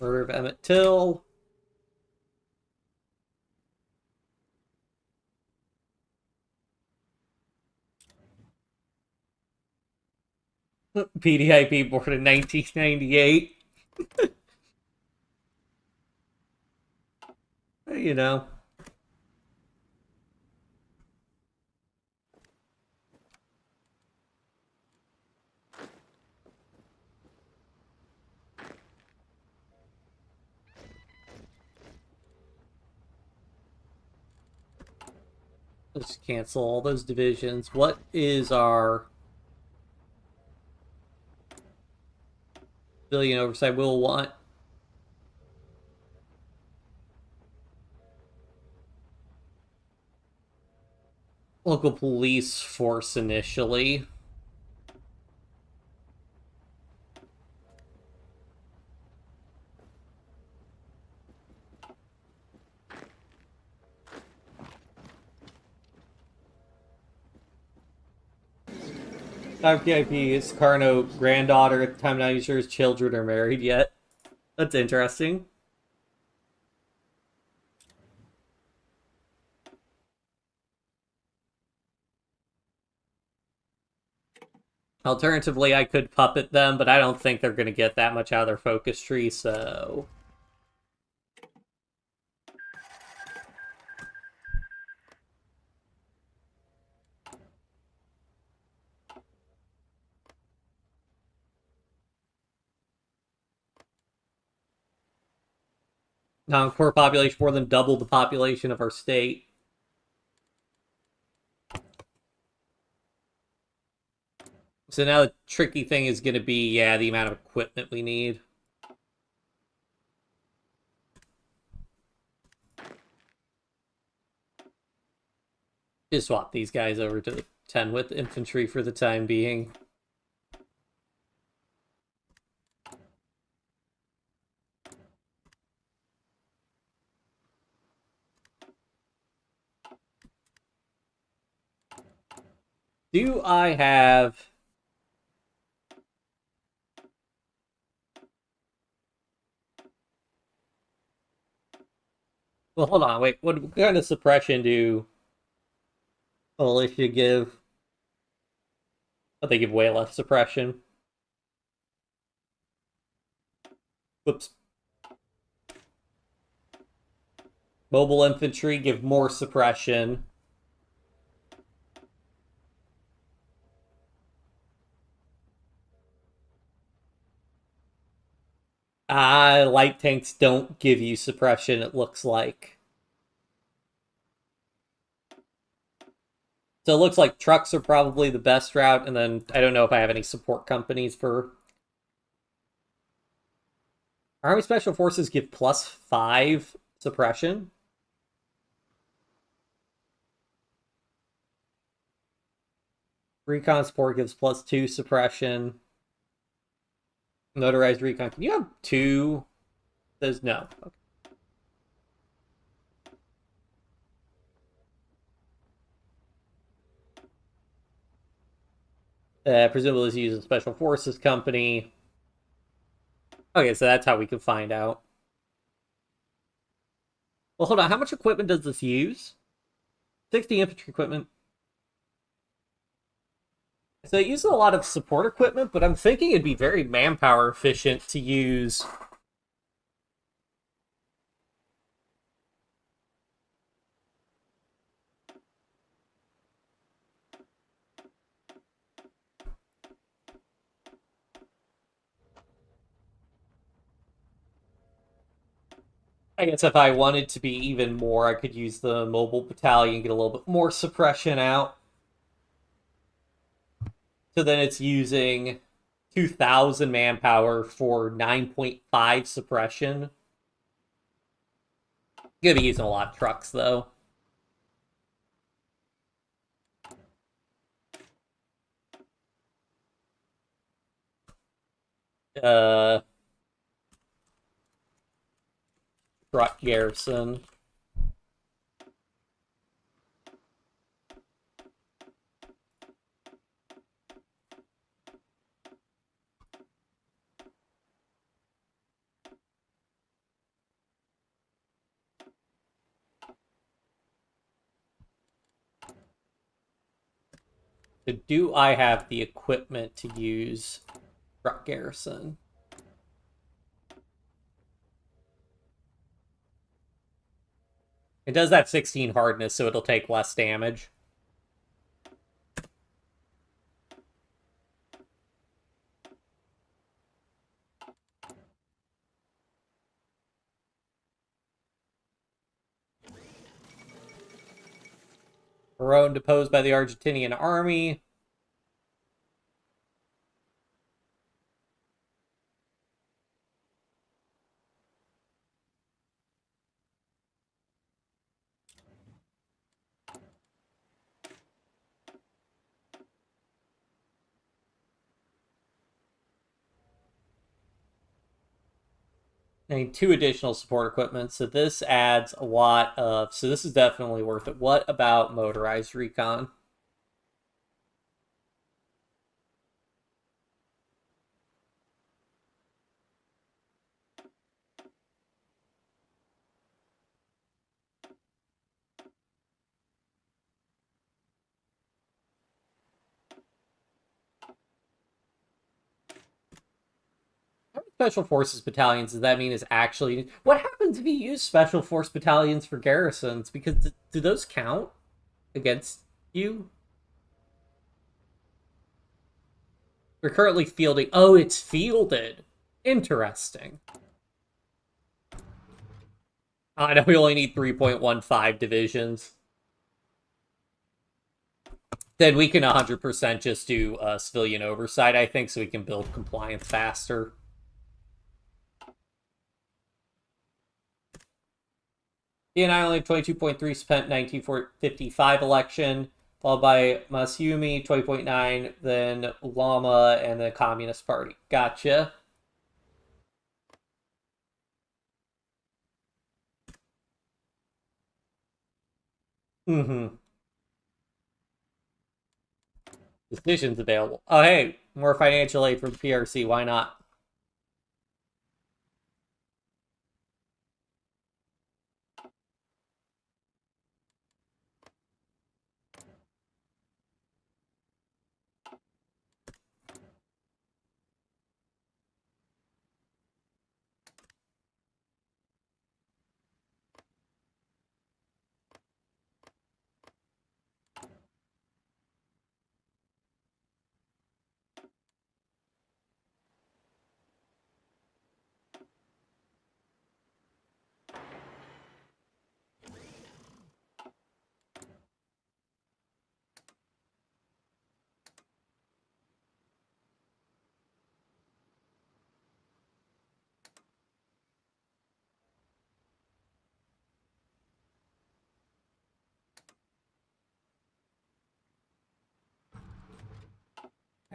Murder of Emmett Till. PDIP born in 1998. You know. Let's cancel all those divisions. What is our civilian oversight? We'll want local police force initially. RPIP is Carno granddaughter at the time, not even sure his children are married yet. That's interesting. Alternatively, I could puppet them, but I don't think they're going to get that much out of their focus tree, so... Non-core population more than double the population of our state. So now the tricky thing is going to be, yeah, the amount of equipment we need. Just swap these guys over to 10 with infantry for the time being. Do I have... Well, hold on, wait. What kind of suppression do militia give? Oh, they give way less suppression. Whoops. Mobile infantry give more suppression. Light tanks don't give you suppression, it looks like. So it looks like trucks are probably the best route, and then I don't know if I have any support companies for... Army Special Forces give +5 suppression. Recon support gives +2 suppression. Motorized recon. Can you have 2? There's no. Okay. Presumably it's using Special Forces Company. Okay, so that's how we can find out. Well, hold on. How much equipment does this use? 60 infantry equipment. So it uses a lot of support equipment, but I'm thinking it'd be very manpower efficient to use... I guess if I wanted to be even more, I could use the mobile battalion, get a little bit more suppression out. So then it's using 2,000 manpower for 9.5 suppression. Gonna be using a lot of trucks, though. Truck garrison. So do I have the equipment to use truck garrison? It does have 16 hardness, so it'll take less damage. Peron deposed by the Argentinian army. I need 2 additional support equipment, so this adds a lot of... So this is definitely worth it. What about motorized recon? Special Forces battalions, does that mean is actually... What happens if you use Special Force battalions for garrisons? Because do those count against you? We're currently fielding... Oh, it's fielded. Interesting. I know we only need 3.15 divisions. Then we can 100% just do civilian oversight, I think, so we can build compliance faster. Ian Island, 22.3 spent 1955 election, followed by Masyumi, 20.9, then Lama, and the Communist Party. Gotcha. Mm-hmm. Decisions available. Oh, hey, more financial aid from PRC. Why not?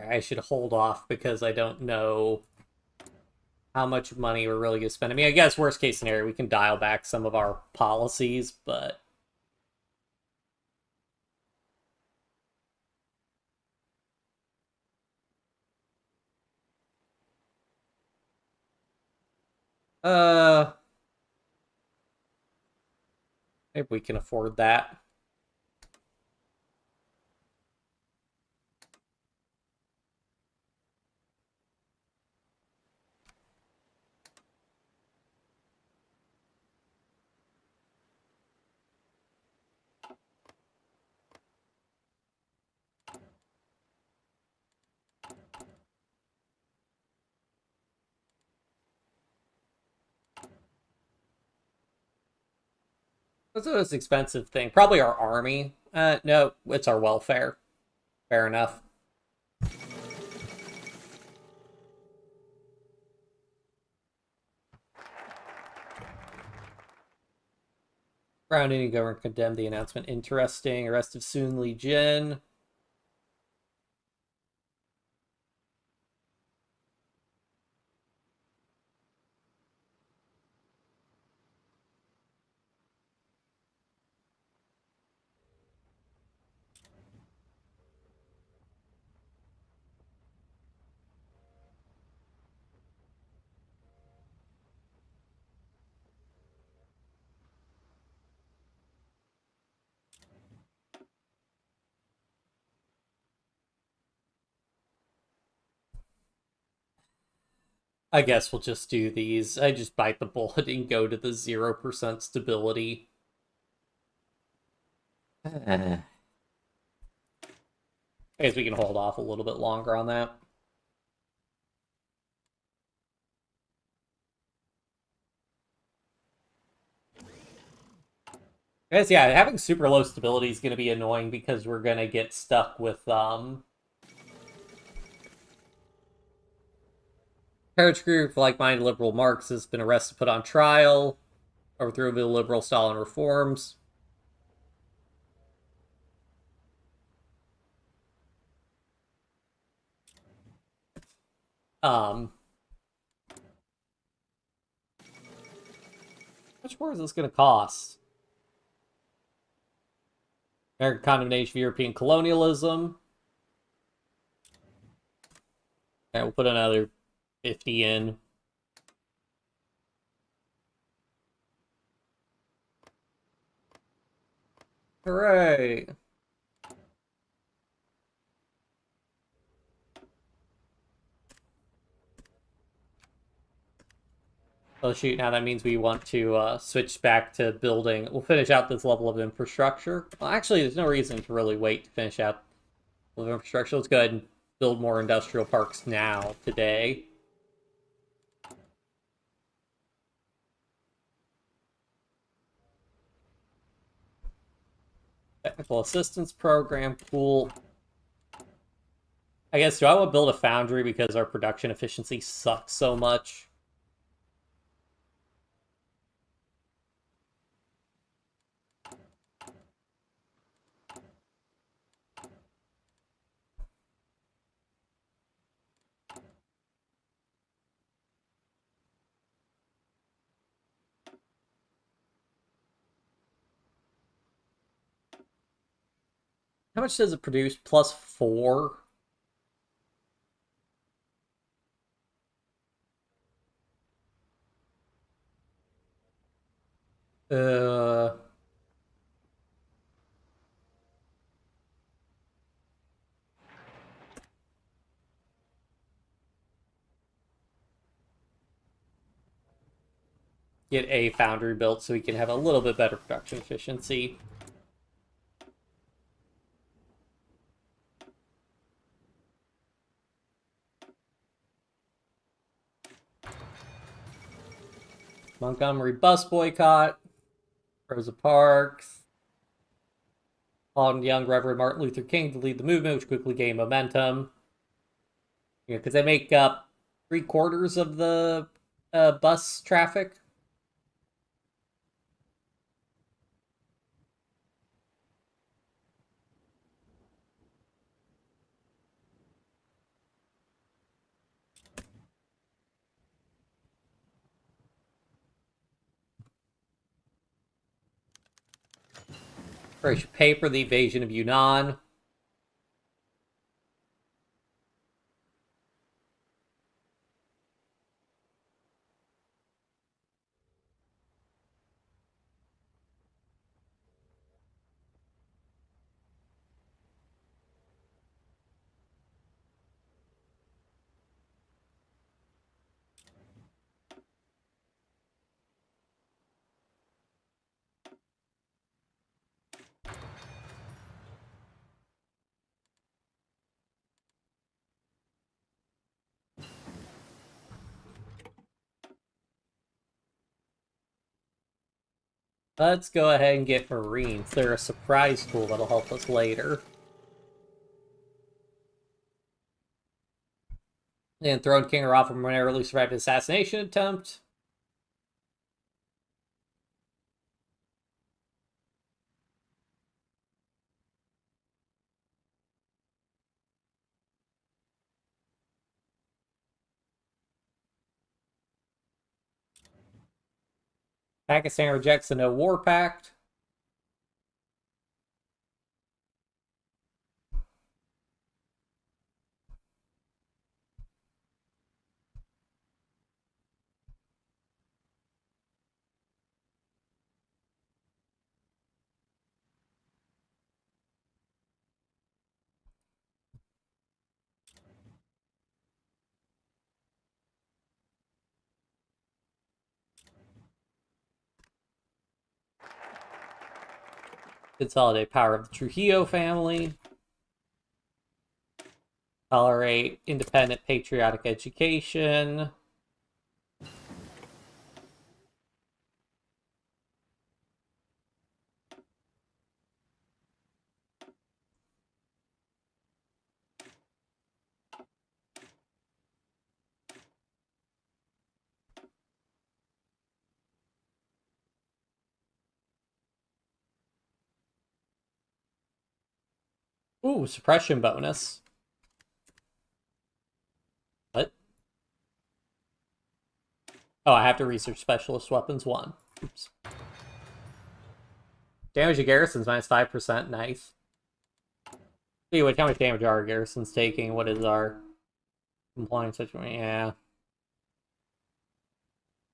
I should hold off because I don't know how much money we're really going to spend. I mean, I guess worst case scenario, we can dial back some of our policies, but... Maybe we can afford that. What's the most expensive thing? Probably our army. No, it's our welfare. Fair enough. Brown Indian government condemned the announcement. Interesting. Arrest of Soon Lee Jin. I guess we'll just do these. I just bite the bullet and go to the 0% stability. I guess we can hold off a little bit longer on that. I guess, yeah, having super low stability is going to be annoying because we're going to get stuck with, Carriage group, like-minded liberal Marxists, been arrested, put on trial, overthrew the liberal Stalin reforms. How much more is this going to cost? American condemnation of European colonialism. Alright, we'll put another 50 in. Hooray! Oh shoot, now that means we want to switch back to building. We'll finish out this level of infrastructure. Well, actually, there's no reason to really wait to finish out the level of infrastructure. Let's go ahead and build more industrial parks now, today. Technical assistance program, cool. I guess, do I want to build a foundry because our production efficiency sucks so much? How much does it produce? +4? Uh, get a foundry built so we can have a little bit better production efficiency. Montgomery bus boycott. Rosa Parks. On young Reverend Martin Luther King to lead the movement, which quickly gained momentum. Yeah, because they make up 3/4 of the bus traffic. Or I should pay for the invasion of Yunnan. Let's go ahead and get Marines. They're a surprise tool that'll help us later. And Throne King are often narrowly survived an assassination attempt. Pakistan rejects the No War Pact. Consolidate power of the Trujillo family. Tolerate independent patriotic education. Ooh, suppression bonus. What? Oh, I have to research specialist weapons 1. Oops. Damage to garrisons -5%. Nice. Anyway, how much damage are our garrisons taking? What is our compliance situation? Yeah.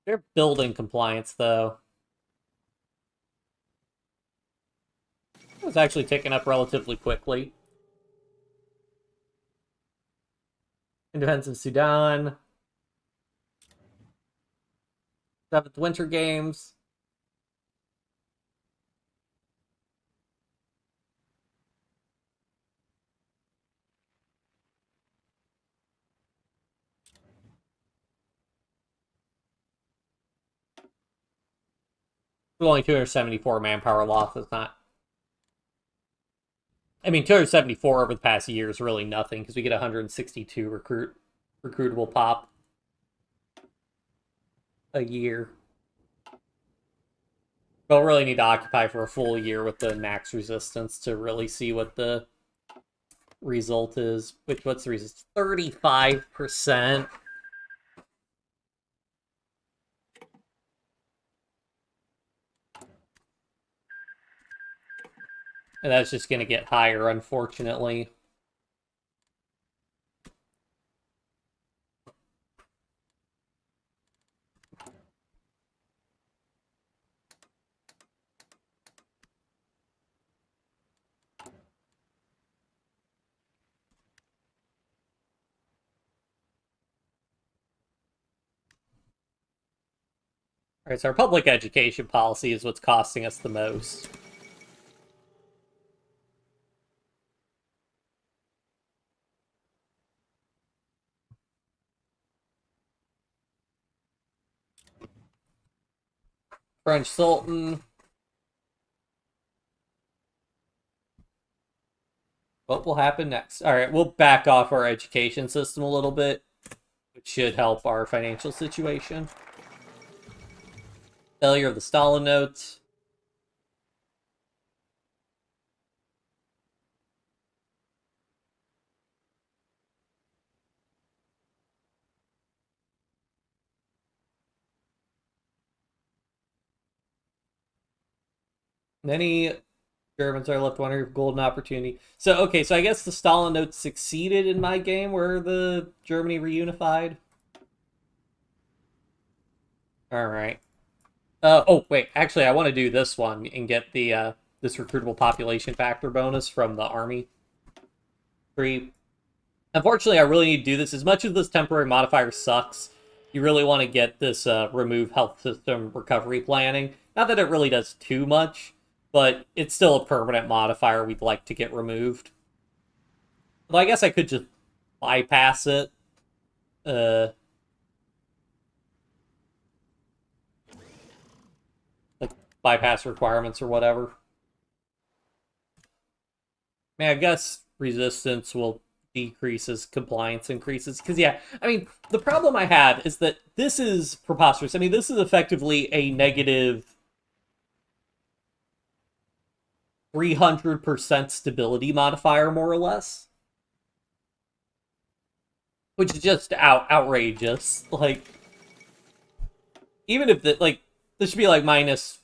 They're building compliance, though. It was actually ticking up relatively quickly. Independence of Sudan. 7th Winter Games. With only 274 manpower loss, it's not. I mean, 274 over the past year is really nothing because we get 162 recruitable pop a year. They'll really need to occupy for a full year with the max resistance to really see what the result is. What's the resistance? 35%. And that's just going to get higher, unfortunately. All right, so our public education policy is what's costing us the most. French Sultan. What will happen next? All right, we'll back off our education system a little bit, which should help our financial situation. Failure of the Stalin notes. Many Germans are left wondering if golden opportunity. So, okay, so I guess the Stalin notes succeeded in my game where the Germany reunified. All right. Oh, wait, actually, I want to do this one and get the this recruitable population factor bonus from the army tree. Unfortunately, I really need to do this. As much as this temporary modifier sucks, you really want to get this remove health system recovery planning. Not that it really does too much, but it's still a permanent modifier we'd like to get removed. Well, I guess I could just bypass it. Uh, like, bypass requirements or whatever. I mean, I guess resistance will decrease as compliance increases. Because, yeah, I mean, the problem I have is that this is preposterous. I mean, this is effectively a negative 300% stability modifier, more or less. Which is just outrageous. Like, even if this should be like minus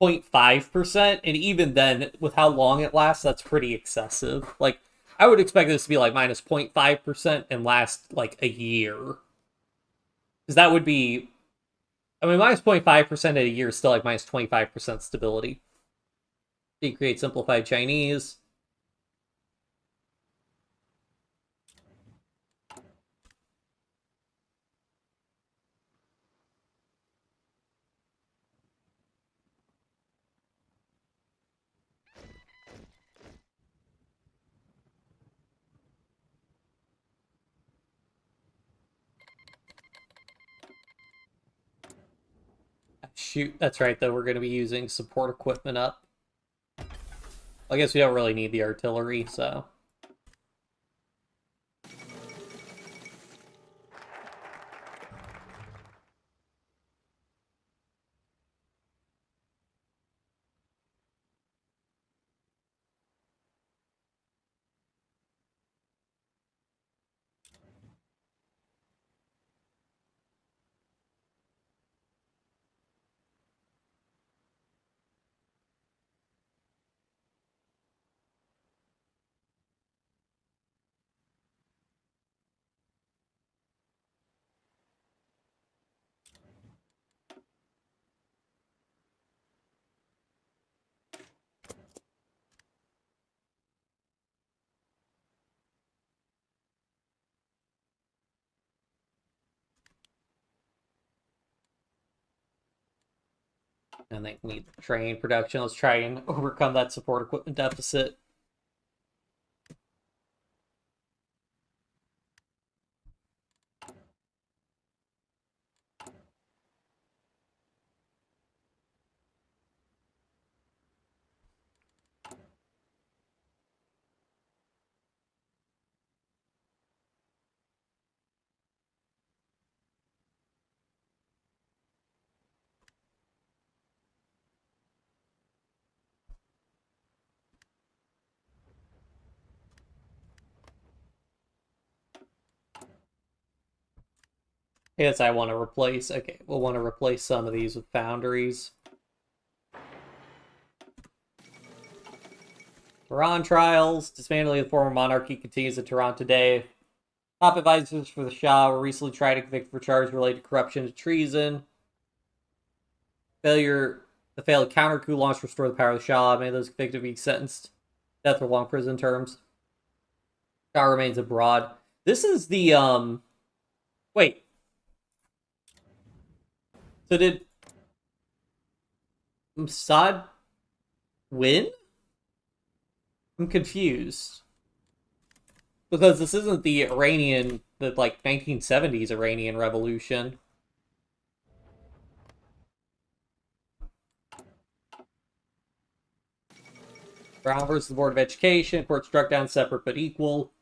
0.5%, and even then, with how long it lasts, that's pretty excessive. Like, I would expect this to be like minus 0.5% and last like a year. Because that would be, I mean, minus 0.5% at a year is still like minus 25% stability. Decreate simplified Chinese. Shoot, that's right, though. We're going to be using support equipment up. I guess we don't really need the artillery, so. And they need train production. Let's try and overcome that support equipment deficit. Yes, I want to replace. Okay, we'll want to replace some of these with foundries. Tehran trials. Dismantling the former monarchy continues in Tehran today. Top advisors for the Shah were recently tried and convicted for charges related to corruption and treason. The failed counter coup launch to restore the power of the Shah. Many of those convicted be sentenced to death or long prison terms. Shah remains abroad. This is the Wait. So did Mossad win? I'm confused. Because this isn't the 1970s Iranian revolution. Brown versus the Board of Education. Court struck down separate but equal.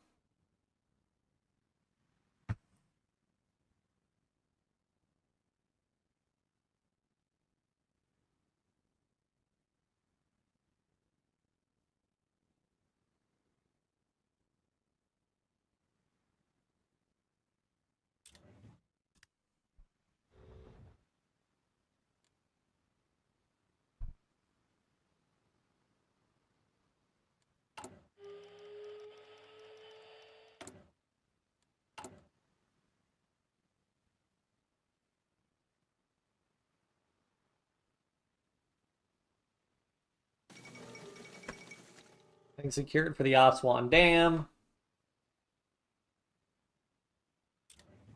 Things secured for the Aswan Dam.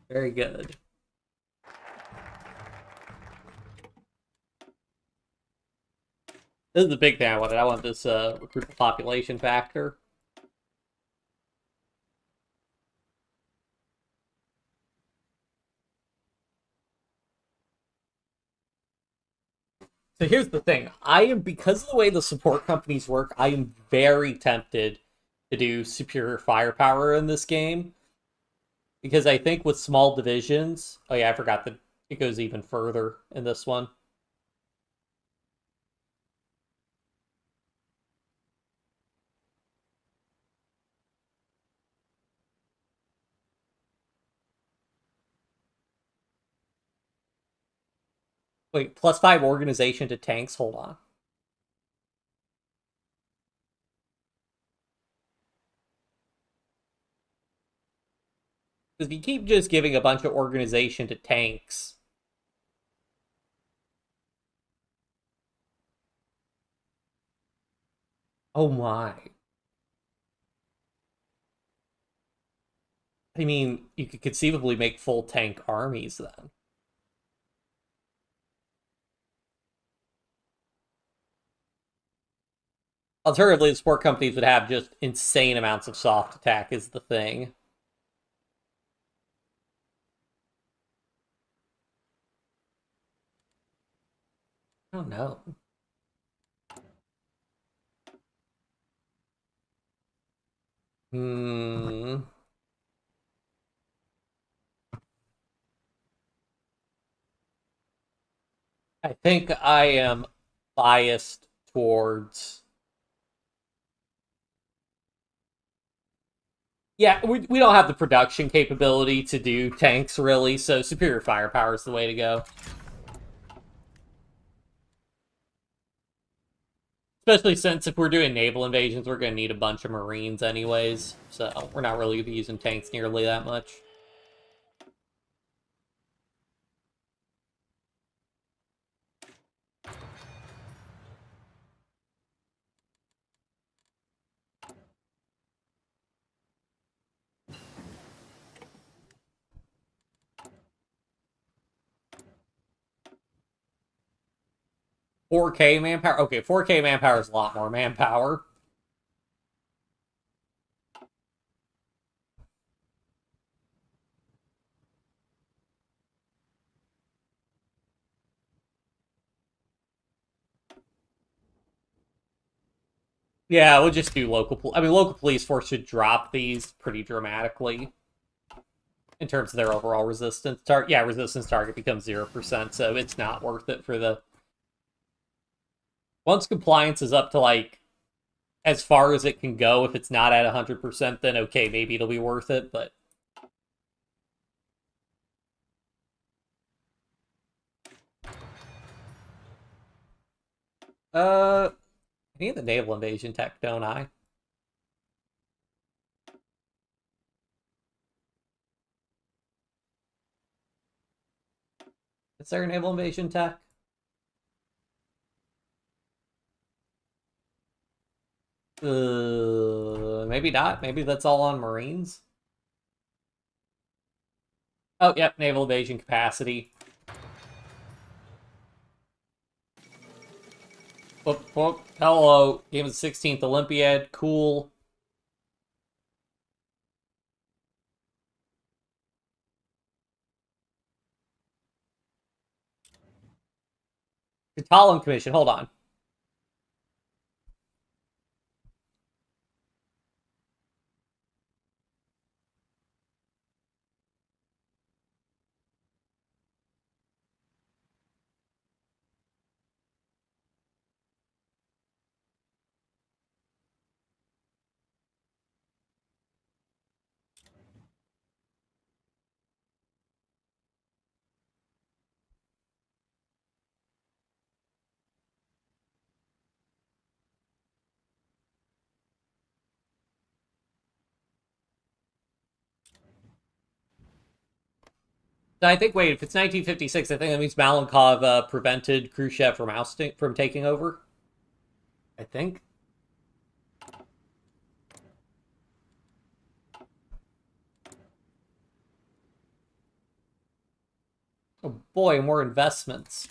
Very good. This is the big thing I wanted. I want this recruit population factor. So here's the thing. Because of the way the support companies work, I am very tempted to do superior firepower in this game. Because I think with small divisions... Oh yeah, I forgot that it goes even further in this one. Wait, +5 organization to tanks? Hold on. Because if you keep just giving a bunch of organization to tanks... Oh my. I mean, you could conceivably make full tank armies then. Alternatively, the support companies would have just insane amounts of soft attack is the thing. I don't know. Hmm. I think I am biased towards... Yeah, we don't have the production capability to do tanks, really, so superior firepower is the way to go. Especially since if we're doing naval invasions, we're going to need a bunch of Marines anyways, so we're not really going to be using tanks nearly that much. 4K manpower? Okay, 4K manpower is a lot more manpower. Yeah, we'll just do local. I mean, local police force should drop these pretty dramatically in terms of their overall resistance. Yeah, resistance target becomes 0%, so it's not worth it for the. Once compliance is up to like as far as it can go, if it's not at 100%, then okay, maybe it'll be worth it. But I need the naval invasion tech, don't I? Is there a naval invasion tech? Maybe not. Maybe that's all on Marines. Oh, yep, naval invasion capacity. Whoop, whoop. Hello, game of the 16th Olympiad. Cool. Catalan Commission, hold on. I think, wait, if it's 1956, I think that means Malenkov prevented Khrushchev from taking over. I think. Oh boy, more investments.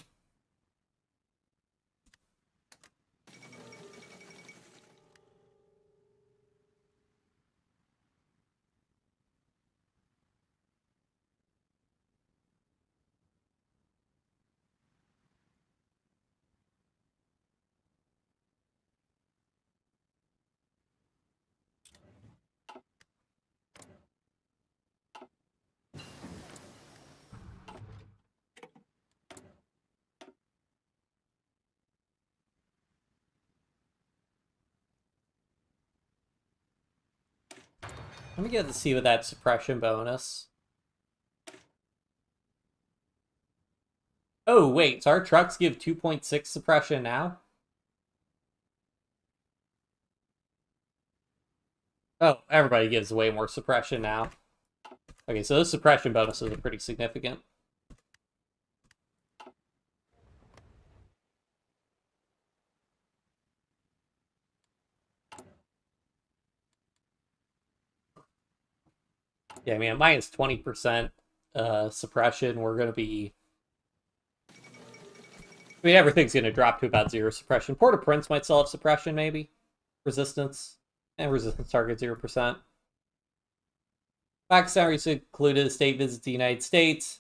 Let me get to see what that suppression bonus. Oh, wait, so our trucks give 2.6 suppression now? Oh, everybody gives way more suppression now. Okay, so those suppression bonuses are pretty significant. Yeah, I mean, minus 20% suppression, we're going to be... I mean, everything's going to drop to about 0 suppression. Port-au-Prince might still have suppression, maybe. Resistance. And resistance target 0%. Pakistan recently concluded a state visit to the United States.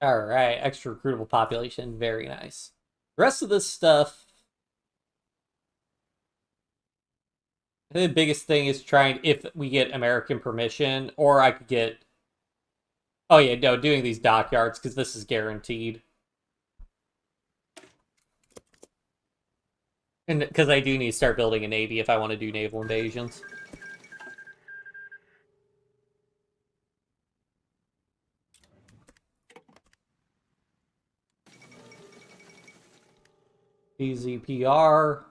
Alright, extra recruitable population. Very nice. The rest of this stuff... I think the biggest thing is trying, if we get American permission, or I could get... Oh yeah, no, doing these dockyards, because this is guaranteed. And because I do need to start building a navy if I want to do naval invasions. PZPR.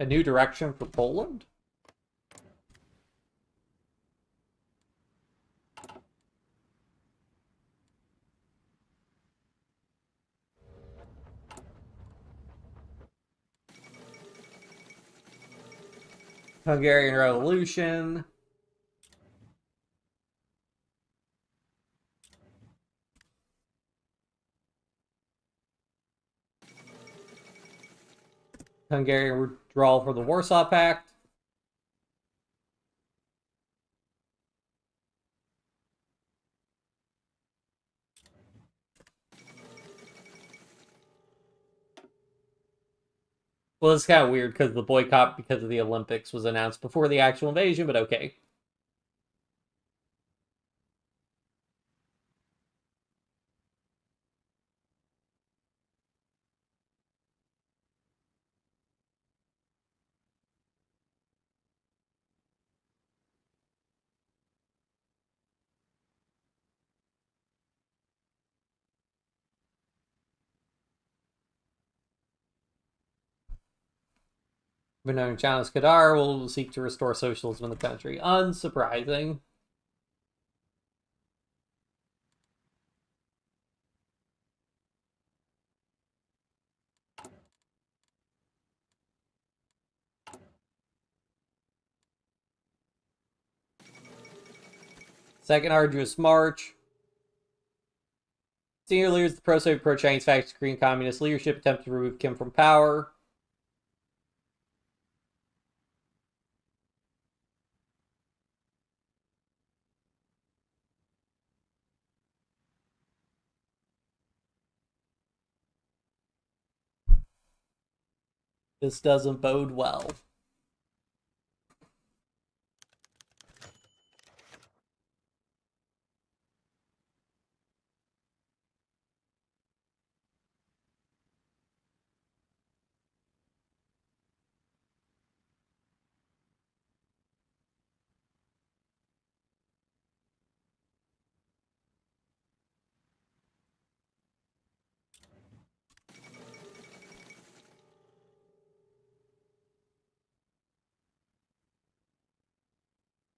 A new direction for Poland? Hungarian Revolution. Hungarian withdrawal from the Warsaw Pact. Well, it's kind of weird because the boycott because of the Olympics was announced before the actual invasion, but okay. Benign Challenge Kadar will seek to restore socialism in the country. Unsurprising. Second arduous march. Senior leaders of the pro-Soviet, pro-Chinese factions, Korean communist leadership attempt to remove Kim from power. This doesn't bode well.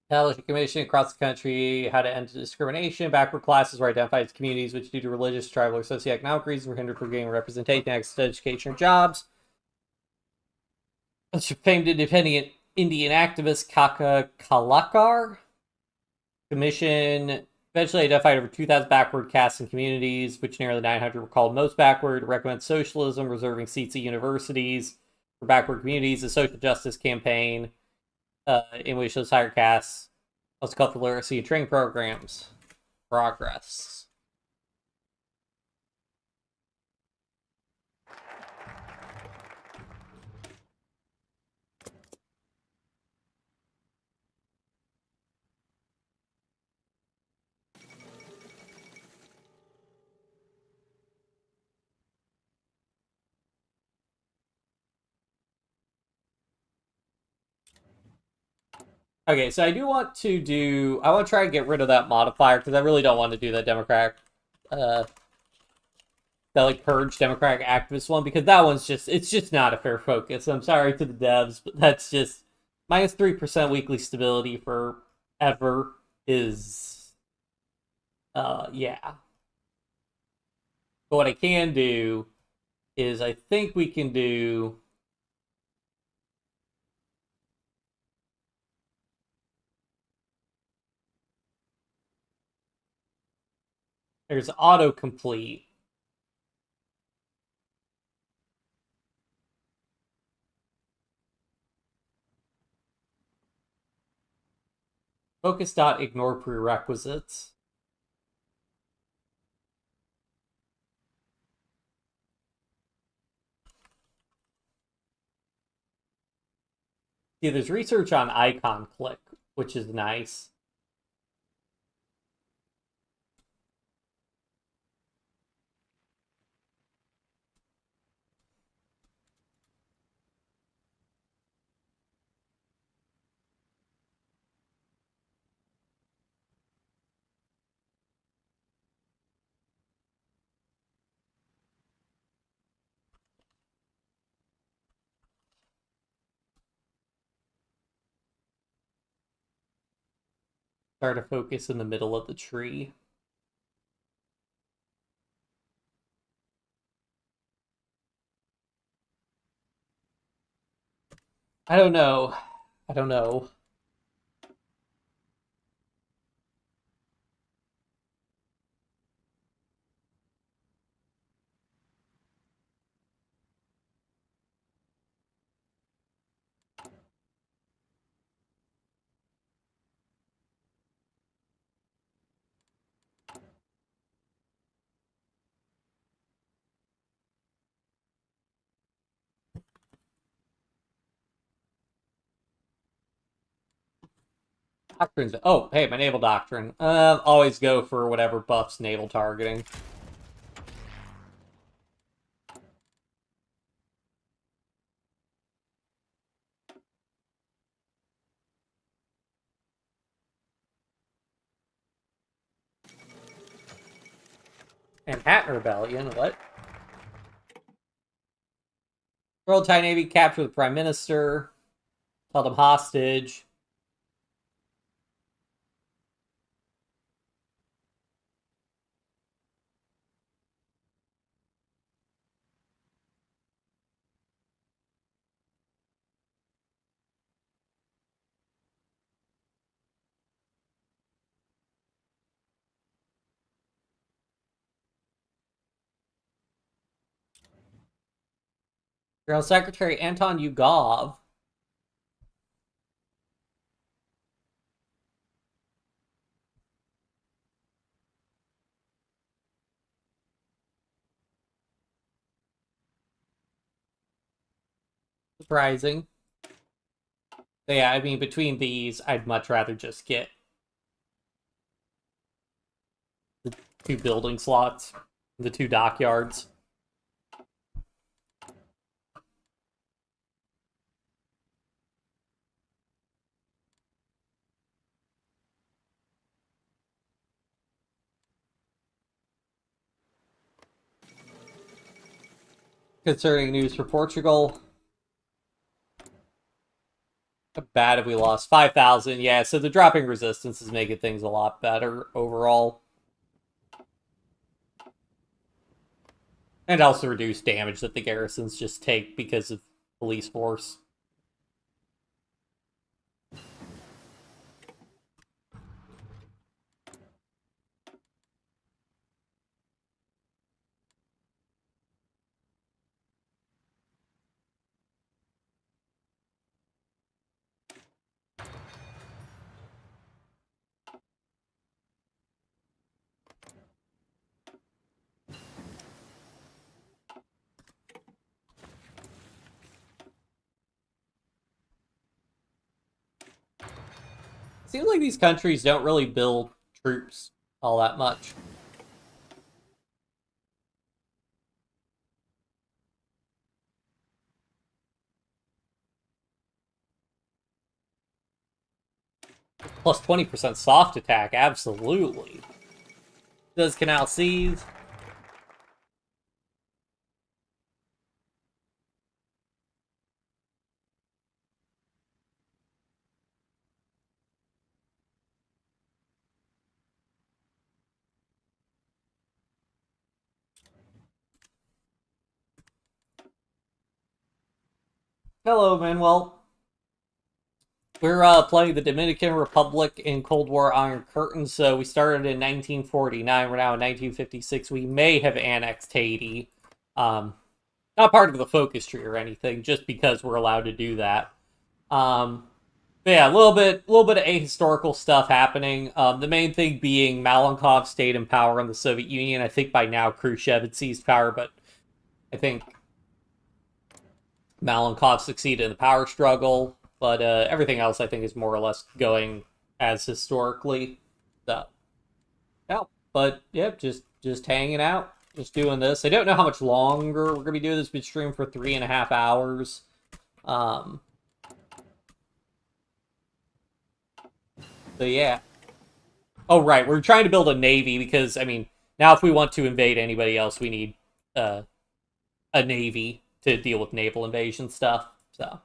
Establish a commission across the country how to end discrimination. Backward classes were identified as communities which, due to religious, tribal, or socioeconomic reasons, were hindered from gaining representation, access to education, or jobs. Famed independent Indian activist Kaka Kalakar Commission eventually identified over 2,000 backward castes and communities, which nearly 900 were called most backward. Recommend socialism, reserving seats at universities for backward communities. A social justice campaign in which those higher castes also called for literacy and training programs. Progress. Okay, so I do want to do... I want to try and get rid of that modifier, because I really don't want to do that Democratic... that, like, purge Democratic activist one, because that one's just... It's just not a fair focus. I'm sorry to the devs, but that's just... Minus 3% weekly stability for ever is... yeah. But what I can do is I think we can do... There's autocomplete. Focus dot ignore prerequisites. Yeah, there's research on icon click, which is nice. Start to focus in the middle of the tree. I don't know. I don't know. Doctrines. Oh, hey, my naval doctrine. Always go for whatever buffs naval targeting. Manhattan Rebellion, what? World Thai Navy capture the Prime Minister. Held him hostage. General Secretary Anton Yugov. Surprising. But yeah, I mean, between these, I'd much rather just get the 2 building slots, the 2 dockyards. Concerning news for Portugal. How bad have we lost? 5,000. Yeah, so the dropping resistance is making things a lot better overall. And also reduce damage that the garrisons just take because of police force. Seems like these countries don't really build troops all that much. Plus 20% soft attack, absolutely. Does Canal seize? Hello, Manuel. We're playing the Dominican Republic in Cold War Iron Curtain, so we started in 1949, we're now in 1956. We may have annexed Haiti. Not part of the focus tree or anything, just because we're allowed to do that. But yeah, a little bit of ahistorical stuff happening. The main thing being Malenkov stayed in power in the Soviet Union. I think by now Khrushchev had seized power, but I think Malenkov succeeded in the power struggle. But everything else, I think, is more or less going as historically. So, yeah. But yeah, just hanging out, just doing this. I don't know how much longer we're gonna be doing this. We stream for 3.5 hours. So yeah. Oh right, we're trying to build a navy because I mean now if we want to invade anybody else, we need a navy to deal with naval invasion stuff. So.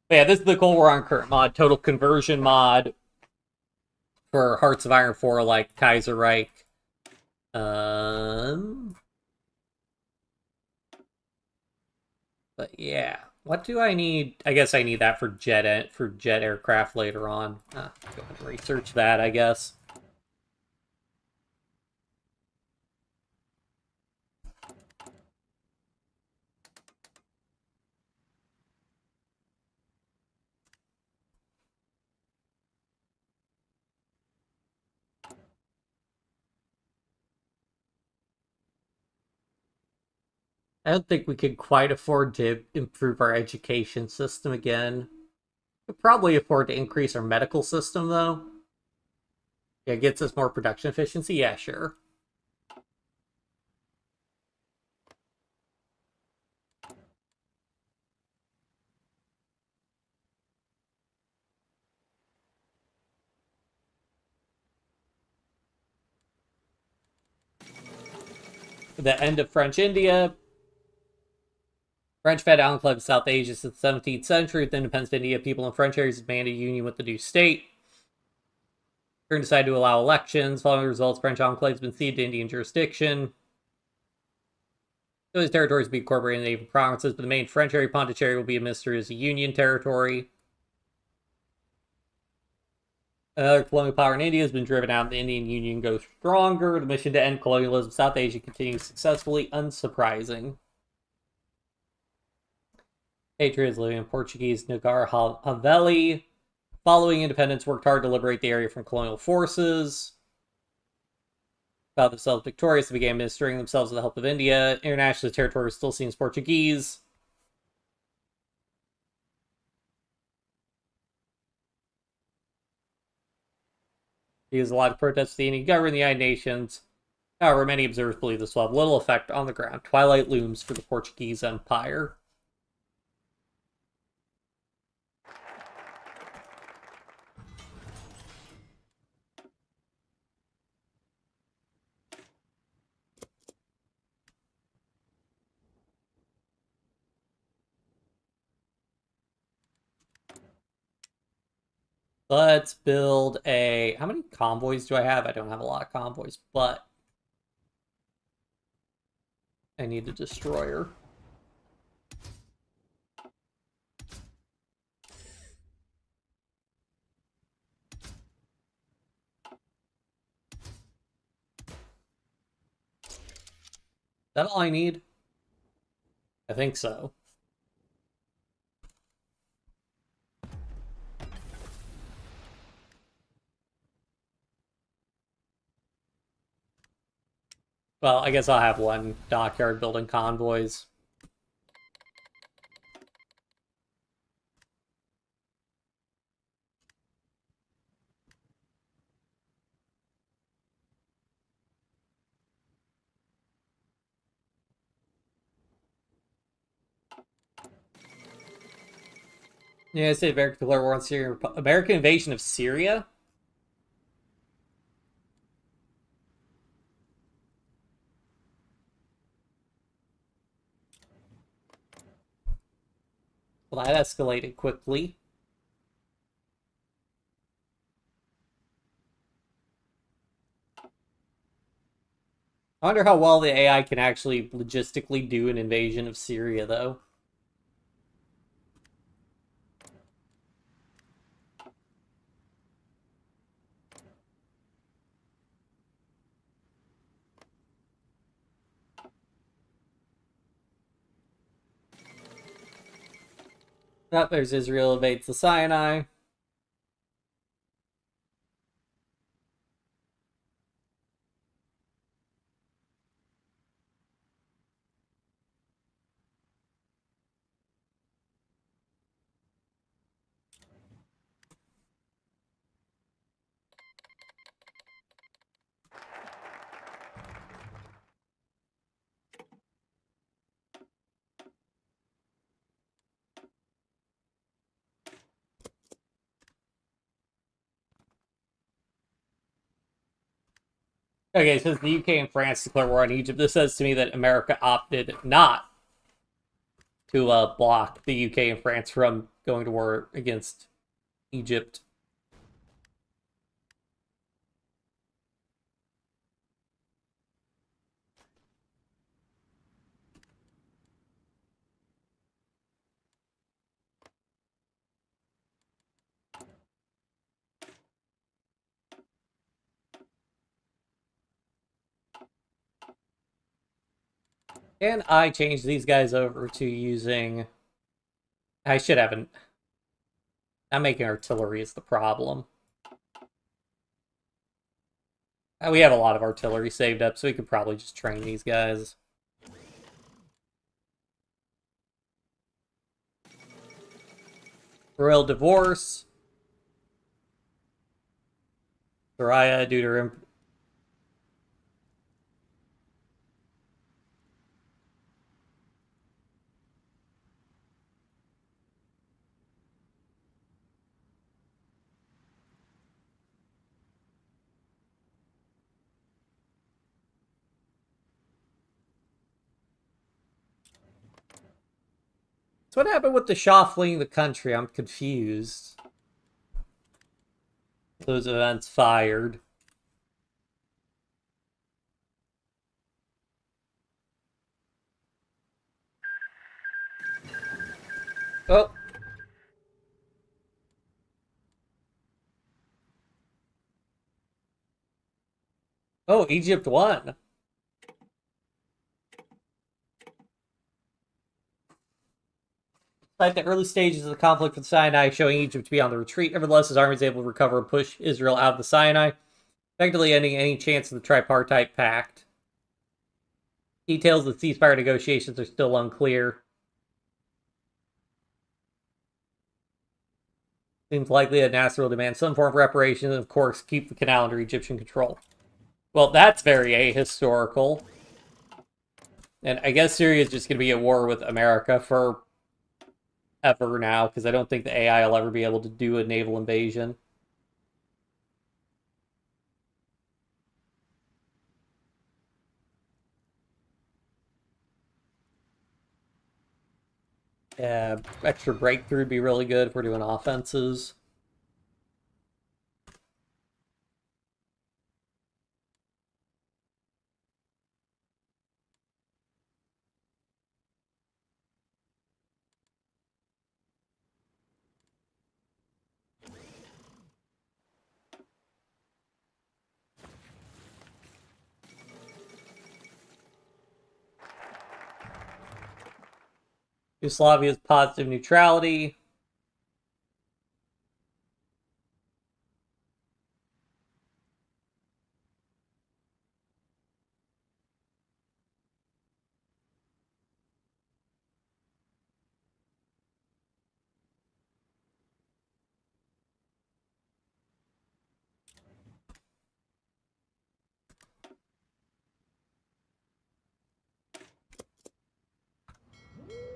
But yeah, this is the Cold War on Current mod, total conversion mod for Hearts of Iron 4 like Kaiserreich. But yeah, What do I need? I guess I need that for jet aircraft later on. Go ahead and research that, I guess. I don't think we could quite afford to improve our education system again. We'd probably afford to increase our medical system, though. Yeah, it gets us more production efficiency. Yeah, sure. The end of French India. French fed enclave of South Asia since the 17th century. With the independence of India, people in French areas demanded a union with the new state. Britain decided to allow elections. Following the results, French enclaves have been ceded to Indian jurisdiction. Those territories will be incorporated in the naval provinces, but the main French area, Pondicherry, will be administered as a Union territory. Another colonial power in India has been driven out, and the Indian Union goes stronger. The mission to end colonialism in South Asia continues successfully, unsurprising. Patriots living in Portuguese Nagar Haveli. Following independence, worked hard to liberate the area from colonial forces. Found themselves victorious and began administering themselves with the help of India. Internationally, the territory was still seen as Portuguese. Because a lot of protests to the Indian government and the United Nations. However, many observers believe this will have little effect on the ground. Twilight looms for the Portuguese Empire. Let's build a... How many convoys do I have? I don't have a lot of convoys, but I need a destroyer. Is that all I need? I think so. Well, I guess I'll have one dockyard building convoys. Yeah, I say American declare war on Syria. American invasion of Syria? Well, that escalated quickly. I wonder how well the AI can actually logistically do an invasion of Syria, though. Oh, there's Israel invades the Sinai. Okay, it says the UK and France declare war on Egypt. This says to me that America opted not to block the UK and France from going to war against Egypt. And I changed these guys over to using... I should haven't... Not making artillery is the problem. We have a lot of artillery saved up, so we could probably just train these guys. Royal divorce. Soraya, due to her... So what happened with the Shah fleeing the country? I'm confused. Those events fired. Oh. Oh, Egypt won. Despite the early stages of the conflict with Sinai showing Egypt to be on the retreat, nevertheless, his army is able to recover and push Israel out of the Sinai, effectively ending any chance of the tripartite pact. Details of the ceasefire negotiations are still unclear. Seems likely that Nasser will demand some form of reparation and, of course, keep the canal under Egyptian control. Well, that's very ahistorical. And I guess Syria is just going to be at war with America for ever now, because I don't think the AI will ever be able to do a naval invasion. Yeah, extra breakthrough would be really good if we're doing offenses. Yugoslavia's positive neutrality.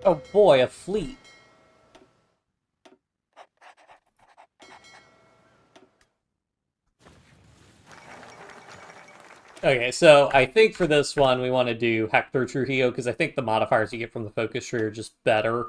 Oh boy, a fleet. Okay, so I think for this one we want to do Hector Trujillo, because I think the modifiers you get from the focus tree are just better.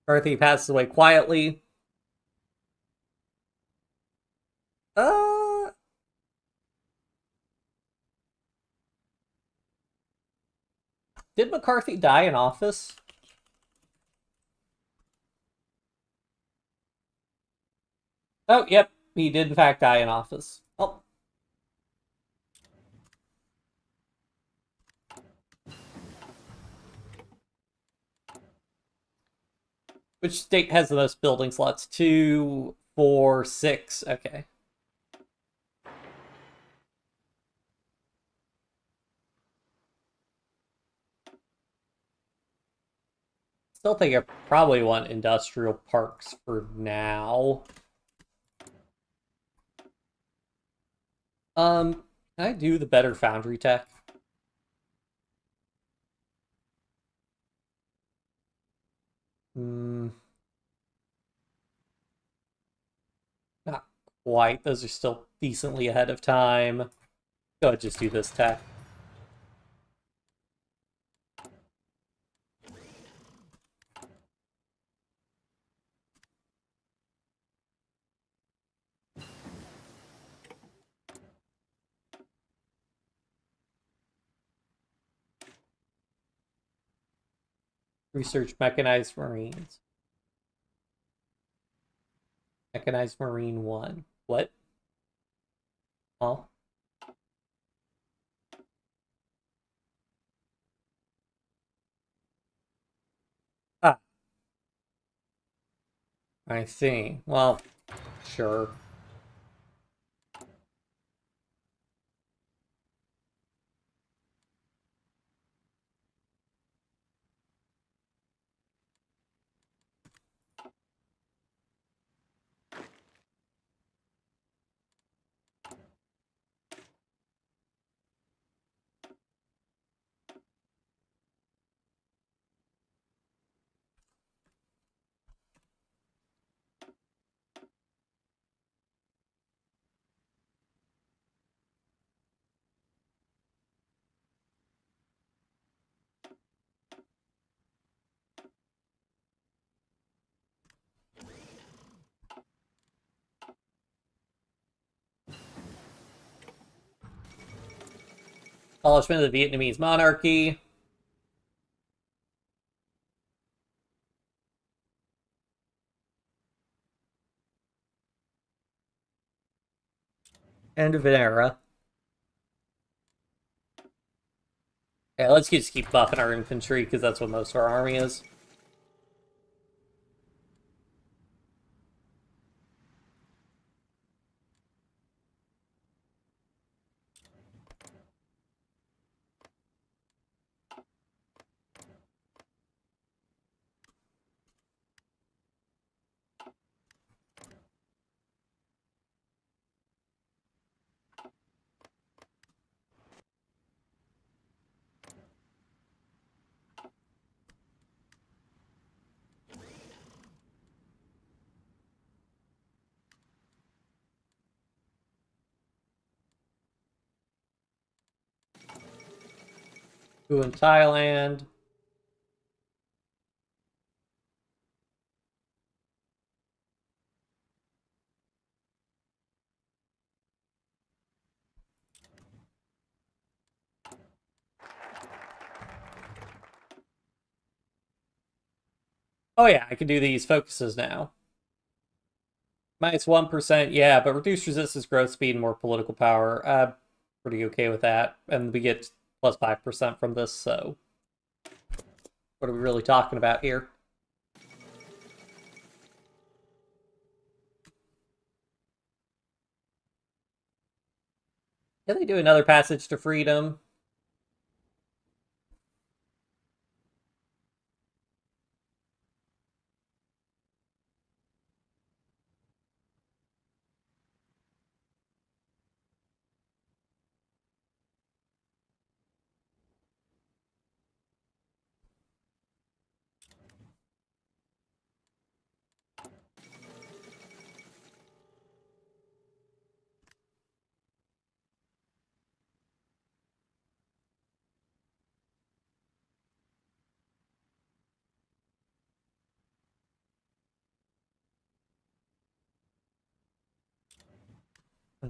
Dorothy passes away quietly. Uh... Did McCarthy die in office? Oh, yep. He did in fact die in office. Oh. Which state has the most building slots? 2, 4, 6. Okay. Still think I probably want industrial parks for now. Can I do the better foundry tech? Not quite. Those are still decently ahead of time. Go ahead, just do this tech. Research mechanized marines. Mechanized marine 1. What? Huh? Ah, I see. Well, sure. Abolishment of the Vietnamese monarchy. End of an era. Yeah, let's just keep buffing our infantry, because that's what most of our army is. Who in Thailand? Oh yeah, I can do these focuses now. Minus 1%, yeah, but reduced resistance, growth speed, and more political power. Pretty okay with that. And we get plus 5% from this, so what are we really talking about here? Can they do another passage to freedom?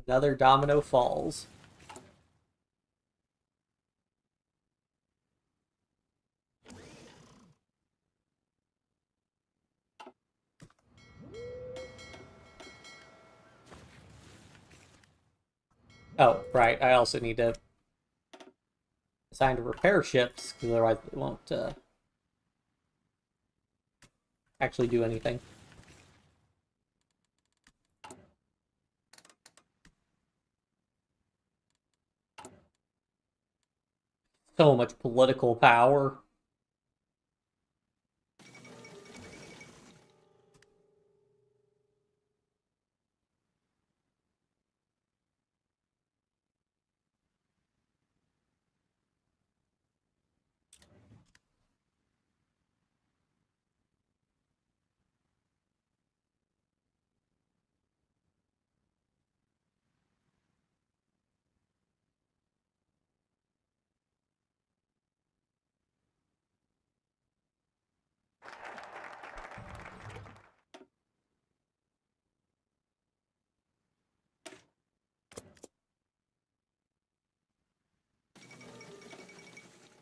Another domino falls. Oh, right. I also need to assign to repair ships, because otherwise they won't actually do anything. So much political power.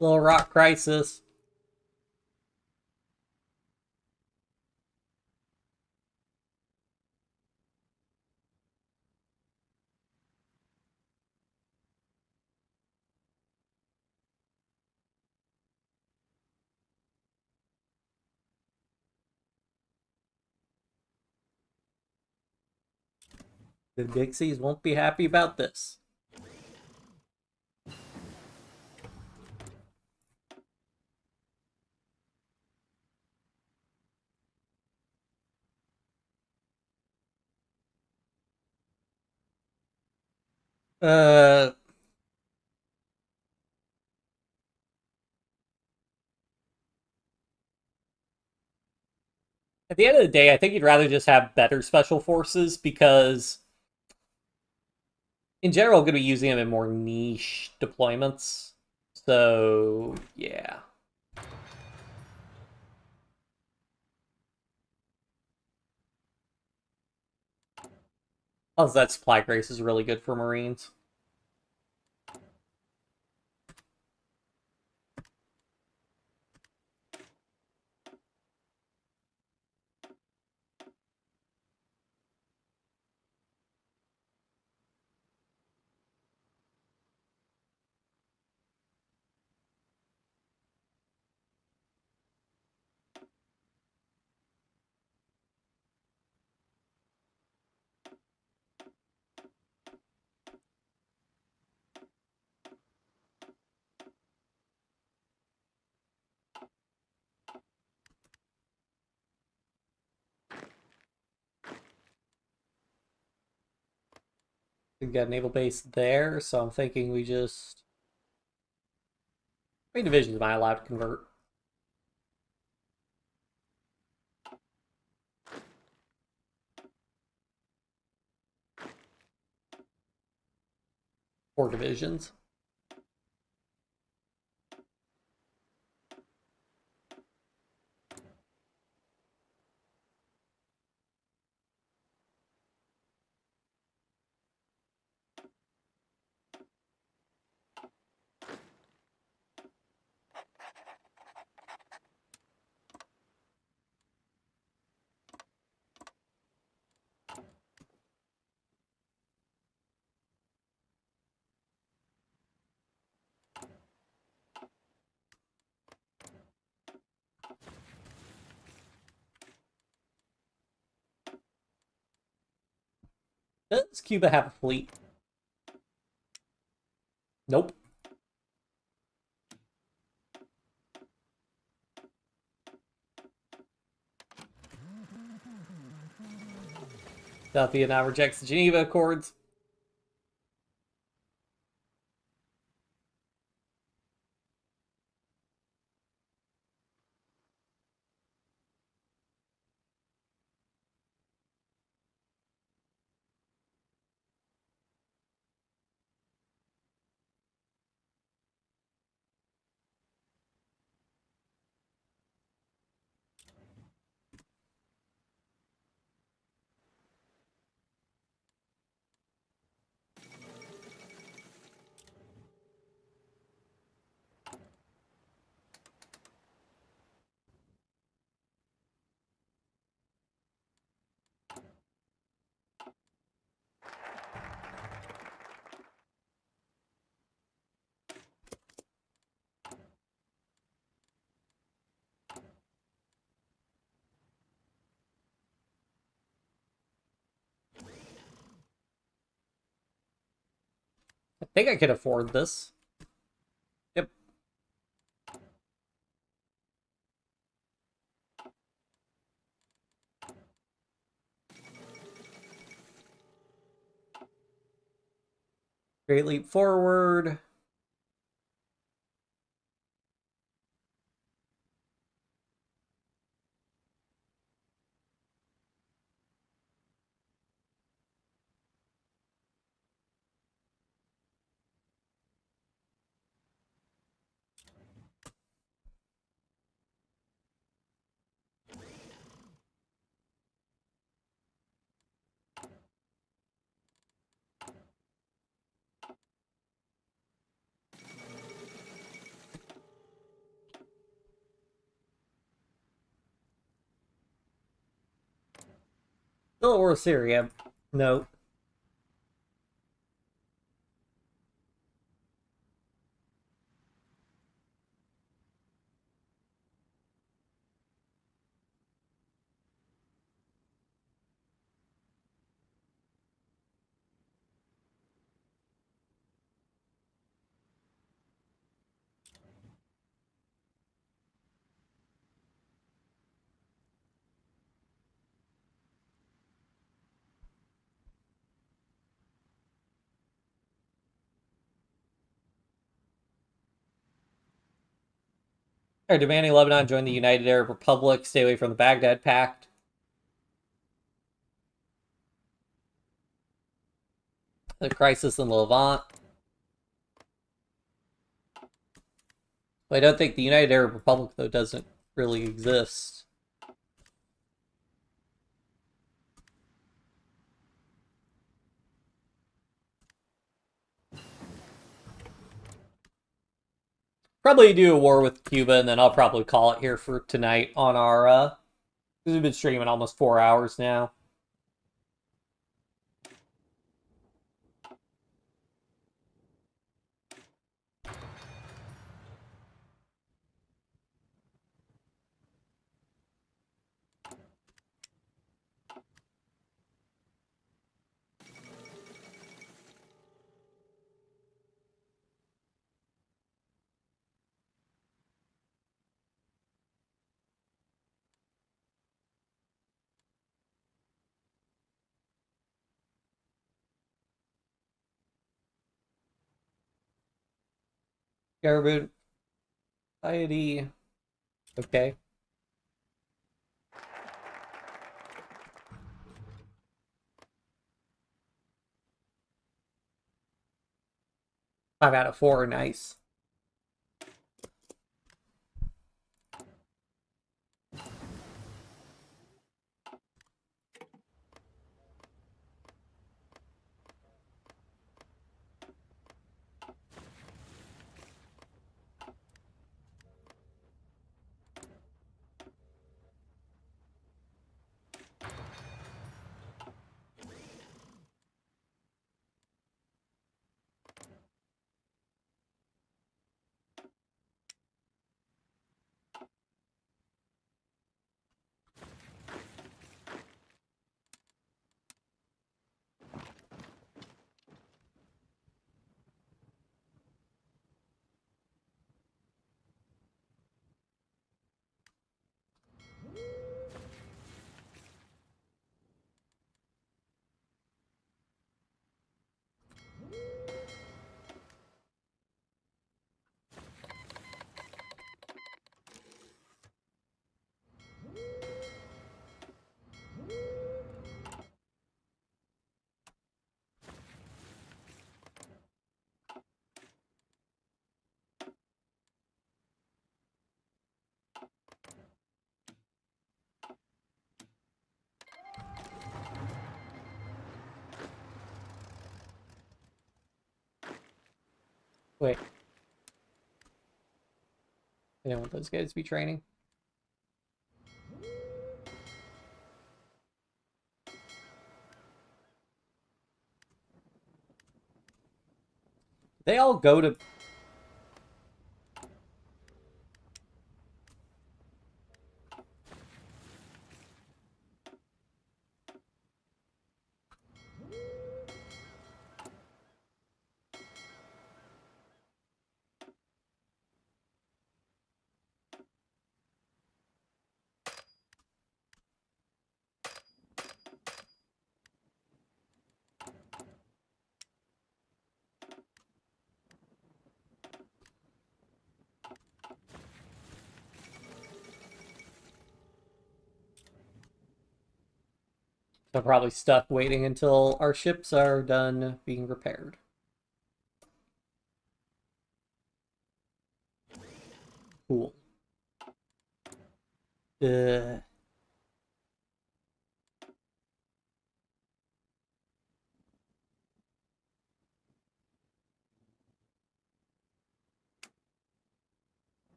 Little rock crisis. The Dixies won't be happy about this. Uh, at the end of the day, I think you'd rather just have better special forces because, in general, I'm going to be using them in more niche deployments. So, yeah. Also, that supply grace is really good for Marines. We've got a naval base there, so I'm thinking we just... How many divisions am I allowed to convert? 4 divisions. Does Cuba have a fleet? Nope. South Vietnam rejects the Geneva Accords. I think I can afford this. Yep. Great leap forward. Still or Syria. No. Alright, demanding Lebanon join the United Arab Republic, stay away from the Baghdad Pact. The crisis in Levant. Well, I don't think the United Arab Republic, though, doesn't really exist. Probably do a war with Cuba, and then I'll probably call it here for tonight on our, because we've been streaming almost 4 hours now. Garboot. Society. Okay. Five out of 4, nice. Wait. I don't want those guys to be training. They all go to... They're probably stuck waiting until our ships are done being repaired. Cool.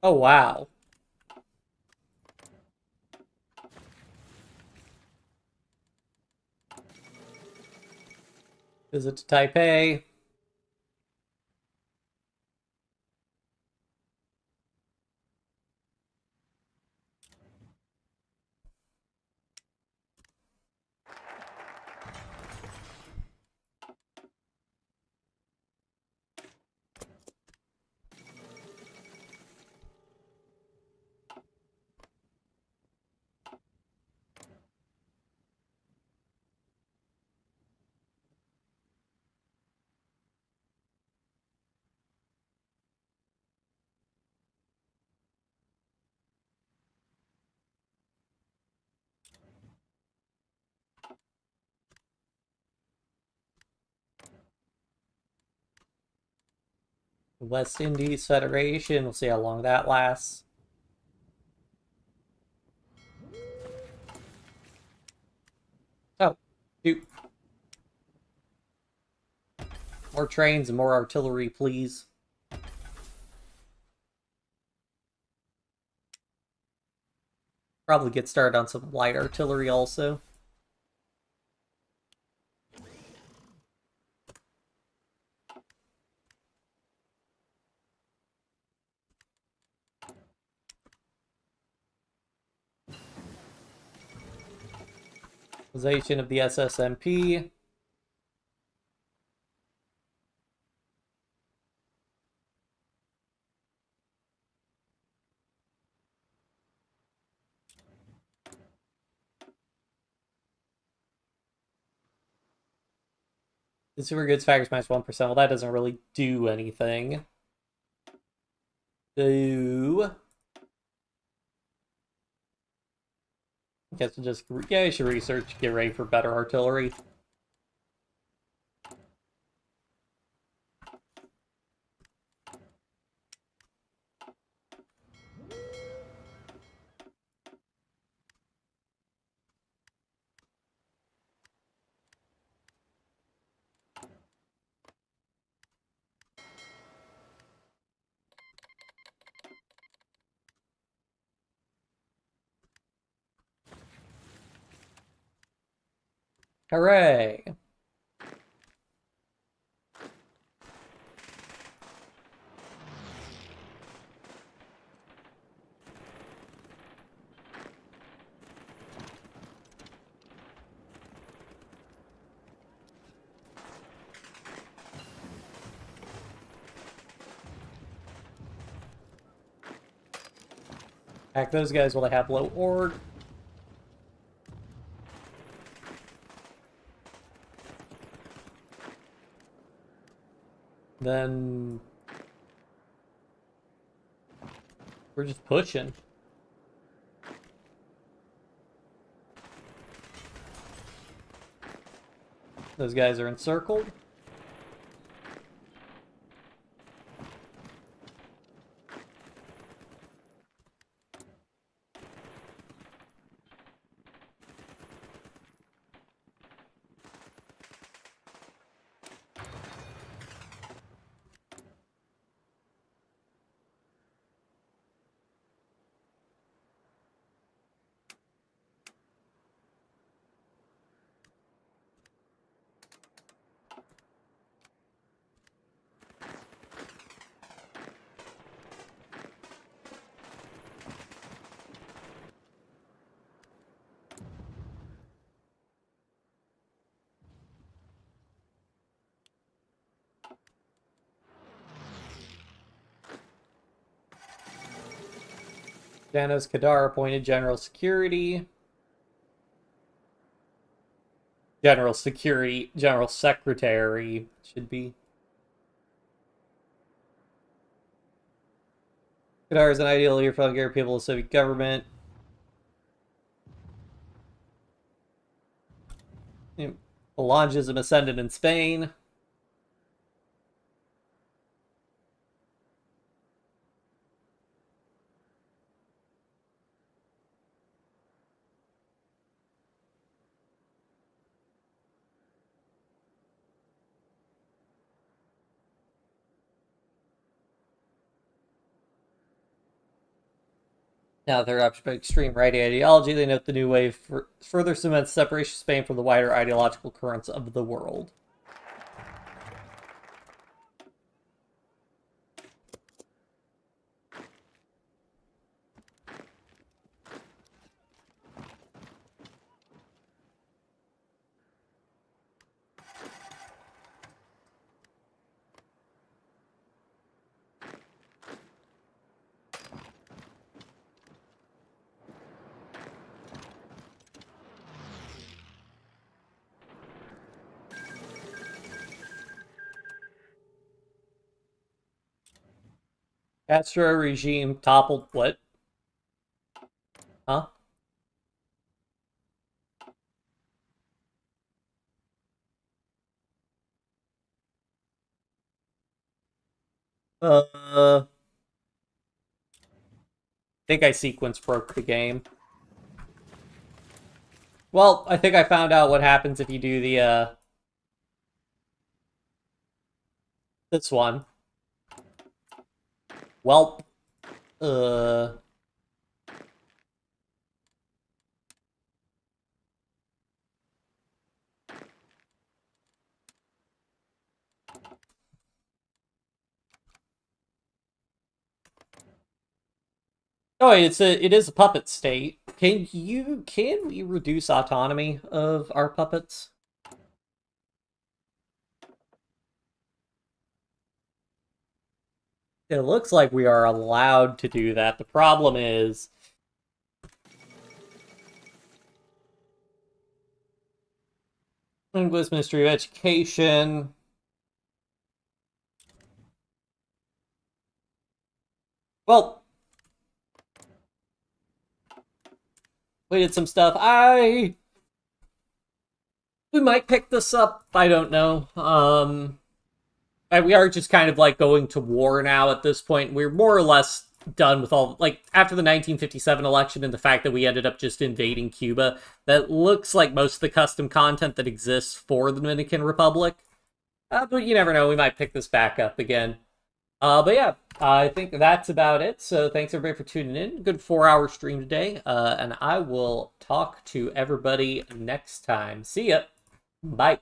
Oh, wow. Visit to Taipei. West Indies Federation. We'll see how long that lasts. Oh, shoot. More trains and more artillery, please. Probably get started on some light artillery also. Position of the SSMP. Consumer goods factors minus 1%. Well, that doesn't really do anything. So, I guess we'll just, yeah, you should research, get ready for better artillery. Hooray! Hack those guys while they have low org. Then we're just pushing. Those guys are encircled. Janos Kadar appointed General Security. General Security, General Secretary should be. Kadar is an ideal leader for the Hungarian people of the Soviet government. Falangism ascended in Spain. Now they're up to extreme right ideology. They note the new wave further cements separation of Spain from the wider ideological currents of the world. Castro regime toppled. What? Huh? I think I sequence broke the game. Well, I think I found out what happens if you do the, this one. Welp. Oh, it is a puppet state. Can we reduce autonomy of our puppets? It looks like we are allowed to do that. The problem is English Ministry of Education. Well, we did some stuff. We might pick this up. I don't know. We are just kind of like going to war now at this point. We're more or less done with all, like, after the 1957 election and the fact that we ended up just invading Cuba, that looks like most of the custom content that exists for the Dominican Republic. But you never know, we might pick this back up again. But yeah, I think that's about it. So thanks everybody for tuning in. Good 4-hour stream today. And I will talk to everybody next time. See ya. Bye.